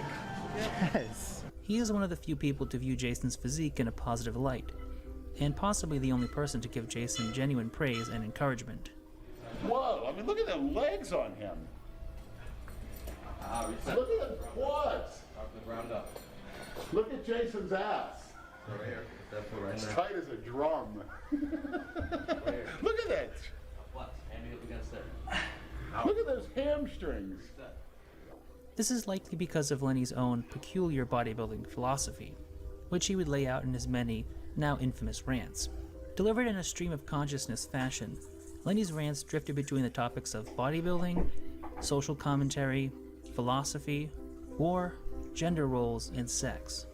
Yes. He is one of the few people to view Jason's physique in a positive light, and possibly the only person to give Jason genuine praise and encouragement. Whoa, I mean, look at the legs on him. Look at the quads. Look at Jason's ass. It's tight as a drum. Look at that. Look at those hamstrings. This is likely because of Lenny's own peculiar bodybuilding philosophy, which he would lay out in his many, now infamous rants. Delivered in a stream of consciousness fashion, Lenny's rants drifted between the topics of bodybuilding, social commentary, philosophy, war, gender roles, and sex.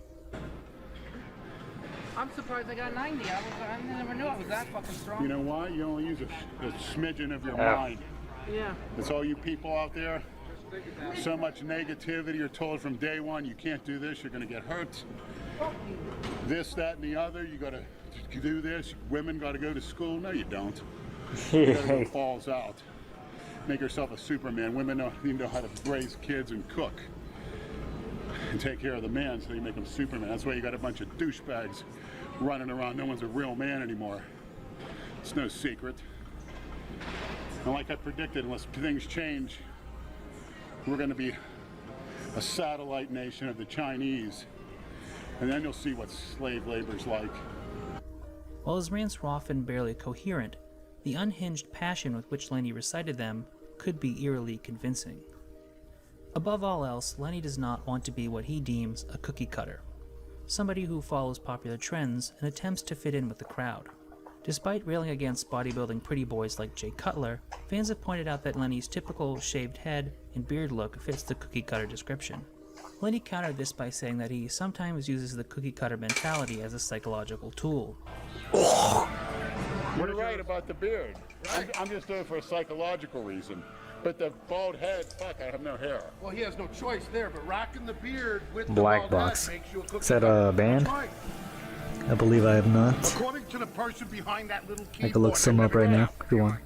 I'm surprised I got 90. I never knew I was that fucking strong. You know why? You only use a smidgen of your Yeah. mind. Yeah. It's all you people out there. So much negativity. You're told from day one, you can't do this, you're going to get hurt. This, that, and the other. You got to do this. Women got to go to school. No, you don't. You got to go balls out. Make yourself a Superman. Women need to know how to raise kids and cook and take care of the man, so you make them Superman. That's why you got a bunch of douchebags running around. No one's a real man anymore. It's no secret. And like I predicted, unless things change, we're going to be a satellite nation of the Chinese. And then you'll see what slave labor's like. While his rants were often barely coherent, the unhinged passion with which Lenny recited them could be eerily convincing. Above all else, Lenny does not want to be what he deems a cookie cutter, somebody who follows popular trends and attempts to fit in with the crowd. Despite railing against bodybuilding pretty boys like Jay Cutler, fans have pointed out that Lenny's typical shaved head and beard look fits the cookie cutter description. Lenny countered this by saying that he sometimes uses the cookie cutter mentality as a psychological tool. You're right about the beard. I'm just doing it for a psychological reason. But the bald head, fuck, I have no hair. Well, he has no choice there, but rocking the beard with Black the bald Box. head makes you a cookie Is that cutter. a band? That's right. I believe I have not. According to the person behind that little keyboard. I can look some up right now if you want.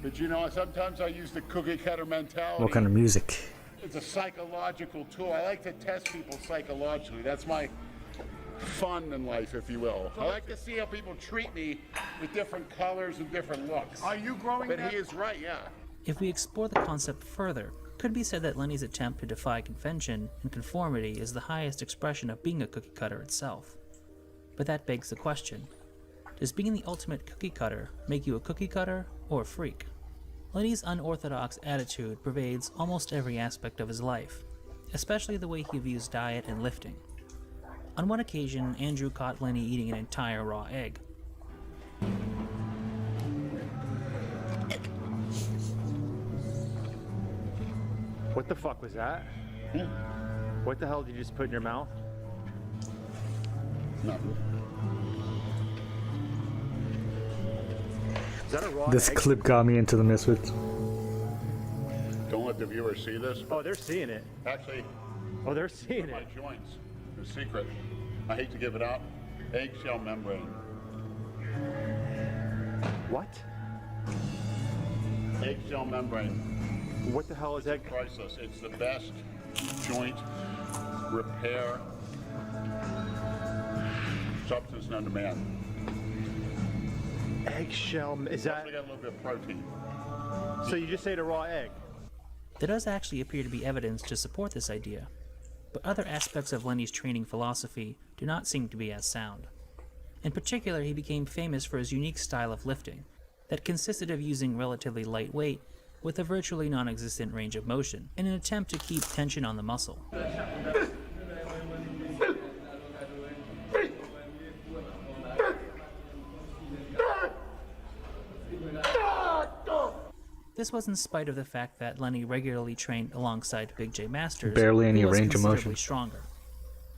But you know, sometimes I use the cookie cutter mentality. What kind of music? It's a psychological tool. I like to test people psychologically. That's my fun in life, if you will. I like to see how people treat me with different colors and different looks. Are you growing But that? he is right, yeah. If we explore the concept further, it could be said that Lenny's attempt to defy convention and conformity is the highest expression of being a cookie cutter itself. But that begs the question, does being the ultimate cookie cutter make you a cookie cutter or a freak? Lenny's unorthodox attitude pervades almost every aspect of his life, especially the way he views diet and lifting. On one occasion, Andrew caught Lenny eating an entire raw egg. What the fuck was that? What the hell did you just put in your mouth? Nothing. Is that a raw This egg? clip got me into the Misfits. Don't let the viewers see this. Oh, they're seeing it. Actually, Oh, they're seeing my it. joints. The secret. I hate to give it out. Eggshell membrane. What? Eggshell membrane. What the hell is that? Priceless. It's the best joint repair substance known to man. Eggshell, is that? Definitely got a little bit of protein. So you just ate a raw egg? There does actually appear to be evidence to support this idea, but other aspects of Lenny's training philosophy do not seem to be as sound. In particular, he became famous for his unique style of lifting that consisted of using relatively light weight with a virtually non-existent range of motion in an attempt to keep tension on the muscle. This was in spite of the fact that Lenny regularly trained alongside Big J Masters, Barely any who was range of considerably motion. stronger.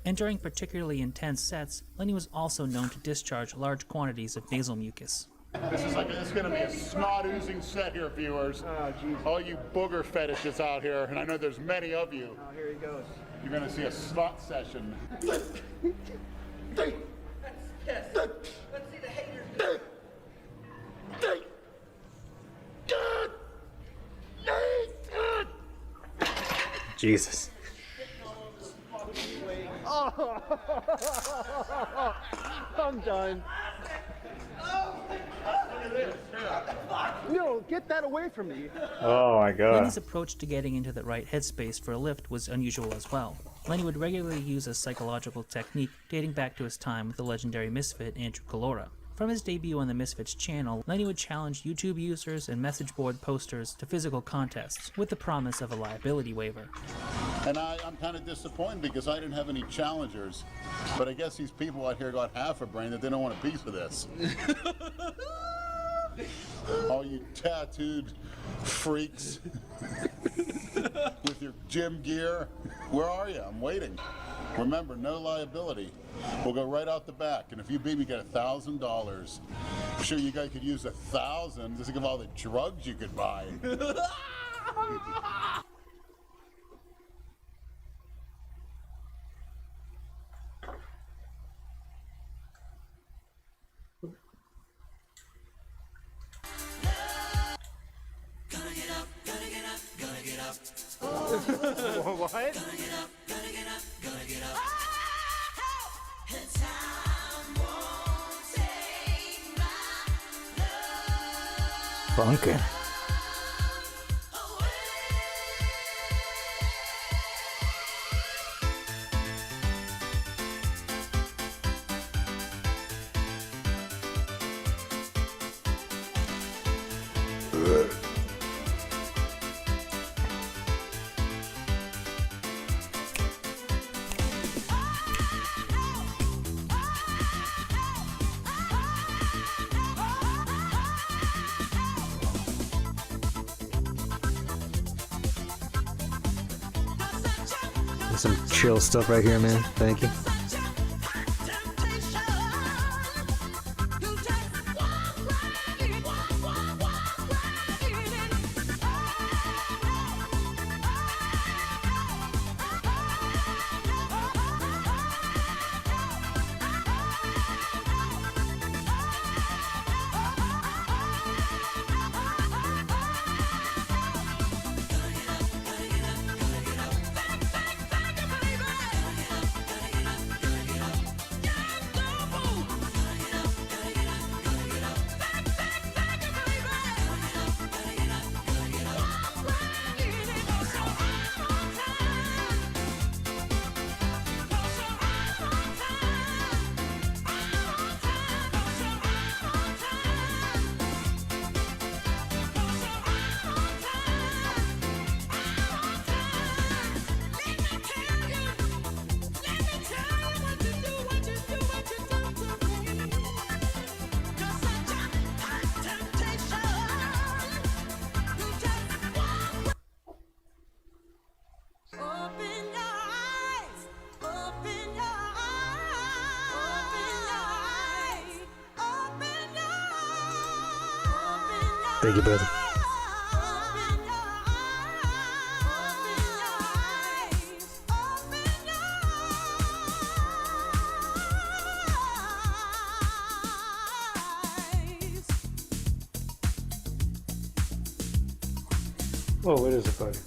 And during particularly intense sets, Lenny was also known to discharge large quantities of nasal mucus. This is going to be a snot-oozing set here, viewers. Oh, geez. All you booger fetishes out here, and I know there's many of you. Oh, here he goes. You're going to see a snot session. Yes. Let's see the haters. Jesus. Oh, I'm done. No, get that away from me. Oh my god. Lenny's approach to getting into the right headspace for a lift was unusual as well. Lenny would regularly use a psychological technique dating back to his time with the legendary misfit Andrew Calora. From his debut on the Misfits channel, Lenny would challenge YouTube users and message board posters to physical contests with the promise of a liability waiver. And I'm kind of disappointed because I didn't have any challengers. But I guess these people out here got half a brain that they don't want a piece of this. All you tattooed freaks with your gym gear. Where are you? I'm waiting. Remember, no liability. We'll go right out the back, and if you beat me, get $1,000. I'm sure you guys could use $1,000 just think of all the drugs you could buy. What? Funkin'. Some chill stuff right here, man. Thank you. Thank you, brother. Oh, it is a party.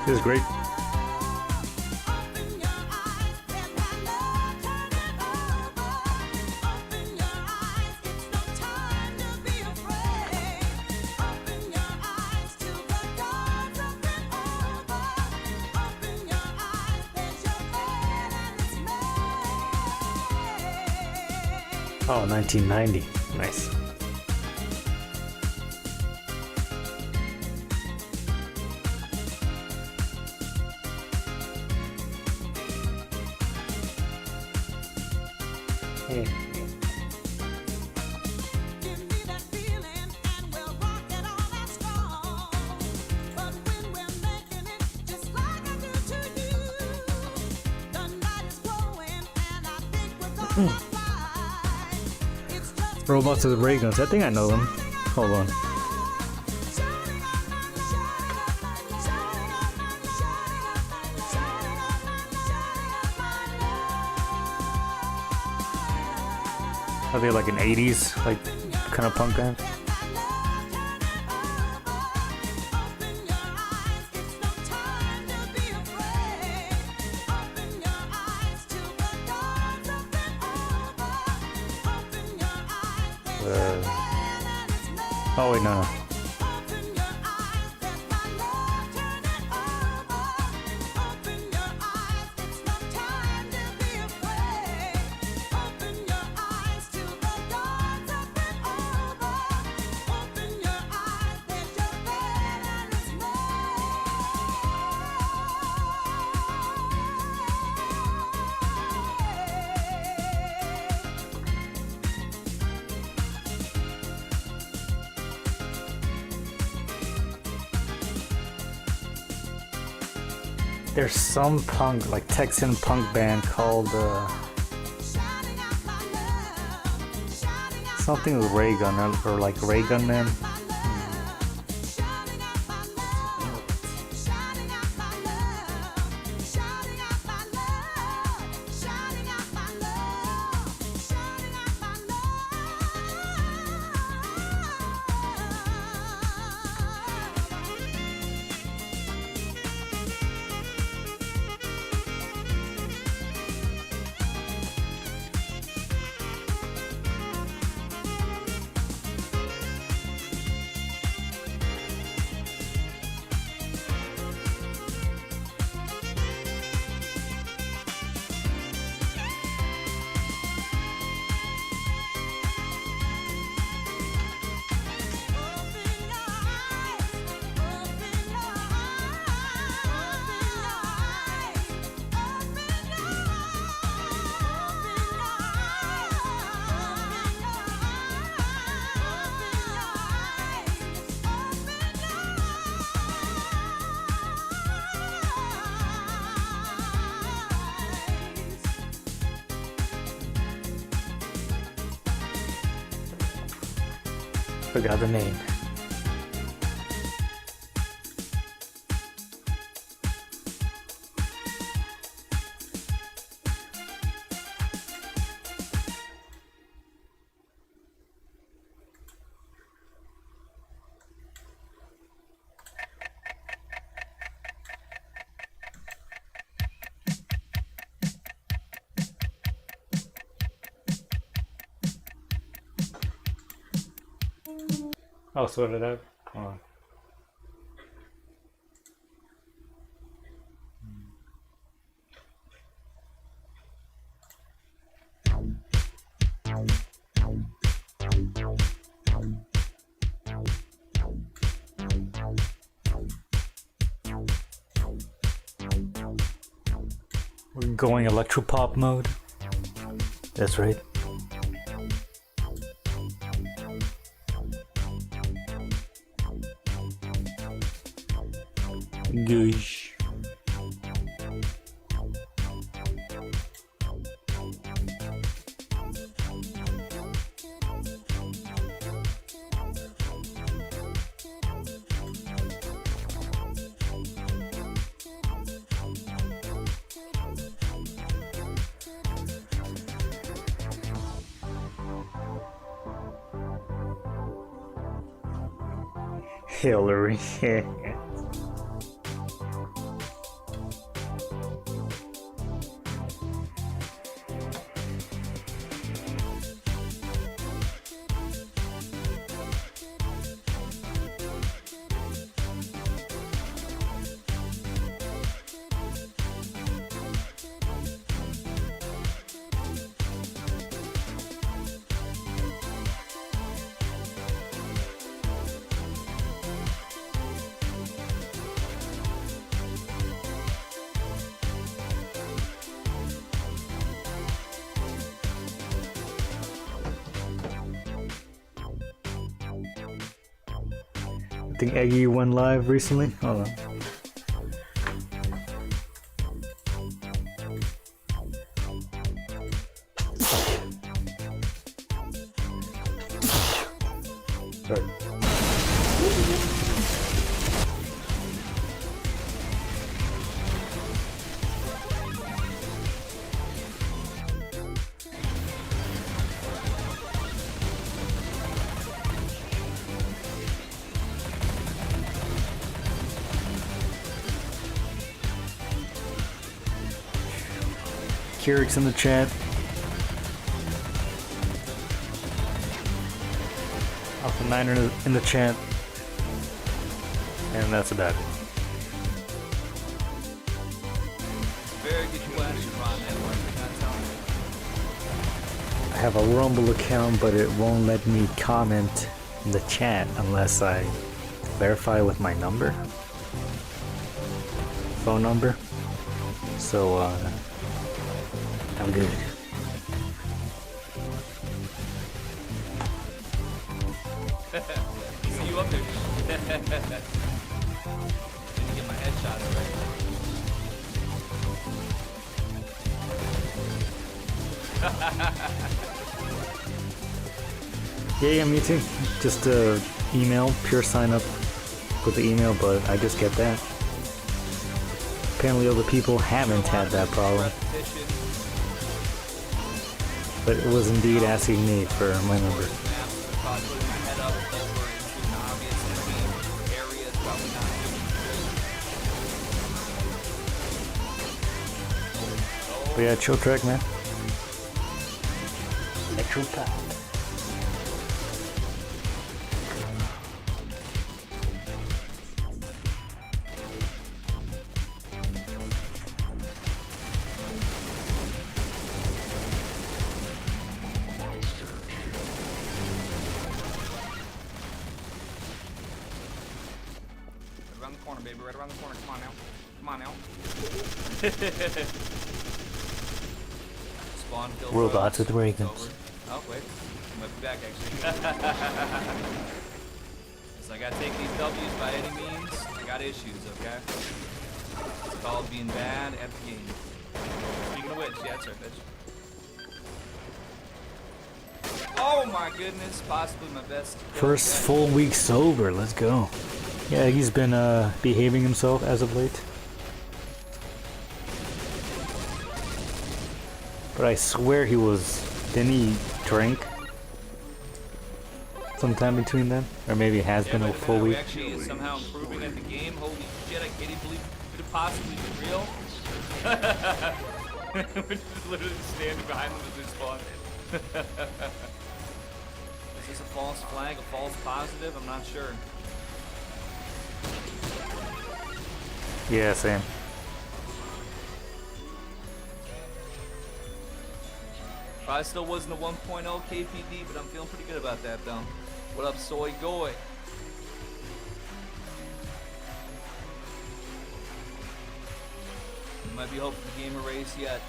This is great. Oh, 1990. Nice. Robots with ray guns. I think I know them. Hold on. Are they like an 80s, like kind of punk band? Oh wait, no. There's some punk, like Texan punk band called something with ray gun or like Ray Gun Man. Forgot the name. Oh, sort it out. Hold on. We're going electropop mode. That's right. Goosh. Hillary. think Eggy went live recently. Hold on. Sorry. Kirik's in the chat. Alpha Niner in the chat. And that's about it. Very good question, Ron Network. I have a Rumble account, but it won't let me comment in the chat unless I verify with my number. Phone number. So, I'm good. See you up there. Didn't get my headshot right. Yeah, me too. Just email, pure sign up with the email, but I just get that. Apparently other people haven't had that problem. But it was indeed asking me for my number. But yeah, chill track, man. Electro pop. Around the corner, baby. Right around the corner. Come on now. Come on now. Spawn kill. Robots with Ravens. Oh, wait. I might be back, actually. So I gotta take these W's by any means. I got issues, okay? It's called being bad at the game. Speaking of which, yeah, that's right, bitch. Oh my goodness, possibly my best. First full week sober, let's go. Yeah, he's been behaving himself as of late. But I swear he was, didn't he drink sometime between them? Or maybe it has been a full week. Actually is somehow improving at the game. Holy shit, I can't even believe could it possibly be real. We're just literally standing behind them as they spawn. Is this a false flag, a false positive? I'm not sure. Yeah, same. Probably still wasn't a 1.0 KPD, but I'm feeling pretty good about that though. What up, Soy Goy? Might be hoping for gamer race yet.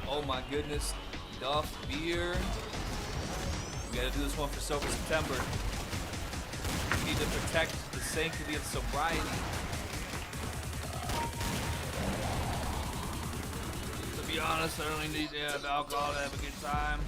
Oh my goodness, Duff, beer. We gotta do this one for Sober September. We need to protect the sanctity of sobriety. To be honest, I only need to have alcohol to have a good time.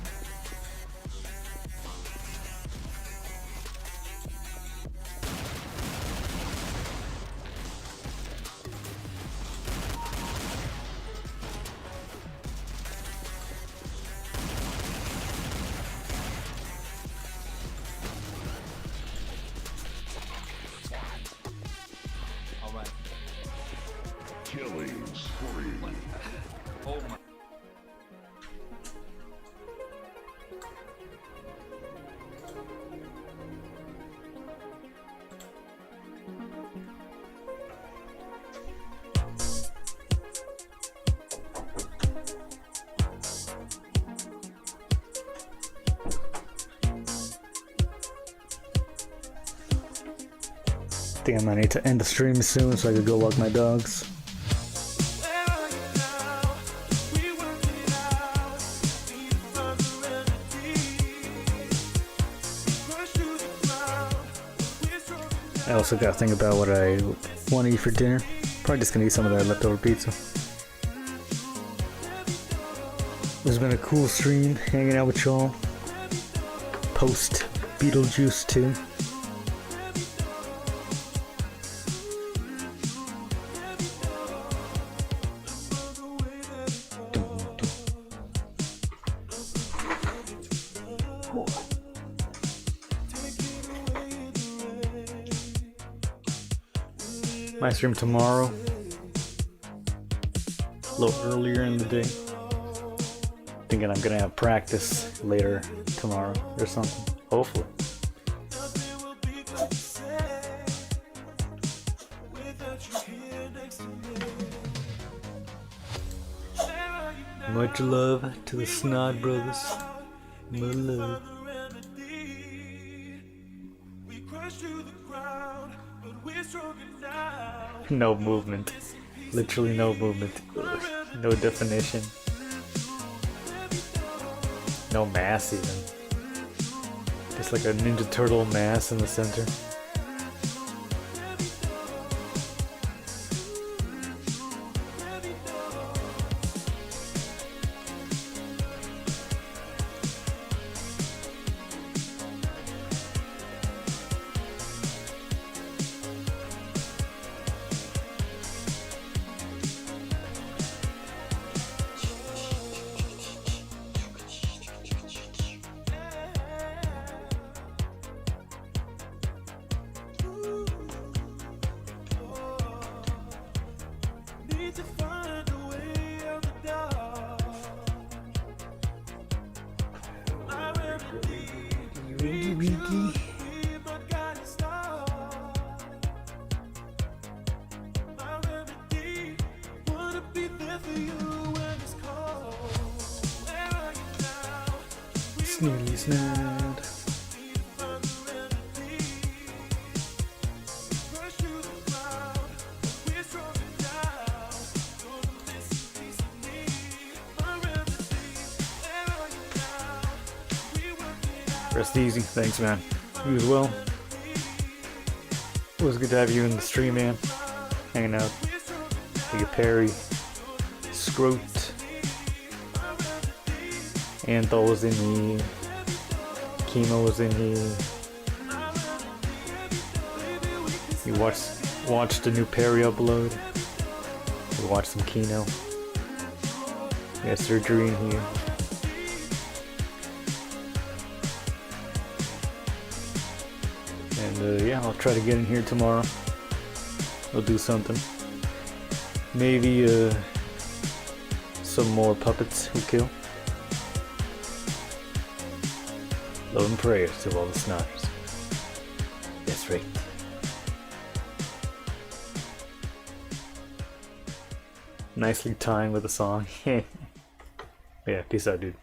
Killing spree. Oh my. I think I might need to end the stream soon so I could go walk my dogs. also got to think about what I want to eat for dinner. Probably just gonna eat some of that leftover pizza. It's been a cool stream, hanging out with y'all. Post Beetlejuice 2. My stream tomorrow, a little earlier in the day. Thinking I'm gonna have practice later tomorrow or something, hopefully. Much love to the Snod Brothers. Much love. No movement. Literally no movement. No definition. No mass even. Just like a Ninja Turtle mass in the center. Sneaky snad. Rest easy. Thanks, man. You as well. It was good to have you in the stream, man. Hanging out. Like a Perry. Scroat. Anthol was in here. Chemo was in here. You watched the new Perry upload. We watched some Kino. We had surgery in here. And yeah, I'll try to get in here tomorrow. We'll do something. Maybe some more puppets who kill. Love and prayers to all the Snotters. That's right. Nicely timed with the song. Yeah, peace out, dude.